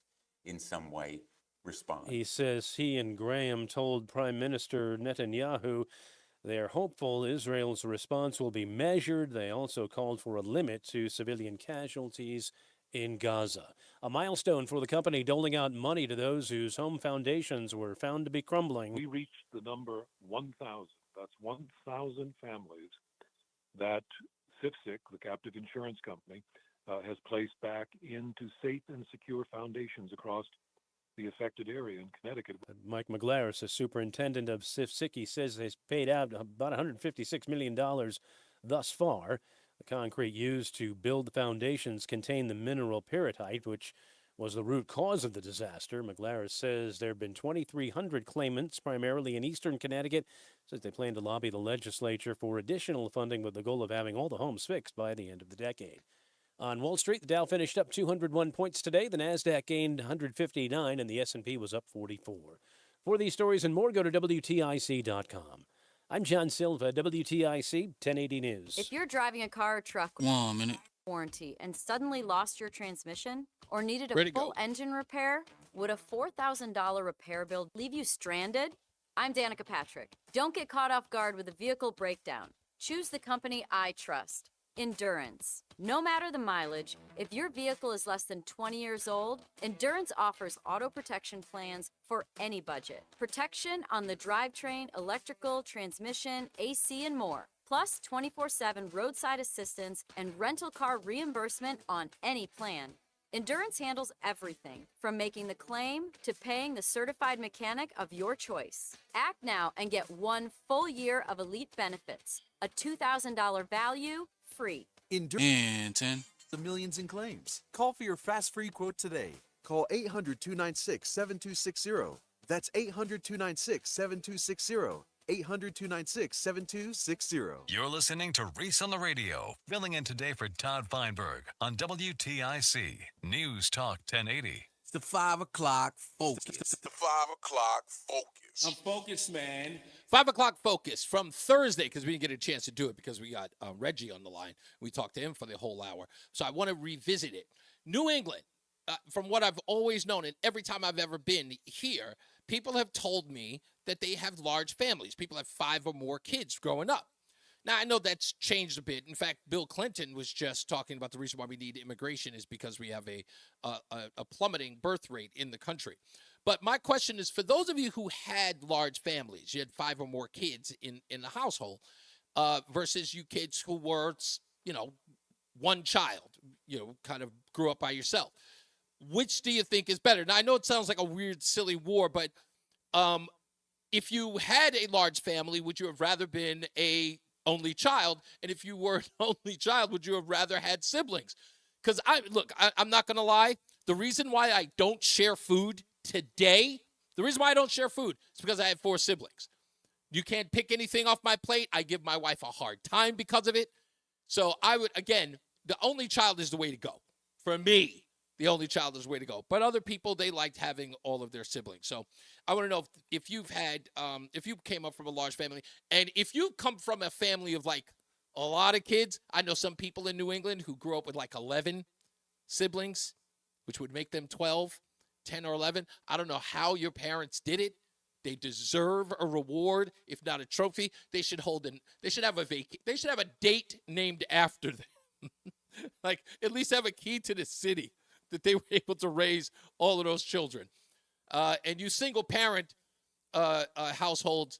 in some way respond. He says he and Graham told Prime Minister Netanyahu They're hopeful Israel's response will be measured. They also called for a limit to civilian casualties in Gaza. A milestone for the company doling out money to those whose home foundations were found to be crumbling. We reached the number 1,000. That's 1,000 families that CIFSIC, the captive insurance company, has placed back into safe and secure foundations across the affected area in Connecticut. Mike McGlaris, the superintendent of CIFSIC, says they've paid out about $156 million thus far. The concrete used to build the foundations contained the mineral pyrrhotite, which was the root cause of the disaster. McGlaris says there have been 2,300 claimants, primarily in eastern Connecticut. Says they plan to lobby the legislature for additional funding with the goal of having all the homes fixed by the end of the decade. On Wall Street, the Dow finished up 201 points today. The Nasdaq gained 159, and the S&P was up 44. For these stories and more, go to WTIC.com. I'm John Silva, WTIC 1080 News. If you're driving a car or truck with warranty and suddenly lost your transmission or needed a full engine repair, would a $4,000 repair bill leave you stranded? I'm Danica Patrick. Don't get caught off guard with a vehicle breakdown. Choose the company I trust. Endurance. No matter the mileage, if your vehicle is less than 20 years old, Endurance offers auto protection plans for any budget. Protection on the drivetrain, electrical, transmission, AC, and more. Plus 24/7 roadside assistance and rental car reimbursement on any plan. Endurance handles everything, from making the claim to paying the certified mechanic of your choice. Act now and get 1 full year of elite benefits, a $2,000 value, free. And 10. The millions in claims. Call for your fast free quote today. Call 800-296-7260. That's 800-296-7260. 800-296-7260. You're listening to Reese on the Radio, filling in today for Todd Feinberg on WTIC News Talk 1080. It's the 5 o'clock focus. It's the 5 o'clock focus. I'm focused, man. 5 o'clock focus from Thursday, because we didn't get a chance to do it because we got Reggie on the line. We talked to him for the whole hour. So I want to revisit it. New England, from what I've always known, and every time I've ever been here, people have told me that they have large families. People have 5 or more kids growing up. Now, I know that's changed a bit. In fact, Bill Clinton was just talking about the reason why we need immigration is because we have a plummeting birth rate in the country. But my question is, for those of you who had large families, you had 5 or more kids in the household, versus you kids who were, one child, kind of grew up by yourself. Which do you think is better? Now, I know it sounds like a weird, silly war, but if you had a large family, would you have rather been a only child? And if you were an only child, would you have rather had siblings? Because I'm not going to lie. The reason why I don't share food today, is because I have 4 siblings. You can't pick anything off my plate. I give my wife a hard time because of it. So I would, again, the only child is the way to go. For me, the only child is the way to go. But other people, they liked having all of their siblings. So I want to know if you've had, if you came up from a large family, and if you come from a family of like a lot of kids. I know some people in New England who grew up with like 11 siblings, which would make them 12, 10 or 11. I don't know how your parents did it. They deserve a reward, if not a trophy. They should they should have a date named after them. Like, at least have a key to the city that they were able to raise all of those children. And you single parent households,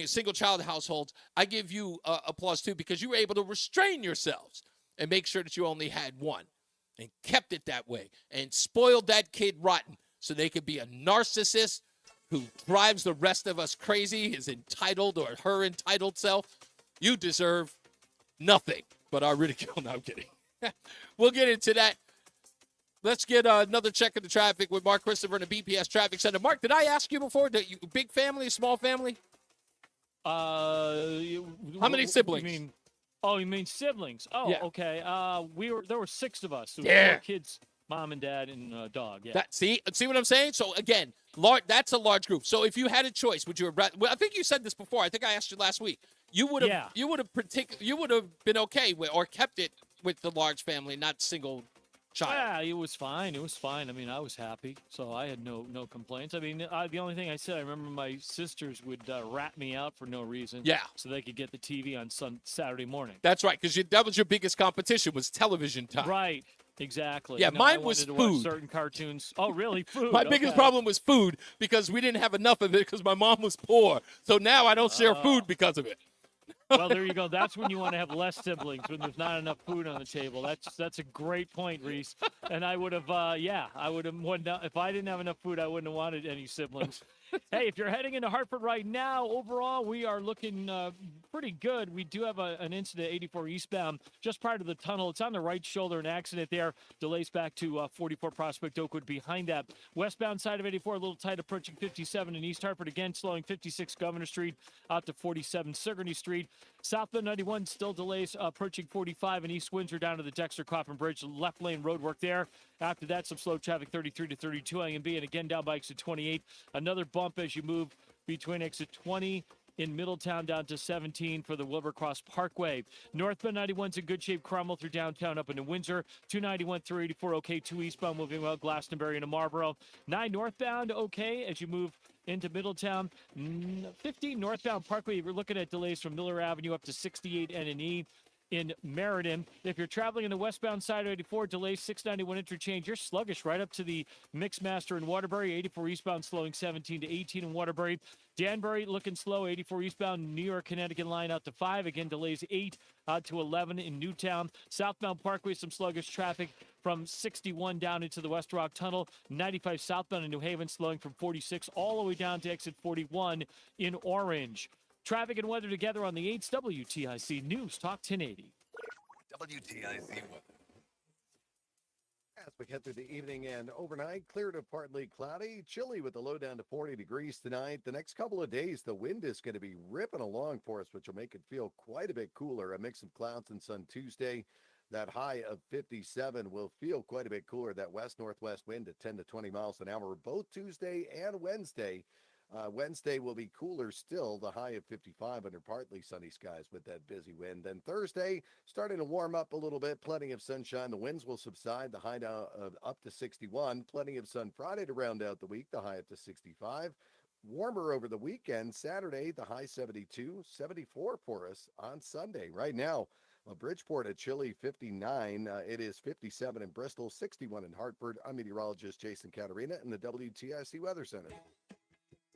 single child households, I give you applause too, because you were able to restrain yourselves and make sure that you only had one and kept it that way and spoiled that kid rotten so they could be a narcissist who drives the rest of us crazy, his entitled or her entitled self. You deserve nothing but our ridicule. No, I'm kidding. We'll get into that. Let's get another check of the traffic with Mark Christopher in the BPS Traffic Center. Mark, did I ask you before, big family, small family? How many siblings? You mean siblings? Oh, yeah. Okay. There were 6 of us. So yeah. 4 kids, mom and dad, and a dog. Yeah. See what I'm saying? So again, that's a large group. So if you had a choice, would you have? Well, I think you said this before. I think I asked you last week. You would have. Yeah. You would have been okay with, or kept it with the large family, not single child. Yeah, it was fine. It was fine. I mean, I was happy, so I had no complaints. I mean, the only thing I said, I remember my sisters would rat me out for no reason. Yeah. So they could get the TV on Saturday morning. That's right, because that was your biggest competition was television time. Right. Exactly. Yeah, No, mine I was wanted to watch food. certain cartoons. Oh, really? Food. My biggest problem was food because we didn't have enough of it because my mom was poor. So now I don't share food because of it. Well, there you go. That's when you want to have less siblings, when there's not enough food on the table. That's a great point, Reese. And I would have, if I didn't have enough food, I wouldn't have wanted any siblings. Hey, if you're heading into Hartford right now, overall, we are looking pretty good. We do have an incident 84 eastbound just prior to the tunnel. It's on the right shoulder, an accident there. Delays back to 44 Prospect Oakwood behind that. Westbound side of 84, a little tight approaching 57 in East Hartford. Again, slowing 56 Governor Street out to 47 Sigourney Street. Southbound 91, still delays approaching 45 in East Windsor down to the Dexter Coffin Bridge. Left lane road work there. After that, some slow traffic 33 to 32 A&B, and again down by exit 28. Another bump as you move between exit 20 in Middletown down to 17 for the Wilbercross Parkway. Northbound 91's in good shape. Cromwell through downtown up into Windsor. 291 through 84 okay. 2 eastbound moving well. Glastonbury into Marlboro. 9 northbound okay as you move into Middletown. 15 northbound Parkway. We're looking at delays from Miller Avenue up to 68 N&E. In Meriden. If you're traveling in the westbound side of 84, delays 691 interchange. You're sluggish right up to the Mixmaster in Waterbury. 84 eastbound slowing 17 to 18 in Waterbury. Danbury looking slow. 84 eastbound New York Connecticut line out to 5. Again, delays 8 out to 11 in Newtown. Southbound Parkway, some sluggish traffic from 61 down into the West Rock Tunnel. 95 southbound in New Haven slowing from 46 all the way down to exit 41 in Orange. Traffic and weather together on the 8s WTIC News Talk 1080. WTIC weather. As we head through the evening and overnight, clear to partly cloudy, chilly with the low down to 40 degrees tonight. The next couple of days, the wind is going to be ripping along for us, which will make it feel quite a bit cooler. A mix of clouds and sun Tuesday. That high of 57 will feel quite a bit cooler. That west-northwest wind at 10 to 20 miles an hour both Tuesday and Wednesday. Wednesday will be cooler still, the high of 55 under partly sunny skies with that busy wind. Then Thursday, starting to warm up a little bit, plenty of sunshine. The winds will subside, the high now up to 61. Plenty of sun Friday to round out the week, the high up to 65. Warmer over the weekend. Saturday, the high 72, 74 for us on Sunday. Right now, Bridgeport at chilly 59. It is 57 in Bristol, 61 in Hartford. I'm meteorologist Jason Caterina in the WTIC Weather Center.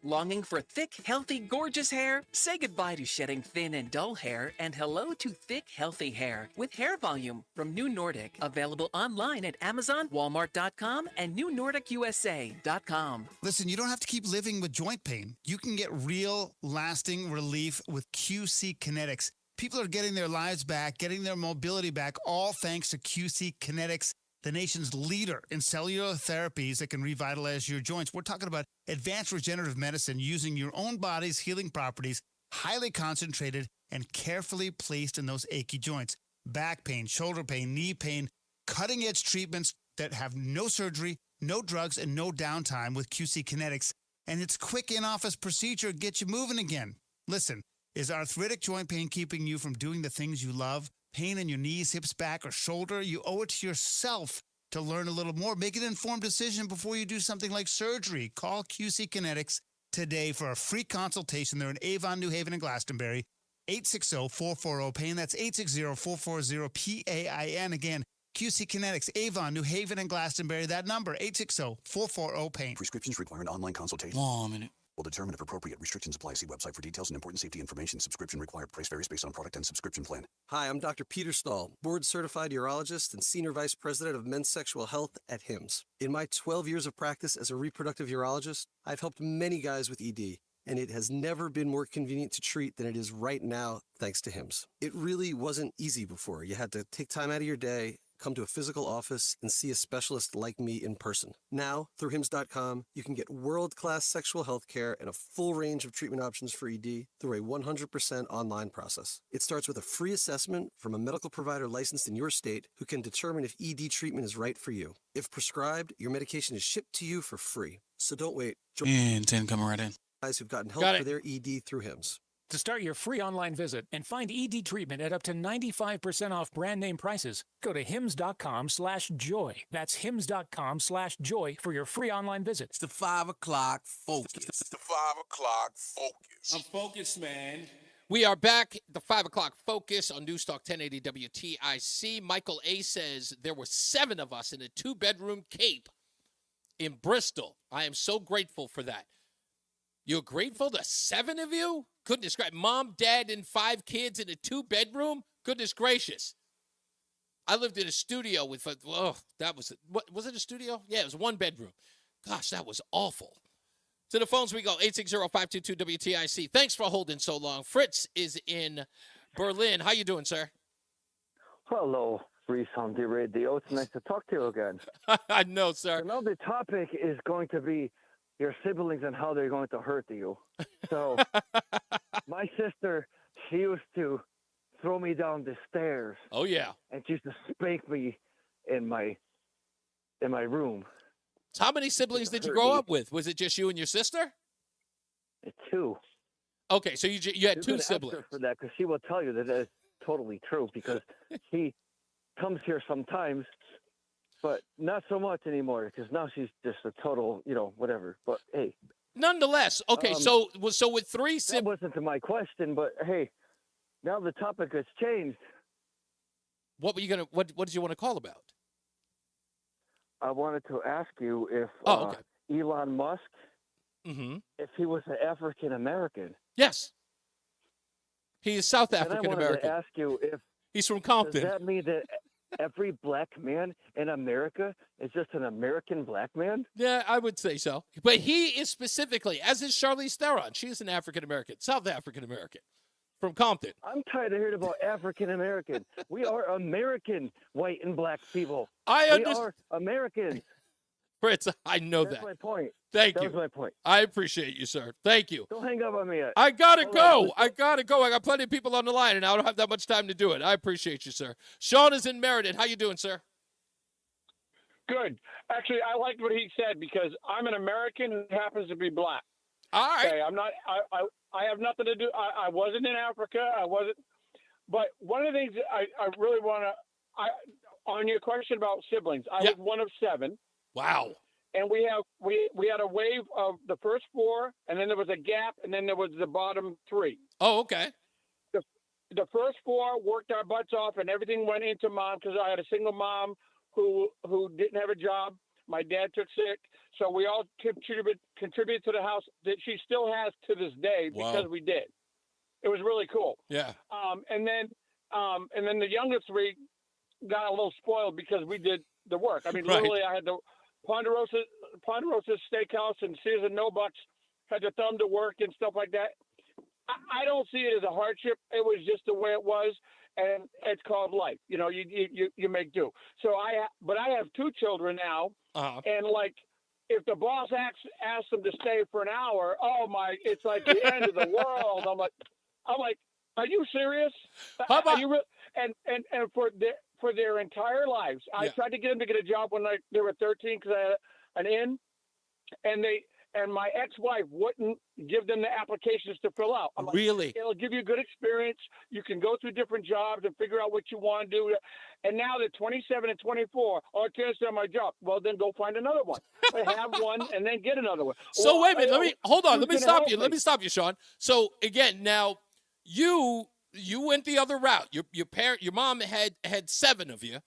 Longing for thick, healthy, gorgeous hair? Say goodbye to shedding thin and dull hair and hello to thick, healthy hair with Hair Volume from New Nordic. Available online at Amazon, Walmart.com, and NewNordicUSA.com. Listen, you don't have to keep living with joint pain. You can get real, lasting relief with QC Kinetics. People are getting their lives back, getting their mobility back, all thanks to QC Kinetics, the nation's leader in cellular therapies that can revitalize your joints. We're talking about advanced regenerative medicine using your own body's healing properties, highly concentrated and carefully placed in those achy joints. Back pain, shoulder pain, knee pain, cutting-edge treatments that have no surgery, no drugs, and no downtime with QC Kinetics. And it's quick in-office procedure, get you moving again. Listen, is arthritic joint pain keeping you from doing the things you love? Pain in your knees, hips, back, or shoulder? You owe it to yourself to learn a little more. Make an informed decision before you do something like surgery. Call QC Kinetics today for a free consultation. They're in Avon, New Haven, and Glastonbury. 860-440-PAIN. That's 860-440-PAIN. Again, QC Kinetics, Avon, New Haven, and Glastonbury. That number, 860-440-PAIN. Prescriptions require an online consultation. Wait a minute. Will determine if appropriate. Restrictions apply. See website for details and important safety information. Subscription required. Price varies based on product and subscription plan. Hi, I'm Dr. Peter Stahl, board-certified urologist and Senior Vice President of Men's Sexual Health at HIMSS. In my 12 years of practice as a reproductive urologist, I've helped many guys with ED, and it has never been more convenient to treat than it is right now, thanks to HIMSS. It really wasn't easy before. You had to take time out of your day, come to a physical office, and see a specialist like me in person. Now, through HIMSS.com, you can get world-class sexual health care and a full range of treatment options for ED through a 100% online process. It starts with a free assessment from a medical provider licensed in your state who can determine if ED treatment is right for you. If prescribed, your medication is shipped to you for free. So don't wait. And 10 coming right in. Guys who've gotten help for their ED through HIMSS. To start your free online visit and find ED treatment at up to 95% off brand name prices, go to hims.com/joy. That's hims.com/joy for your free online visit. It's the 5 o'clock focus. It's the 5 o'clock focus. I'm focused, man. We are back, the 5 o'clock focus on NewsTalk 1080 WTIC. Michael A. says there were 7 of us in a 2-bedroom cape in Bristol. I am so grateful for that. You're grateful to 7 of you? Goodness gracious. Mom, dad, and 5 kids in a 2-bedroom? Goodness gracious. I lived in a studio with, that was, what was it, a studio? Yeah, it was 1 bedroom. Gosh, that was awful. To the phones we go, 860-522-WTIC. Thanks for holding so long. Fritz is in Berlin. How you doing, sir? Hello, Reese on the Radio. It's nice to talk to you again. I know, sir. So now the topic is going to be your siblings and how they're going to hurt you. So my sister, she used to throw me down the stairs. Oh, yeah. And she used to spank me in my room. So how many siblings did you grow up with? Was it just you and your sister? 2. Okay, so you had 2 siblings. For that, because she will tell you that is totally true, because she comes here sometimes, but not so much anymore, because now she's just a total, whatever. But hey. Nonetheless, okay, so with 3 siblings. That wasn't to my question, but hey, now the topic has changed. What were you gonna? What did you want to call about? I wanted to ask you if Elon Musk, if he was an African American. Yes. He is South African American. I wanted to ask you if he's from Compton. Does that mean that every black man in America is just an American black man? Yeah, I would say so. But he is specifically, as is Charlize Theron. She is an African American, South African American. From Compton. I'm tired of hearing about African American. We are American white and black people. We are Americans. Fritz, I know That's my point. Thank you. That's my point. I appreciate you, sir. Thank you. Don't hang up on me yet. I gotta go. I got plenty of people on the line, and I don't have that much time to do it. I appreciate you, sir. Sean is in Meriden. How you doing, sir? Good. Actually, I liked what he said because I'm an American who happens to be black. All right. Okay, I'm not. I have nothing to do. I wasn't in Africa. I wasn't. But one of the things that I really want to. On your question about siblings, I was one of 7. Wow. And we had a wave of the first 4, and then there was a gap, and then there was the bottom 3. Oh, okay. The first 4 worked our butts off, and everything went into mom because I had a single mom who didn't have a job. My dad took sick, so we all contributed to the house that she still has to this day because we did. It was really cool. Yeah. And then the youngest 3 got a little spoiled because we did the work. I mean, literally, I had the Ponderosa Steakhouse and Sears and Nobucks had the thumb to work and stuff like that. I don't see it as a hardship. It was just the way it was. And it's called life. You make do. So I have 2 children now, and like if the boss asks them to stay for an hour, it's like the end of the world. I'm like, are you serious? How about and for their entire lives, I tried to get them to get a job when they were 13 because I had an in, and my ex-wife wouldn't give them the applications to fill out. I'm like, really? It'll give you a good experience. You can go through different jobs and figure out what you want to do. And now they're 27 and 24. I can't stay on my job. Well, then go find another one. I have one and then get another one. So wait a minute. Let me stop you. Let me stop you, Sean. So again, now you went the other route. Your mom had 7 of you.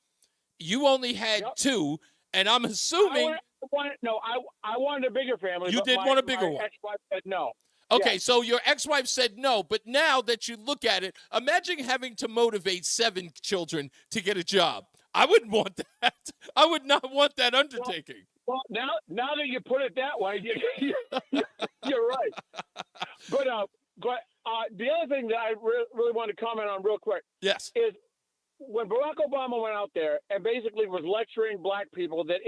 You only had 2, and I'm assuming. I wanted a bigger family. You did want a bigger one. My ex-wife said no. Okay, so your ex-wife said no, but now that you look at it, imagine having to motivate 7 children to get a job. I wouldn't want that. I would not want that undertaking. Well, now that you put it that way, you're right. But the other thing that I really want to comment on real quick is when Barack Obama went out there and basically was lecturing black people that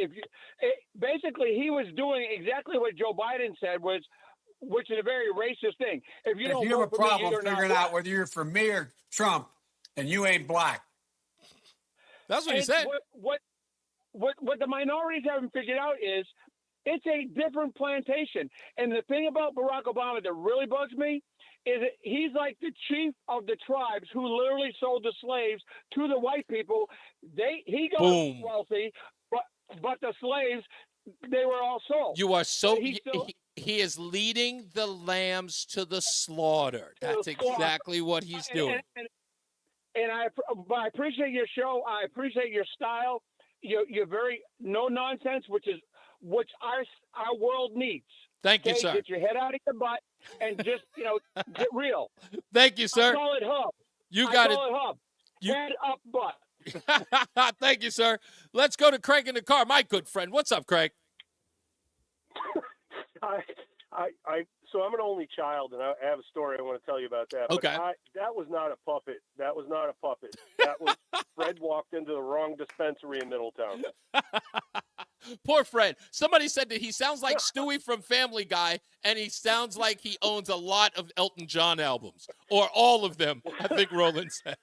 basically he was doing exactly what Joe Biden said which is a very racist thing. If you have a problem figuring out whether you're for me or Trump and you ain't black. That's what he said. What the minorities haven't figured out is It's a different plantation. And the thing about Barack Obama that really bugs me is that he's like the chief of the tribes who literally sold the slaves to the white people. He got wealthy, but the slaves, they were all sold. You are so. Still, he is leading the lambs to the slaughter. That's exactly what he's doing. And I appreciate your show. I appreciate your style. You're very no nonsense, which our world needs. Thank you, sir. Get your head out of your butt and just get real. Thank you, sir. I call it hub. You got it. I call it hub. Head up butt. Thank you, sir. Let's go to Craig in the car, my good friend. What's up, Craig? So I'm an only child, and I have a story I want to tell you about that. Okay. But that was not a puppet. That was not a puppet. That was Fred walked into the wrong dispensary in Middletown. Poor Fred. Somebody said that he sounds like Stewie from Family Guy, and he sounds like he owns a lot of Elton John albums, or all of them, I think Roland said.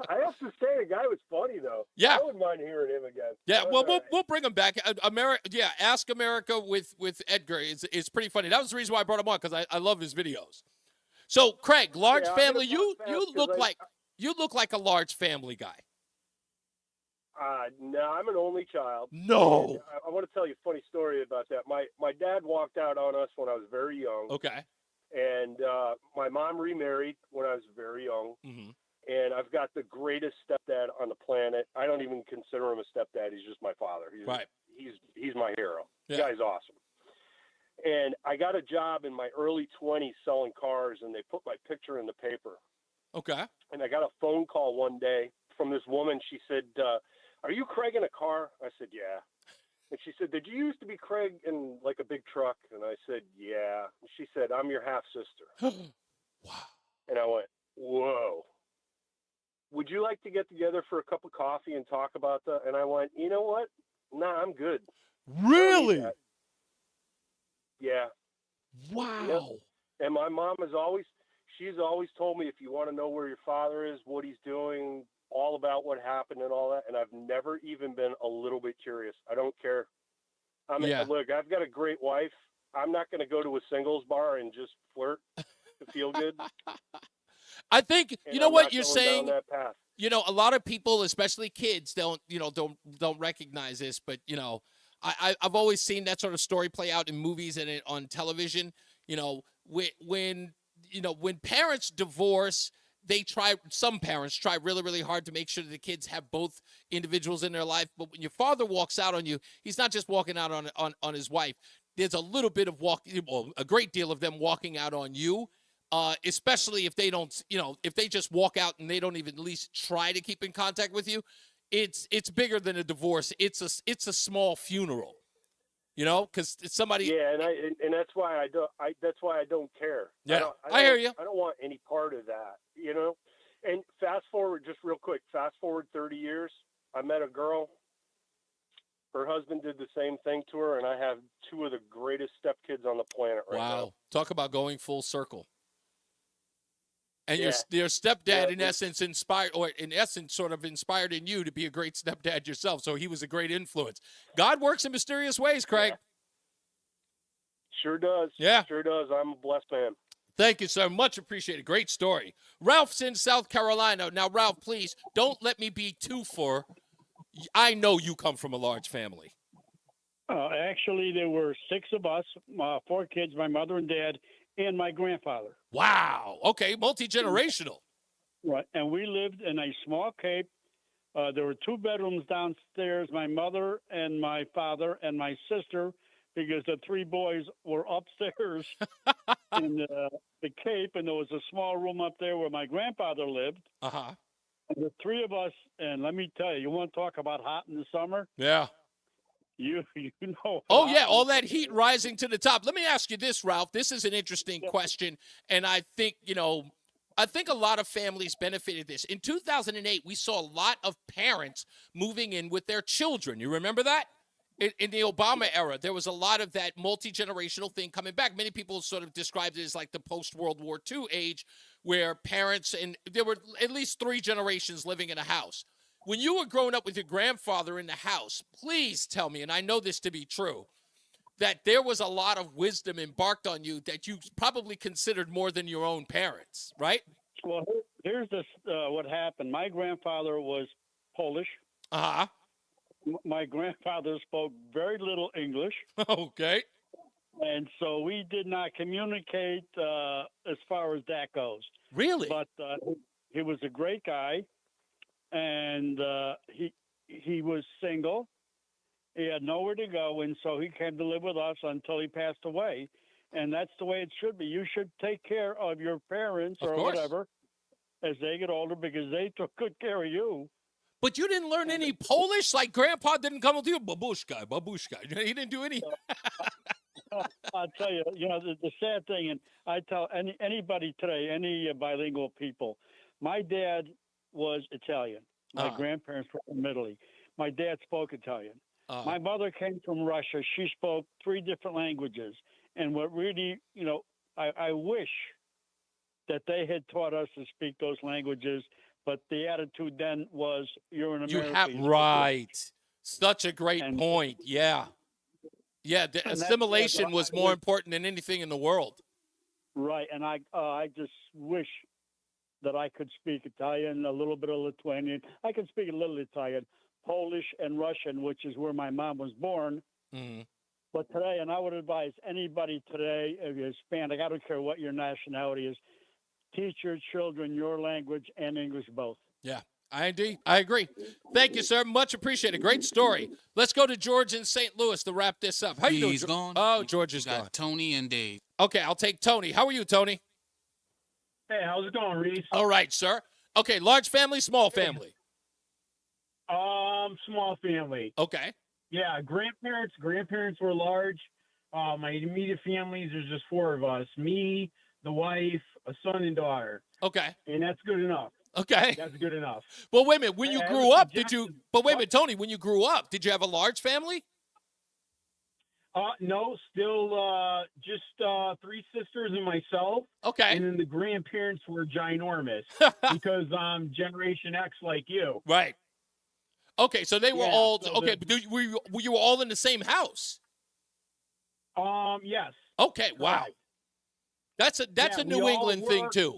I have to say, the guy was funny, though. Yeah. I wouldn't mind hearing him again. Yeah, well, we'll bring him back. Ask America with Edgar is pretty funny. That was the reason why I brought him on, because I love his videos. So, Craig, large family, you look like a large family guy. No, I'm an only child. No. And I want to tell you a funny story about that. My dad walked out on us when I was very young. Okay. And my mom remarried when I was very young. Mm-hmm. And I've got the greatest stepdad on the planet. I don't even consider him a stepdad. He's just my father. He's my hero. Yeah. The guy's awesome. And I got a job in my early 20s selling cars, and they put my picture in the paper. Okay. And I got a phone call one day from this woman. She said, "Are you Craig in a car?" I said, "Yeah." And she said, "Did you used to be Craig in like a big truck?" And I said, "Yeah." And she said, "I'm your half sister." Wow. And I went, "Whoa. Would you like to get together for a cup of coffee and talk about that?" And I went, "You know what? Nah, I'm good." Really? Yeah. Wow. Yep. And my mom she's always told me, if you want to know where your father is, what he's doing, all about what happened and all that. And I've never even been a little bit curious. I don't care. Look, I've got a great wife. I'm not going to go to a singles bar and just flirt to feel good. I think what you're saying. Down that path. A lot of people, especially kids, don't recognize this. But I've always seen that sort of story play out in movies and on television. When parents divorce, some parents try really, really hard to make sure that the kids have both individuals in their life. But when your father walks out on you, he's not just walking out on his wife. There's a little bit of a great deal of them walking out on you. Especially if they don't, if they just walk out and they don't even at least try to keep in contact with you, it's bigger than a divorce. It's a small funeral, because it's somebody. Yeah, and that's why I don't care. Yeah, I hear you. I don't want any part of that, And fast forward 30 years. I met a girl. Her husband did the same thing to her, and I have two of the greatest stepkids on the planet right now. Wow, talk about going full circle. And your stepdad, in essence, sort of inspired in you to be a great stepdad yourself. So he was a great influence. God works in mysterious ways, Craig. Sure does. Yeah. Sure does. I'm a blessed man. Thank you, sir. Much appreciated. Great story. Ralph's in South Carolina. Now, Ralph, please, don't let me be too far. I know you come from a large family. Actually, there were 6 of us, 4 kids, my mother and dad, and my grandfather. Wow. Okay, multi-generational. Right, and we lived in a small cape. There were 2 bedrooms downstairs, my mother and my father and my sister, because the 3 boys were upstairs in the cape, and there was a small room up there where my grandfather lived. Uh-huh. And the 3 of us, and let me tell you, you want to talk about hot in the summer? Yeah. You know. Oh, yeah, all that heat rising to the top. Let me ask you this, Ralph. This is an interesting question, and I think, a lot of families benefited this. In 2008, we saw a lot of parents moving in with their children. You remember that? In the Obama era, there was a lot of that multi-generational thing coming back. Many people sort of described it as like the post-World War II age, where parents, and there were at least 3 generations living in a house. When you were growing up with your grandfather in the house, please tell me, and I know this to be true, that there was a lot of wisdom embarked on you that you probably considered more than your own parents, right? Well, here's what happened. My grandfather was Polish. Uh-huh. My grandfather spoke very little English. Okay. And so we did not communicate as far as that goes. Really? But he was a great guy, and he was single. He had nowhere to go, and so he came to live with us until he passed away. And that's the way it should be. You should take care of your parents or whatever as they get older because they took good care of you. But you didn't learn any Polish? Like Grandpa didn't come with you? Babushka. He didn't do any. I'll tell you, the sad thing, and I tell anybody today, any bilingual people, my dad was Italian. My grandparents were from Italy. My dad spoke Italian. My mother came from Russia. She spoke 3 different languages. And what really, I wish that they had taught us to speak those languages, but the attitude then was, you're an American. Right. Such a great point. Yeah. Yeah, the assimilation was more important than anything in the world. Right, and I just wish that I could speak Italian, a little bit of Lithuanian. I can speak a little Italian, Polish, and Russian, which is where my mom was born. Mm-hmm. But today, and I would advise anybody today, if you're Hispanic, I don't care what your nationality is, teach your children your language and English both. Yeah. I agree. Thank you, sir. Much appreciated. Great story. Let's go to George in St. Louis to wrap this up. How you doing? He's gone. Oh, George is gone. Tony and Dave. Okay, I'll take Tony. How are you, Tony? Hey, how's it going, Reese? All right, sir. Okay, large family, small family? Small family. Okay. Yeah, grandparents were large. My immediate families, there's just 4 of us. Me, the wife, a son and daughter. Okay. And that's good enough. Okay. That's good enough. Well, wait a minute. When you grew up, but wait a minute, Tony, when you grew up, did you have a large family? No, still just 3 sisters and myself. Okay. And then the grandparents were ginormous because Generation X like you. Right. Okay, so they were all so okay. But were you all in the same house? Yes. Okay. Wow. That's a New England thing too.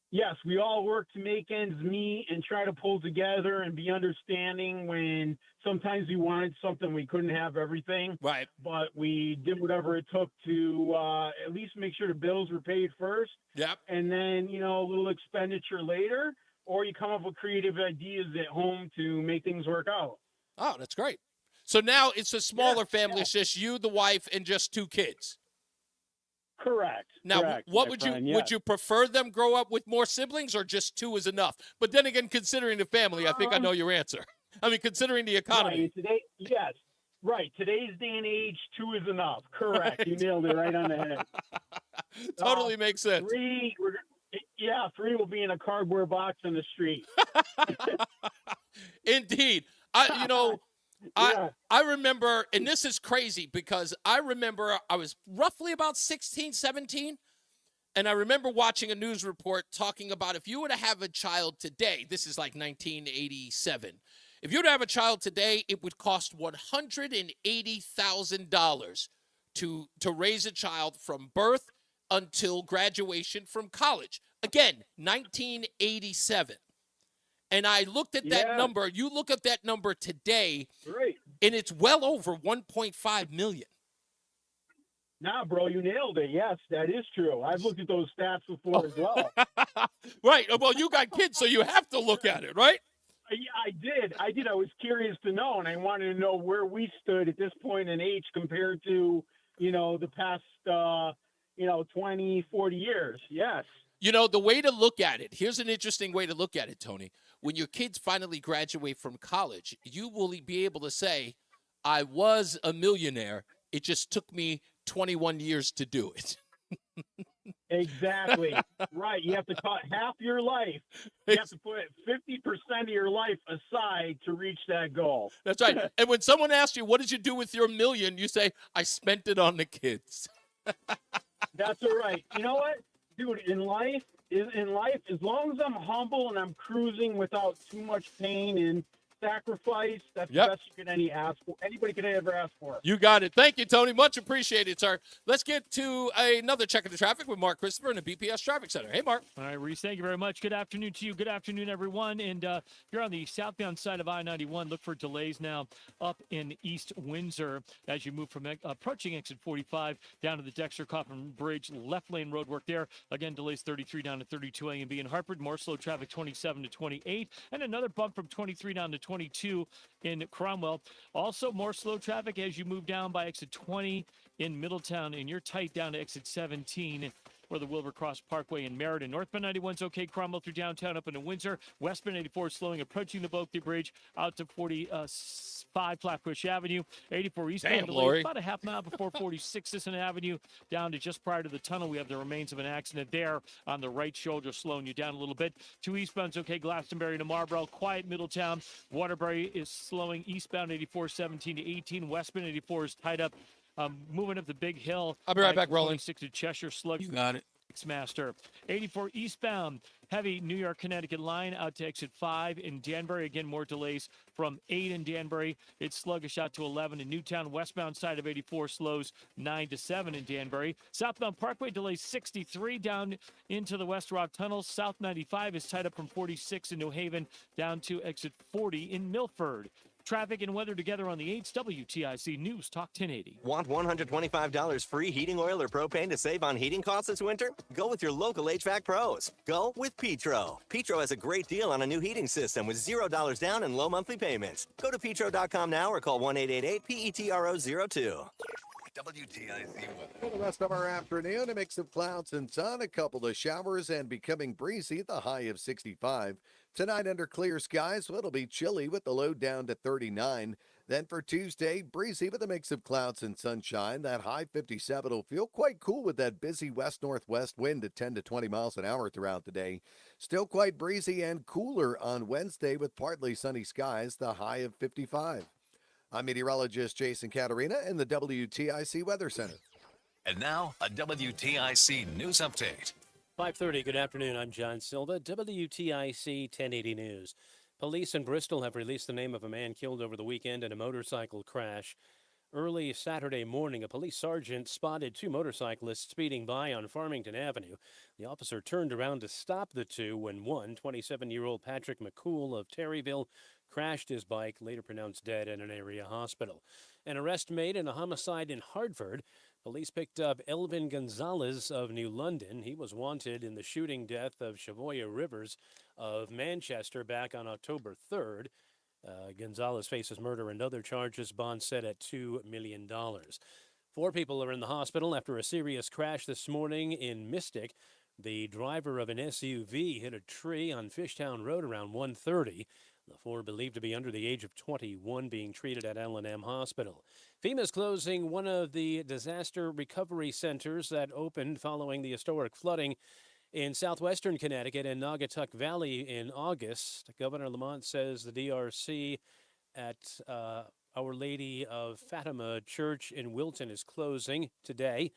Yes, we all work to make ends meet and try to pull together and be understanding when sometimes we wanted something, we couldn't have everything. Right. But we did whatever it took to at least make sure the bills were paid first. Yep. And then, a little expenditure later, or you come up with creative ideas at home to make things work out. Oh, that's great. So now it's a smaller family. It's just you, the wife, and just 2 kids. Correct. Now, would you prefer them grow up with more siblings or just 2 is enough? But then again, considering the family, I think I know your answer. I mean, considering the economy. Right, yes. Right. Today's day and age, 2 is enough. Correct. You nailed it right on the head. Totally makes sense. 3 will be in a cardboard box in the street. Indeed. I remember, and this is crazy because I remember I was roughly about 16, 17, and I remember watching a news report talking about if you were to have a child today, this is like 1987, if you were to have a child today, it would cost $180,000 to raise a child from birth until graduation from college. Again, 1987. And I looked at that number. You look at that number today, and it's well over $1.5 million. Nah, bro, you nailed it. Yes, that is true. I've looked at those stats before as well. Right. Well, you got kids, so you have to look at it, right? Yeah, I did. I was curious to know, and I wanted to know where we stood at this point in age compared to, the past, 20, 40 years. Yes. The way to look at it, here's an interesting way to look at it, Tony. When your kids finally graduate from college, you will be able to say, I was a millionaire. It just took me 21 years to do it. Exactly. Right. You have to cut half your life. You have to put 50% of your life aside to reach that goal. That's right. And when someone asks you, what did you do with your million? You say, I spent it on the kids. That's all right. You know what? Dude, in life, as long as I'm humble and I'm cruising without too much pain and sacrifice. That's Yep. the best you can ask for. Anybody can ever ask for. You got it. Thank you, Tony. Much appreciated, sir. Let's get to another check of the traffic with Mark Christopher in the BPS Traffic Center. Hey, Mark. All right, Reese, thank you very much. Good afternoon to you. Good afternoon, everyone. And if you're on the southbound side of I-91, look for delays now up in East Windsor as you move from approaching exit 45 down to the Dexter Coffin Bridge. Left lane road work there. Again, delays 33 down to 32 A and B in Hartford. More slow traffic 27 to 28. And another bump from 23 down to 22 in Cromwell. Also, more slow traffic as you move down by exit 20 in Middletown. And you're tight down to exit 17 for the Wilbur Cross Parkway in Meriden. Northbound 91's okay. Cromwell through downtown up into Windsor. Westbound 84 slowing, approaching the Bulkley Bridge out to 45 Flatbush Avenue. 84 eastbound delay about a half mile before 46 Sisson Avenue down to just prior to the tunnel. We have the remains of an accident there on the right shoulder, slowing you down a little bit. 2 eastbound's okay. Glastonbury to Marlboro. Quiet Middletown. Waterbury is slowing eastbound 84 17 to 18. Westbound 84 is tied up. Moving up the big hill. I'll be right back, rolling. 26 to Cheshire Slug. You got it. Master. 84 eastbound, heavy New York, Connecticut line out to exit 5 in Danbury. Again, more delays from 8 in Danbury. It's sluggish out to 11 in Newtown. Westbound side of 84 slows 9 to 7 in Danbury. Southbound Parkway delays 63 down into the West Rock Tunnel. South 95 is tied up from 46 in New Haven down to exit 40 in Milford. Traffic and weather together on the 8th WTIC News Talk 1080. Want $125 free heating oil or propane to save on heating costs this winter? Go with your local HVAC pros. Go with Petro. Petro has a great deal on a new heating system with $0 down and low monthly payments. Go to petro.com now or call 1-888-PETRO02. WTIC weather. For the rest of our afternoon, a mix of clouds and sun, a couple of showers, and becoming breezy, the high of 65. Tonight, under clear skies, it'll be chilly with the low down to 39. Then for Tuesday, breezy with a mix of clouds and sunshine. That high 57 will feel quite cool with that busy west-northwest wind at 10 to 20 miles an hour throughout the day. Still quite breezy and cooler on Wednesday with partly sunny skies, the high of 55. I'm meteorologist Jason Caterina in the WTIC Weather Center. And now, a WTIC news update. 5:30, good afternoon. I'm John Silva, WTIC 1080 News. Police in Bristol have released the name of a man killed over the weekend in a motorcycle crash. Early Saturday morning, a police sergeant spotted 2 motorcyclists speeding by on Farmington Avenue. The officer turned around to stop the 2 when one, 27-year-old Patrick McCool of Terryville, crashed his bike, later pronounced dead in an area hospital. An arrest made in a homicide in Hartford. Police picked up Elvin Gonzalez of New London. He was wanted in the shooting death of Shavoya Rivers of Manchester back on October 3rd. Gonzalez faces murder and other charges, bond set at $2 million. 4 people are in the hospital after a serious crash this morning in Mystic. The driver of an SUV hit a tree on Fishtown Road around 1:30. The 4 believed to be under the age of 21 being treated at L&M Hospital. FEMA is closing one of the disaster recovery centers that opened following the historic flooding in southwestern Connecticut and Naugatuck Valley in August. Governor Lamont says the DRC at Our Lady of Fatima Church in Wilton is closing today.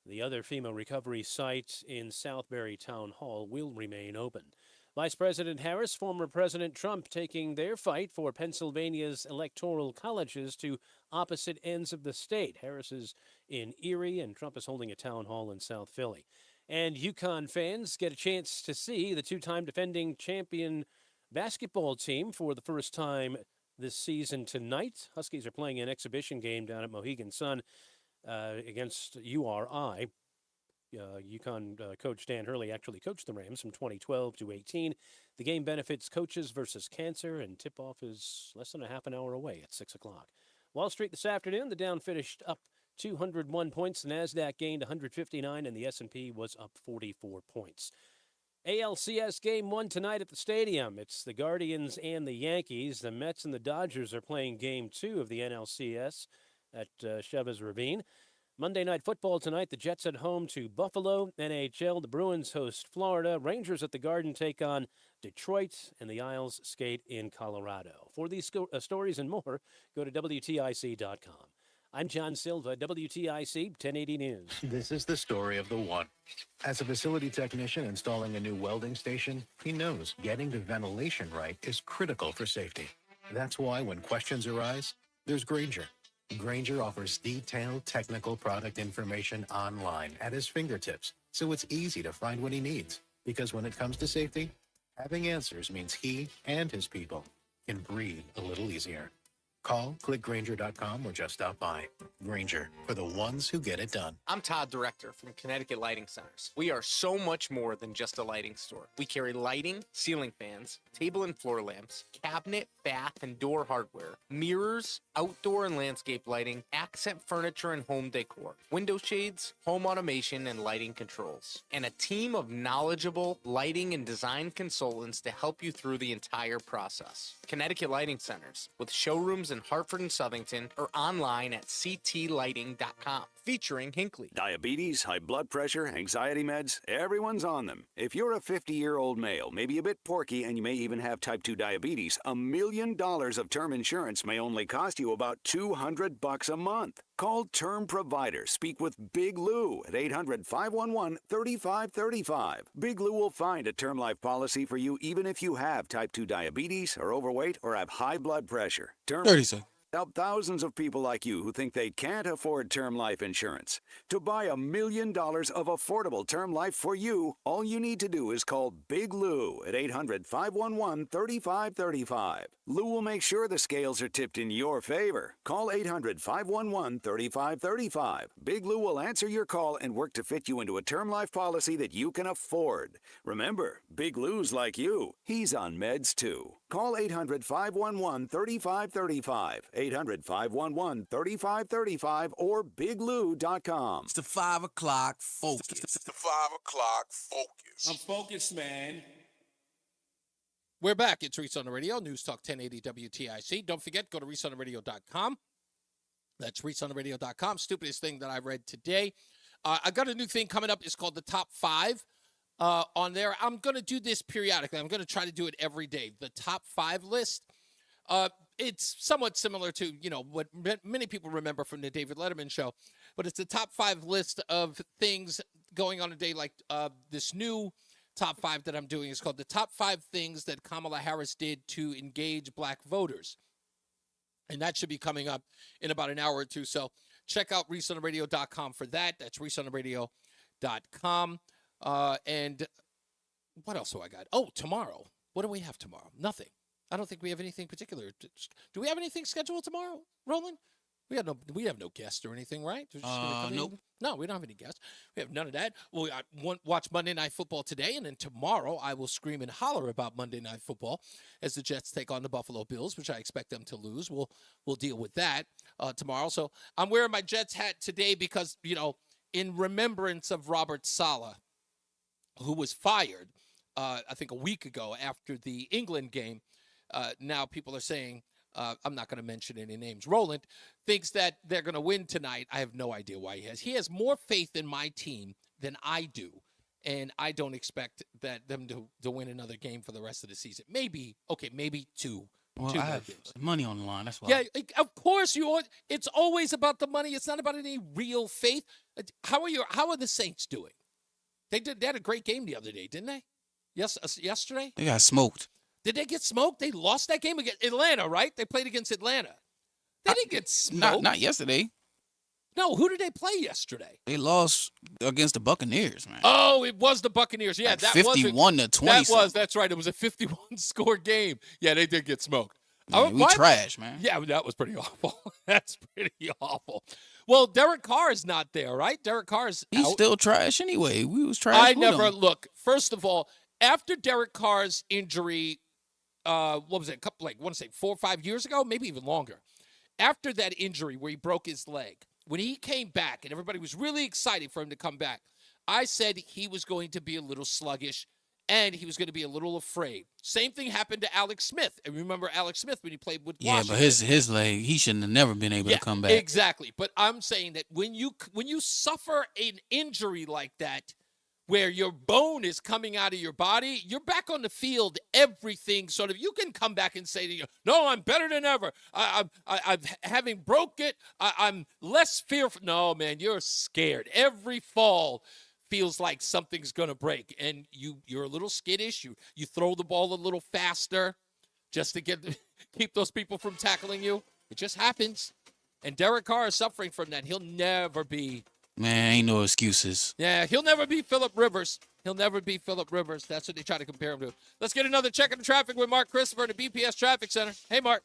The other FEMA recovery site in Southbury Town Hall will remain open. Vice President Harris, former President Trump taking their fight for Pennsylvania's electoral colleges to opposite ends of the state. Harris is in Erie and Trump is holding a town hall in South Philly. And UConn fans get a chance to see the 2-time defending champion basketball team for the first time this season tonight. Huskies are playing an exhibition game down at Mohegan Sun against URI. UConn coach Dan Hurley actually coached the Rams from 2012 to 18. The game benefits Coaches versus Cancer, and tip-off is less than a half an hour away at 6 o'clock. Wall Street this afternoon, the Dow finished up 201 points. The NASDAQ gained 159, and the S&P was up 44 points. ALCS Game 1 tonight at the stadium. It's the Guardians and the Yankees. The Mets and the Dodgers are playing Game 2 of the NLCS at Chavez Ravine. Monday Night Football tonight, the Jets at home to Buffalo. NHL, the Bruins host Florida. Rangers at the Garden take on Detroit, and the Isles skate in Colorado. For these stories and more, go to WTIC.com. I'm John Silva, WTIC 1080 News. This is the story of the one. As a facility technician installing a new welding station, he knows getting the ventilation right is critical for safety. That's why when questions arise, there's Granger. Granger offers detailed technical product information online at his fingertips, so it's easy to find what he needs. Because when it comes to safety, having answers means he and his people can breathe a little easier. Call, click Granger.com, or just stop by. Granger, for the ones who get it done. I'm Todd, Director from Connecticut Lighting Centers. We are so much more than just a lighting store. We carry lighting, ceiling fans, table and floor lamps, cabinet, bath, and door hardware, mirrors, outdoor and landscape lighting, accent furniture and home decor, window shades, home automation, and lighting controls, and a team of knowledgeable lighting and design consultants to help you through the entire process. Connecticut Lighting Centers, with showrooms in Hartford and Southington, or online at ctlighting.com, featuring Hinckley. Diabetes, high blood pressure, anxiety meds, everyone's on them. If you're a 50-year-old male, maybe a bit porky, and you may even have type 2 diabetes, $1 million of term insurance may only cost you about $200 a month. Call Term Provider. Speak with Big Lou at 800-511-3535. Big Lou will find a term life policy for you even if you have type 2 diabetes, are overweight, or have high blood pressure. 30 seconds. Help thousands of people like you who think they can't afford term life insurance. To buy $1 million of affordable term life for you, all you need to do is call Big Lou at 800-511-3535. Lou will make sure the scales are tipped in your favor. Call 800-511-3535. Big Lou will answer your call and work to fit you into a term life policy that you can afford. Remember, Big Lou's like you. He's on meds too. Call 800-511-3535. 800-511-3535 or biglou.com. It's the 5 o'clock focus. It's the 5 o'clock focus. I'm focused, man. We're back. It's Reese on the Radio, NewsTalk 1080 WTIC. Don't forget, go to reasontherradio.com. That's reasontherradio.com. Stupidest thing that I read today. I got a new thing coming up. It's called the Top 5 on there. I'm going to do this periodically. I'm going to try to do it every day. The Top 5 list. It's somewhat similar to, what many people remember from the David Letterman show, but it's the top 5 list of things going on today, like this new top 5 that I'm doing is called the top 5 things that Kamala Harris did to engage black voters. And that should be coming up in about an hour or two. So check out reasontherradio.com for that. That's reasontherradio.com. And what else do I got? Oh, tomorrow. What do we have tomorrow? Nothing. I don't think we have anything particular. Do we have anything scheduled tomorrow, Roland? We have no guests or anything, right? Nope. No, we don't have any guests. We have none of that. We'll watch Monday Night Football today, and then tomorrow I will scream and holler about Monday Night Football as the Jets take on the Buffalo Bills, which I expect them to lose. We'll deal with that tomorrow. So I'm wearing my Jets hat today because, in remembrance of Robert Saleh, who was fired, I think a week ago after the England game. Now people are saying, I'm not going to mention any names. Roland thinks that they're going to win tonight. I have no idea why he has. He has more faith in my team than I do, and I don't expect them to win another game for the rest of the season. Maybe two. Well, I have money on the line. That's why. Yeah, of course you are. It's always about the money. It's not about any real faith. How are the Saints doing? They had a great game the other day, didn't they? Yes, yesterday. They got smoked. Did they get smoked? They lost that game against Atlanta, right? They played against Atlanta. They didn't get smoked. Not yesterday. No, who did they play yesterday? They lost against the Buccaneers, man. Oh, it was the Buccaneers. Yeah, like that 51 to 20. That's right. It was a 51-score game. Yeah, they did get smoked. Man, we trash, man. Yeah, that was pretty awful. That's pretty awful. Well, Derek Carr is not there, right? Derek Carr is He's out. still trash anyway. We was trash. I never look. First of all, after Derek Carr's injury, what was it? I want to say 4 or 5 years ago, maybe even longer. After that injury where he broke his leg, when he came back and everybody was really excited for him to come back, I said he was going to be a little sluggish and he was going to be a little afraid. Same thing happened to Alex Smith. And remember Alex Smith when he played with Washington. Yeah, but his leg, he shouldn't have never been able to come back. Exactly. But I'm saying that when you suffer an injury like that, where your bone is coming out of your body, you're back on the field, everything sort of, you can come back and say to you, no, I'm better than ever. I'm having broke it. I'm less fearful. No, man, you're scared. Every fall feels like something's going to break, and you're a little skittish. You throw the ball a little faster just to get keep those people from tackling you. It just happens. And Derek Carr is suffering from that. He'll never be. Man, ain't no excuses. Yeah, he'll never be Phillip Rivers. He'll never be Phillip Rivers. That's what they try to compare him to. Let's get another check of the traffic with Mark Christopher at the BPS Traffic Center. Hey, Mark.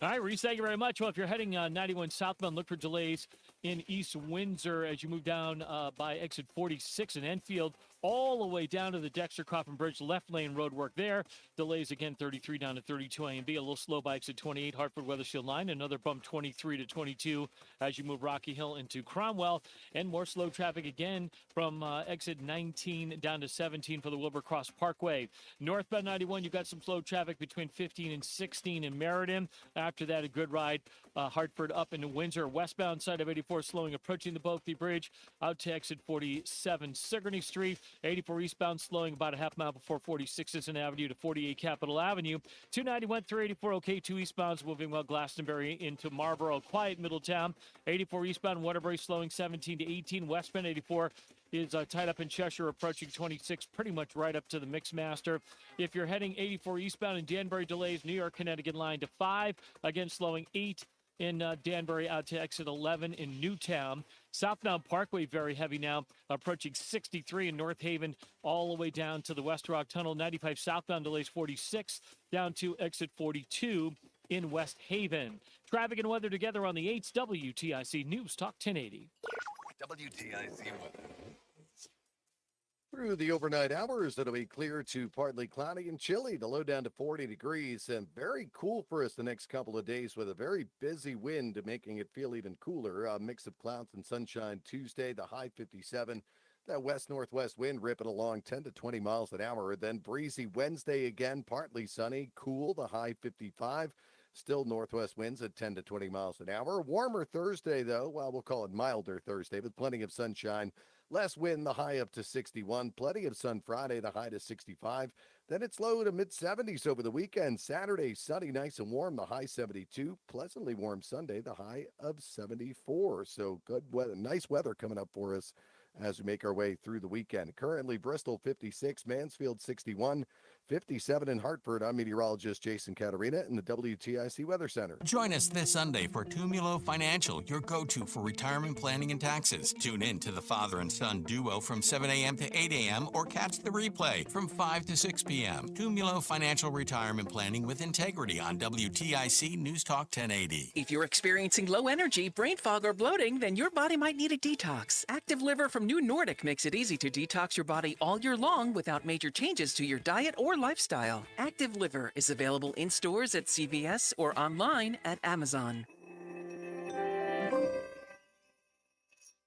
All right, Reese, thank you very much. Well, if you're heading 91 southbound, look for delays in East Windsor as you move down by exit 46 in Enfield, all the way down to the Dexter Coffin Bridge, left lane road work there. Delays again 33 down to 32 A and B, a little slow by exit 28 Hartford Weathersfield line, another bump 23 to 22 as you move Rocky Hill into Cromwell, and more slow traffic again from exit 19 down to 17 for the Wilbur Cross Parkway. Northbound 91, you've got some slow traffic between 15 and 16 in Meriden. After that, a good ride, Hartford up into Windsor. Westbound side of 84 slowing, approaching the Bothie Bridge out to exit 47 Sigourney Street. 84 eastbound slowing about a half mile before 46 Citizen Avenue to 48 Capitol Avenue. 291 through 84 OK, 2 eastbounds moving well Glastonbury into Marlboro. Quiet Middletown. 84 eastbound Waterbury slowing 17 to 18. Westbound 84 is tied up in Cheshire, approaching 26, pretty much right up to the Mixmaster. If you're heading 84 eastbound in Danbury, delays New York Connecticut line to 5, again slowing 8 in Danbury out to exit 11 in Newtown. Southbound Parkway very heavy now, approaching 63 in North Haven, all the way down to the West Rock Tunnel. 95 southbound delays 46 down to exit 42 in West Haven. Traffic and weather together on the 8th WTIC News Talk 1080. WTIC weather. Through the overnight hours, it'll be clear to partly cloudy and chilly. The low down to 40 degrees and very cool for us the next couple of days with a very busy wind making it feel even cooler. A mix of clouds and sunshine Tuesday, the high 57. That west-northwest wind ripping along 10 to 20 miles an hour. Then breezy Wednesday again, partly sunny, cool, the high 55. Still northwest winds at 10 to 20 miles an hour. Warmer Thursday, though. Well, we'll call it milder Thursday, with plenty of sunshine. Less wind, the high up to 61. Plenty of sun Friday, the high to 65. Then it's low to mid-70s over the weekend. Saturday, sunny, nice and warm, the high 72. Pleasantly warm Sunday, the high of 74. So good weather, nice weather coming up for us as we make our way through the weekend. Currently, Bristol 56, Mansfield 61, 57 in Hartford. I'm meteorologist Jason Caterina in the WTIC Weather Center. Join us this Sunday for Tumulo Financial, your go-to for retirement planning and taxes. Tune in to the father and son duo from 7 a.m. to 8 a.m. or catch the replay from 5 to 6 p.m. Tumulo Financial Retirement Planning with Integrity on WTIC News Talk 1080. If you're experiencing low energy, brain fog, or bloating, then your body might need a detox. Active Liver from New Nordic makes it easy to detox your body all year long without major changes to your diet or lifestyle. Active Liver is available in stores at CVS or online at Amazon.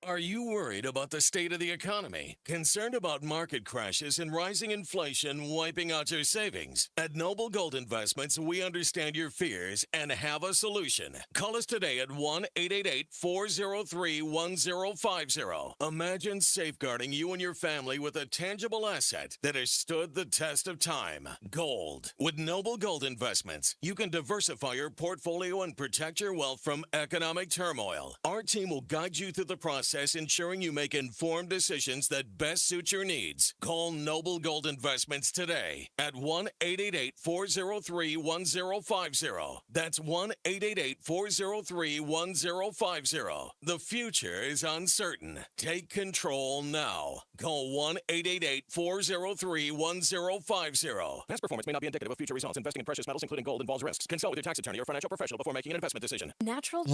Are you worried about the state of the economy? Concerned about market crashes and rising inflation wiping out your savings? At Noble Gold Investments, we understand your fears and have a solution. Call us today at 1-888-403-1050. Imagine safeguarding you and your family with a tangible asset that has stood the test of time. Gold. With Noble Gold Investments, you can diversify your portfolio and protect your wealth from economic turmoil. Our team will guide you through the process, ensuring you make informed decisions that best suit your needs. Call Noble Gold Investments today at 1-888-403-1050. That's 1-888-403-1050. The future is uncertain. Take control now. Call 1-888-403-1050. Past performance may not be indicative of future results. Investing in precious metals, including gold, involves risks. Consult with your tax attorney or financial professional before making an investment decision. Natural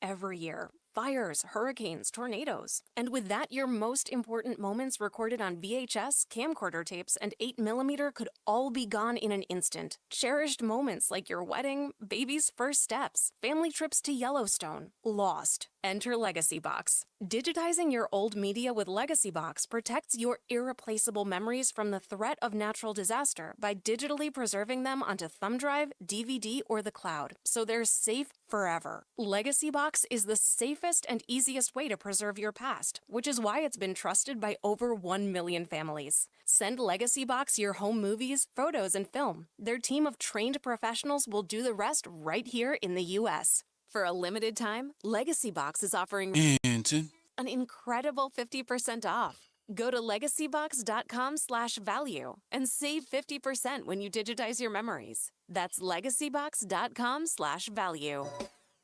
every year. Fires, hurricanes, tornadoes. And with that, your most important moments recorded on VHS, camcorder tapes, and 8mm could all be gone in an instant. Cherished moments like your wedding, baby's first steps, family trips to Yellowstone, lost. Enter Legacy Box. Digitizing your old media with Legacy Box protects your irreplaceable memories from the threat of natural disaster by digitally preserving them onto thumb drive, DVD, or the cloud, so they're safe forever. Legacy Box is the safest and easiest way to preserve your past, which is why it's been trusted by over 1 million families. Send Legacy Box your home movies, photos, and film. Their team of trained professionals will do the rest right here in the U.S. For a limited time, Legacy Box is offering an incredible 50% off. Go to legacybox.com/value and save 50% when you digitize your memories. That's legacybox.com/value.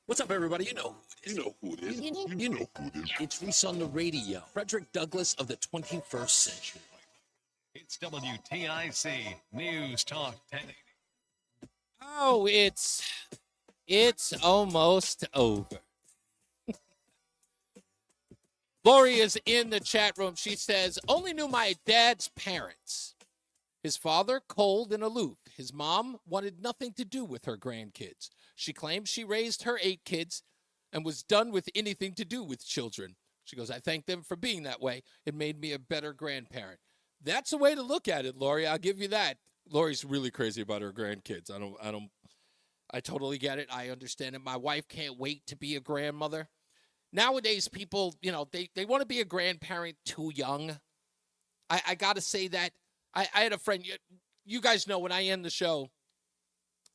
What's up, everybody? You know who it is. You know who it is. It's Reese on the Radio. Frederick Douglass of the 21st century. It's WTIC News Talk 1080. Oh, it's almost over. Lori is in the chat room. She says, only knew my dad's parents. His father, cold and aloof. His mom wanted nothing to do with her grandkids. She claims she raised her 8 kids and was done with anything to do with children. She goes, I thank them for being that way. It made me a better grandparent. That's a way to look at it, Lori. I'll give you that. Lori's really crazy about her grandkids. I totally get it. I understand it. My wife can't wait to be a grandmother. Nowadays, people, they want to be a grandparent too young. I got to say that. I had a friend, you guys know when I end the show,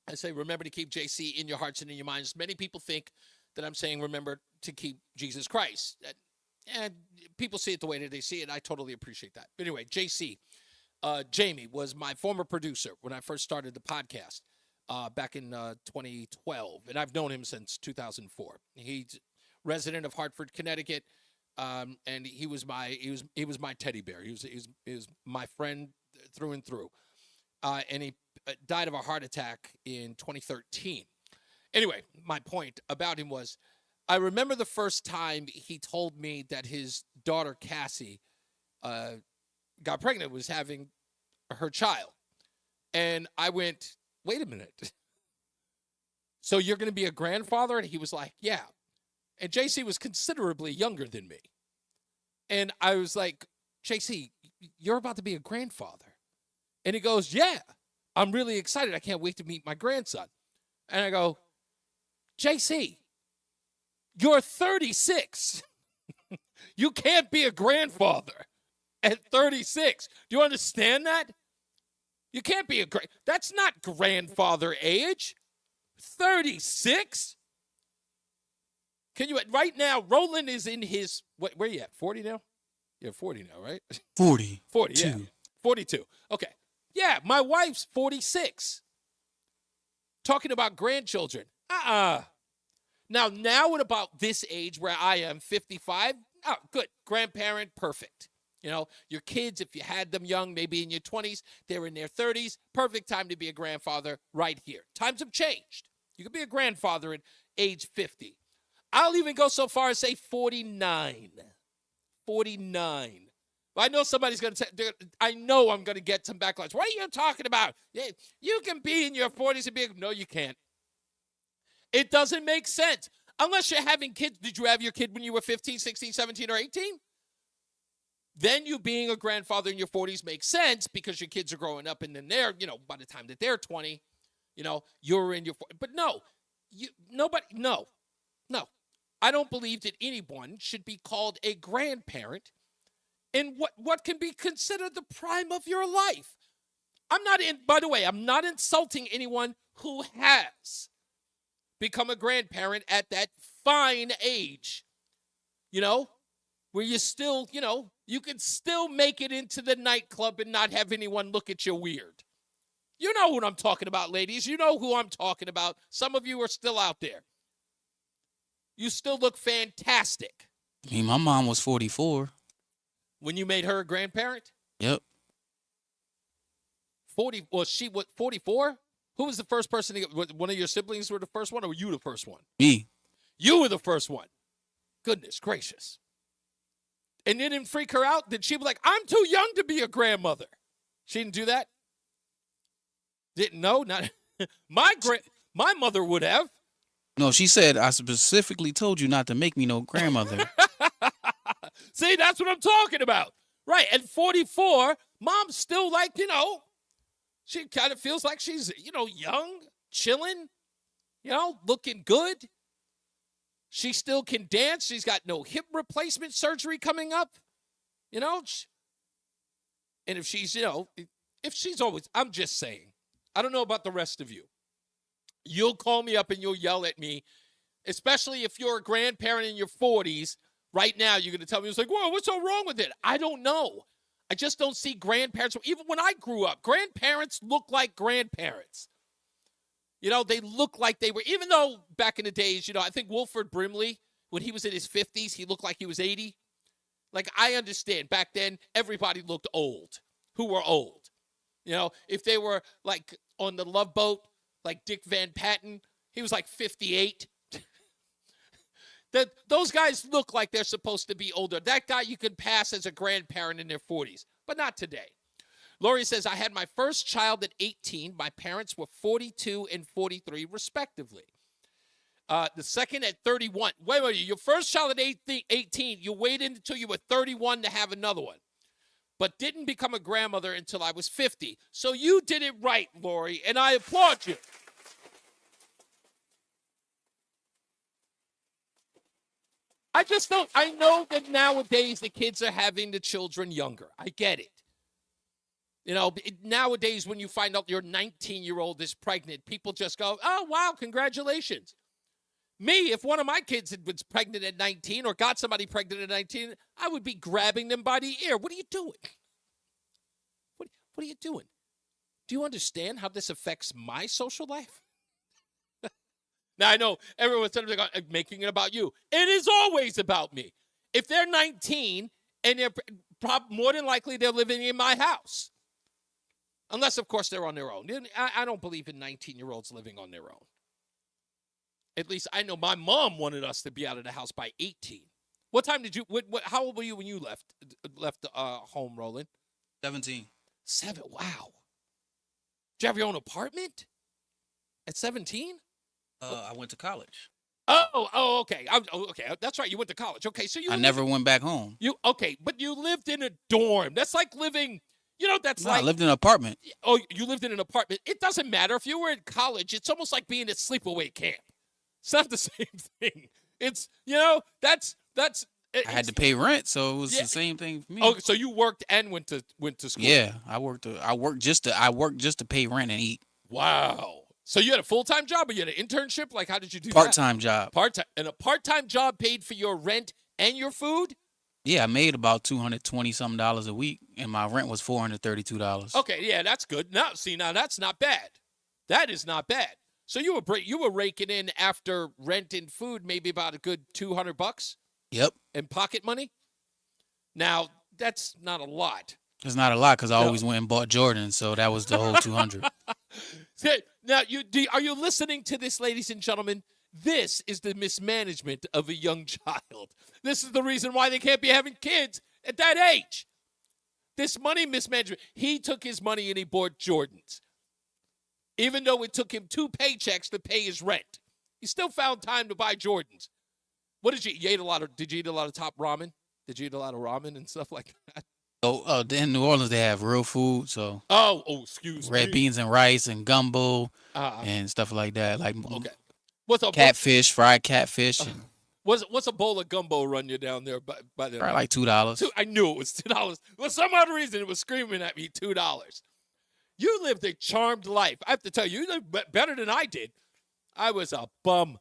I say, remember to keep JC in your hearts and in your minds. Many people think that I'm saying, remember to keep Jesus Christ. And people see it the way that they see it. I totally appreciate that. But anyway, JC, Jamie was my former producer when I first started the podcast back in 2012. And I've known him since 2004. He's resident of Hartford, Connecticut. And he was my teddy bear. He was my friend through and through. And he died of a heart attack in 2013. Anyway, my point about him was, I remember the first time he told me that his daughter, Cassie, got pregnant, was having her child. And I went, wait a minute. So you're going to be a grandfather? And he was like, yeah. And JC was considerably younger than me. And I was like, JC, you're about to be a grandfather. And he goes, yeah, I'm really excited. I can't wait to meet my grandson. And I go, JC, you're 36. You can't be a grandfather at 36. Do you understand that? You can't be that's not grandfather age. 36? Can you, right now, Roland is in his, where you at, 40 now? You're 40 now, right? 40. 40, yeah. 42. Okay. Yeah, my wife's 46. Talking about grandchildren. Now at about this age where I am, 55, oh, good. Grandparent, perfect. Your kids, if you had them young, maybe in your 20s, they're in their 30s, perfect time to be a grandfather right here. Times have changed. You could be a grandfather at age 50. I'll even go so far as say 49. 49. I know somebody's going to say, I know I'm going to get some backlash. What are you talking about? You can be in your 40s and be, no, you can't. It doesn't make sense. Unless you're having kids. Did you have your kid when you were 15, 16, 17, or 18? Then you being a grandfather in your 40s makes sense because your kids are growing up and then they're, by the time that they're 20, you're in your 40s. But no, no. I don't believe that anyone should be called a grandparent in what can be considered the prime of your life. By the way, I'm not insulting anyone who has become a grandparent at that fine age, where you still, you can still make it into the nightclub and not have anyone look at you weird. You know what I'm talking about, ladies. You know who I'm talking about. Some of you are still out there. You still look fantastic. I mean, my mom was 44. When you made her a grandparent? Yep. 40, was she 44? Who was the first person to get, one of your siblings were the first one, or were you the first one? Me. You were the first one. Goodness gracious. And it didn't freak her out? Did she be like, I'm too young to be a grandmother? She didn't do that? Didn't know? Not my mother would have. No, she said, I specifically told you not to make me no grandmother. See, that's what I'm talking about. Right. At 44, mom's still like, she kind of feels like she's, young, chilling, looking good. She still can dance. She's got no hip replacement surgery coming up, And if she's, if she's always, I'm just saying, I don't know about the rest of you. You'll call me up and you'll yell at me, especially if you're a grandparent in your 40s. Right now, you're going to tell me, it's like, whoa, what's so wrong with it? I don't know. I just don't see grandparents. Even when I grew up, grandparents look like grandparents. They look like they were, even though back in the days, I think Wilford Brimley, when he was in his 50s, he looked like he was 80. Like, I understand. Back then, everybody looked old who were old. If they were, like, on the Love Boat, like Dick Van Patten, he was like 58. Those guys look like they're supposed to be older. That guy you could pass as a grandparent in their 40s, but not today. Lori says, I had my first child at 18. My parents were 42 and 43, respectively. The second at 31. Wait, your first child at 18, you waited until you were 31 to have another one, but didn't become a grandmother until I was 50. So you did it right, Lori, and I applaud you. I just don't. I know that nowadays the kids are having the children younger. I get it. Nowadays when you find out your 19-year-old is pregnant, people just go, oh, wow, congratulations. Me, if one of my kids had been pregnant at 19 or got somebody pregnant at 19, I would be grabbing them by the ear. What are you doing? What are you doing? Do you understand how this affects my social life? Now, I know everyone's making it about you. It is always about me. If they're 19 and they're more than likely they're living in my house. Unless, of course, they're on their own. I don't believe in 19-year-olds living on their own. At least I know my mom wanted us to be out of the house by 18. What time did you, how old were you when you left home, Roland? 17. 7, wow. Did you have your own apartment at 17? I went to college. Oh, okay. Okay, that's right. You went to college. Okay, so I never went back home. But you lived in a dorm. That's like living, I lived in an apartment. Oh, you lived in an apartment. It doesn't matter. If you were in college, it's almost like being at sleepaway camp. It's not the same thing. It's, I had to pay rent, so it was the same thing for me. Oh, so you worked and went to school. Yeah, I worked just to pay rent and eat. Wow. So you had a full-time job or you had an internship? Like, how did you do Part-time job. Part-time. And a part-time job paid for your rent and your food? Yeah, I made about $220-something a week, and my rent was $432. Okay, yeah, that's good. Now that's not bad. That is not bad. So you were raking in after rent and food maybe about a good $200? Yep. And pocket money? Now, that's not a lot. It's not a lot because I always went and bought Jordans, so that was the whole 200. Now, are you listening to this, ladies and gentlemen? This is the mismanagement of a young child. This is the reason why they can't be having kids at that age. This money mismanagement. He took his money and he bought Jordans. Even though it took him 2 paychecks to pay his rent. He still found time to buy Jordans. What did you eat? Did you eat a lot of top ramen? Did you eat a lot of ramen and stuff like that? Oh, in New Orleans they have real food, so. Excuse me. Red beans and rice and gumbo and stuff like that, like catfish, fried catfish. What's a bowl of gumbo run you down there by the? Probably like $2. I knew it was $2. For some odd reason, it was screaming at me $2. You lived a charmed life. I have to tell you, you lived better than I did. I was a bum.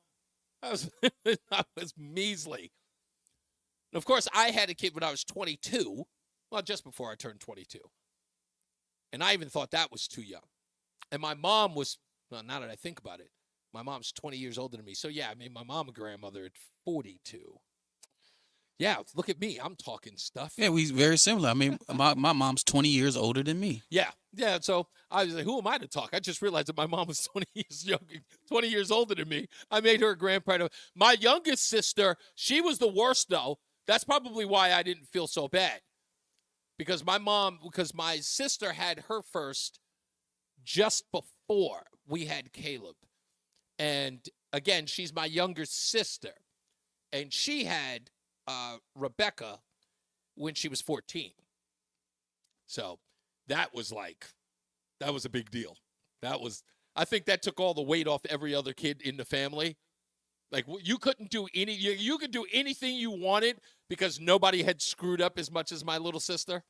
I was measly. And of course, I had a kid when I was 22. Well, just before I turned 22. And I even thought that was too young. And my mom was, well, now that I think about it, my mom's 20 years older than me. So, yeah, I made my mom a grandmother at 42. Yeah, look at me. I'm talking stuff. Yeah, we very similar. I mean, my mom's 20 years older than me. Yeah. So I was like, who am I to talk? I just realized that my mom was 20 years older than me. I made her a grandparent. My youngest sister, she was the worst, though. That's probably why I didn't feel so bad. Because my sister had her first just before we had Caleb. And again, she's my younger sister. And she had Rebecca when she was 14. So that was a big deal. I think that took all the weight off every other kid in the family. Like, you couldn't do you could do anything you wanted because nobody had screwed up as much as my little sister.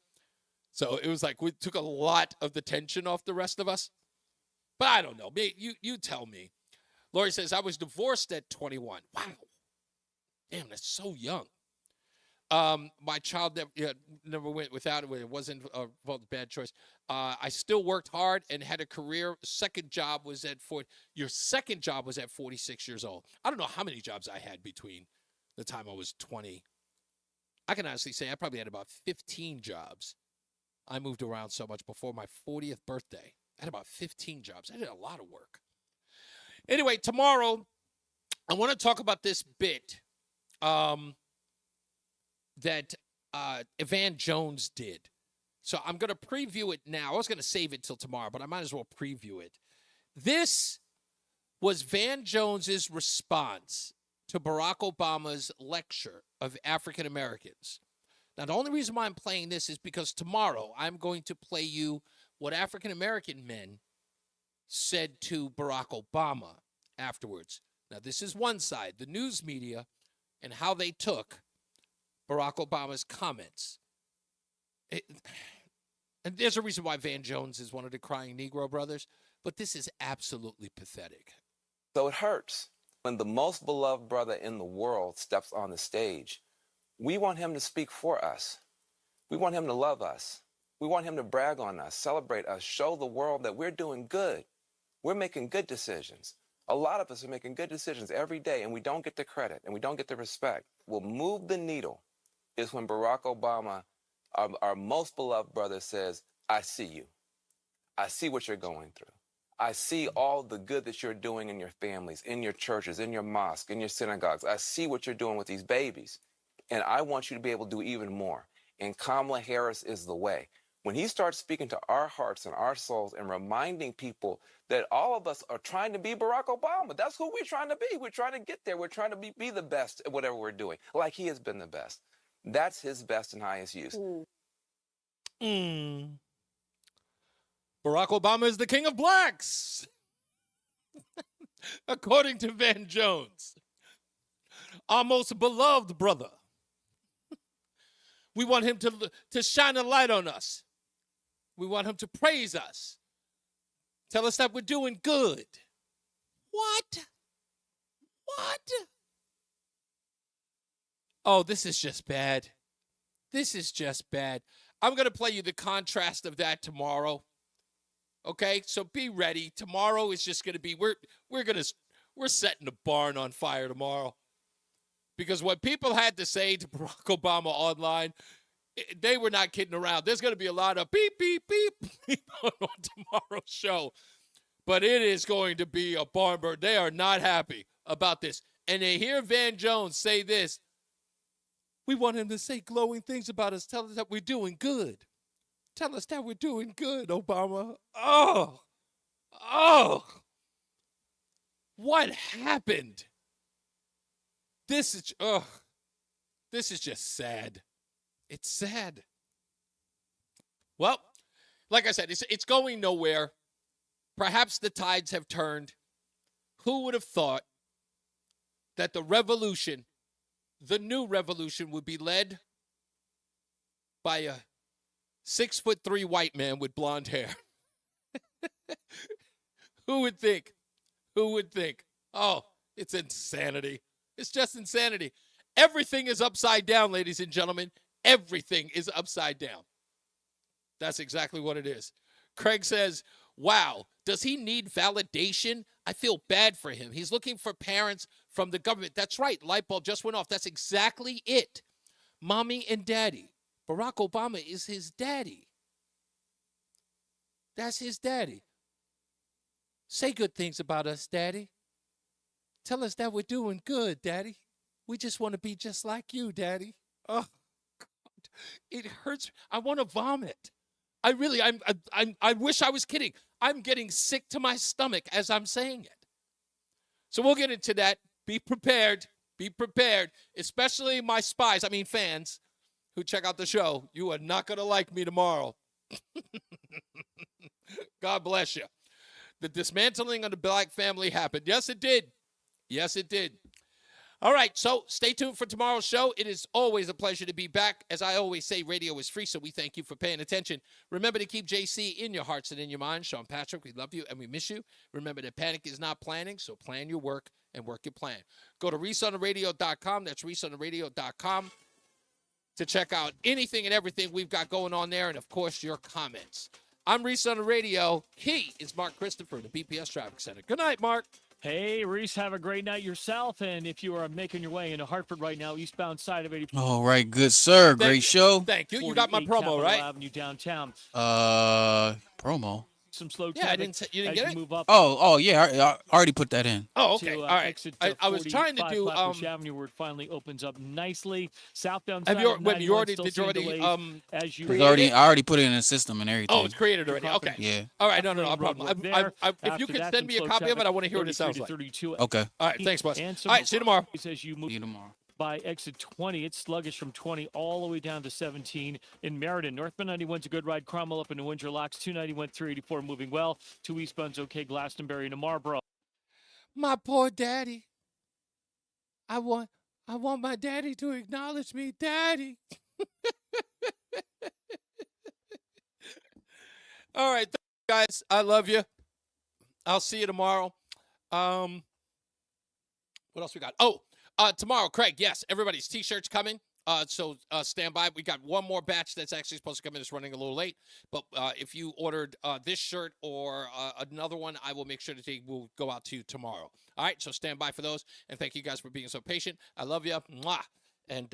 So it was like we took a lot of the tension off the rest of us. But I don't know. You tell me. Lori says, I was divorced at 21. Wow. Damn, that's so young. My child never went without it. It wasn't a bad choice. I still worked hard and had a career. Your second job was at 46 years old. I don't know how many jobs I had between the time I was 20. I can honestly say I probably had about 15 jobs. I moved around so much before my 40th birthday. I had about 15 jobs. I did a lot of work. Anyway, tomorrow, I want to talk about this bit that Evan Jones did. So I'm going to preview it now. I was going to save it till tomorrow, but I might as well preview it. This was Van Jones's response to Barack Obama's lecture of African Americans. Now, the only reason why I'm playing this is because tomorrow I'm going to play you what African American men said to Barack Obama afterwards. Now, this is one side, the news media, and how they took Barack Obama's comments. And there's a reason why Van Jones is one of the crying Negro brothers, but this is absolutely pathetic. So it hurts when the most beloved brother in the world steps on the stage. We want him to speak for us. We want him to love us. We want him to brag on us, celebrate us, show the world that we're doing good. We're making good decisions. A lot of us are making good decisions every day, and we don't get the credit, and we don't get the respect. What will move the needle is when Barack Obama, our most beloved brother, says, I see you. I see what you're going through. I see all the good that you're doing in your families, in your churches, in your mosques, in your synagogues. I see what you're doing with these babies. And I want you to be able to do even more. And Kamala Harris is the way. When he starts speaking to our hearts and our souls and reminding people that all of us are trying to be Barack Obama, that's who we're trying to be. We're trying to get there. We're trying to be the best at whatever we're doing, like he has been the best. That's his best and highest use. Barack Obama is the king of blacks, according to Van Jones, our most beloved brother. We want him to shine a light on us. We want him to praise us. Tell us that we're doing good. What? Oh, this is just bad. This is just bad. I'm going to play you the contrast of that tomorrow. Okay? So be ready. Tomorrow is just going to be, we're setting the barn on fire tomorrow. Because what people had to say to Barack Obama online, they were not kidding around. There's going to be a lot of beep, beep, beep, beep on tomorrow's show. But it is going to be a barn burn. They are not happy about this. And they hear Van Jones say this. We want him to say glowing things about us. Tell us that we're doing good. Tell us that we're doing good, Obama. Oh. What happened? This is just sad. It's sad. Well, like I said, it's going nowhere. Perhaps the tides have turned. Who would have thought that the revolution, the new revolution, would be led by a 6'3" white man with blonde hair? Who would think? Who would think? Oh, it's insanity. It's just insanity. Everything is upside down, ladies and gentlemen. Everything is upside down. That's exactly what it is. Craig says, wow, does he need validation? I feel bad for him. He's looking for parents from the government. That's right. Light bulb just went off. That's exactly it. Mommy and daddy. Barack Obama is his daddy. That's his daddy. Say good things about us, daddy. Tell us that we're doing good, daddy. We just want to be just like you, daddy. Oh, God. It hurts. I want to vomit. I wish I was kidding. I'm getting sick to my stomach as I'm saying it. So we'll get into that. Be prepared. Be prepared. Especially my fans who check out the show. You are not going to like me tomorrow. God bless you. The dismantling of the black family happened. Yes, it did. Yes, it did. All right, so stay tuned for tomorrow's show. It is always a pleasure to be back. As I always say, radio is free, so we thank you for paying attention. Remember to keep JC in your hearts and in your minds. Sean Patrick, we love you and we miss you. Remember that panic is not planning, so plan your work and work your plan. Go to ReeseOnTheRadio.com. That's ReeseOnTheRadio.com. to check out anything and everything we've got going on there, and, of course, your comments. I'm Reese on the radio. He is Mark Christopher, the BPS Traffic Center. Good night, Mark. Hey, Reese, have a great night yourself. And if you are making your way into Hartford right now, eastbound side of 80. All right, good sir. Great show. Thank you. You got my promo, right? Avenue downtown. Promo. Some slow traffic. traffic. I didn't. You didn't as get you it. move up. Oh, yeah. I already put that in. Oh, okay. To, All right. Exit, I was trying to do. Flatbush Avenue, where it finally opens up nicely. Southbound Have side. you? of Wait, you 91 already? still Did you seeing already? delays as you. I already put it in the system and everything. Oh, it's created already. Okay. Yeah. All right. No problem. There. If you could send me a copy of it, I want to hear what it sounds like. Okay. All right. Thanks, boss. All right. See you tomorrow. As you move See you tomorrow. by exit 20. It's sluggish from 20 all the way down to 17 in Meriden. Northbound 91's a good ride. Cromwell up into Windsor Locks. 291, 384 moving well. 2 eastbound's okay. Glastonbury to Marlboro. My poor daddy. I want my daddy to acknowledge me, Daddy. All right, guys. I love you. I'll see you tomorrow. What else we got? Oh, tomorrow, Craig. Yes, everybody's T-shirts coming. So stand by. We got one more batch that's actually supposed to come in. It's running a little late. But if you ordered this shirt or another one, I will make sure that they will go out to you tomorrow. All right, so stand by for those. And thank you guys for being so patient. I love you. Mwah. And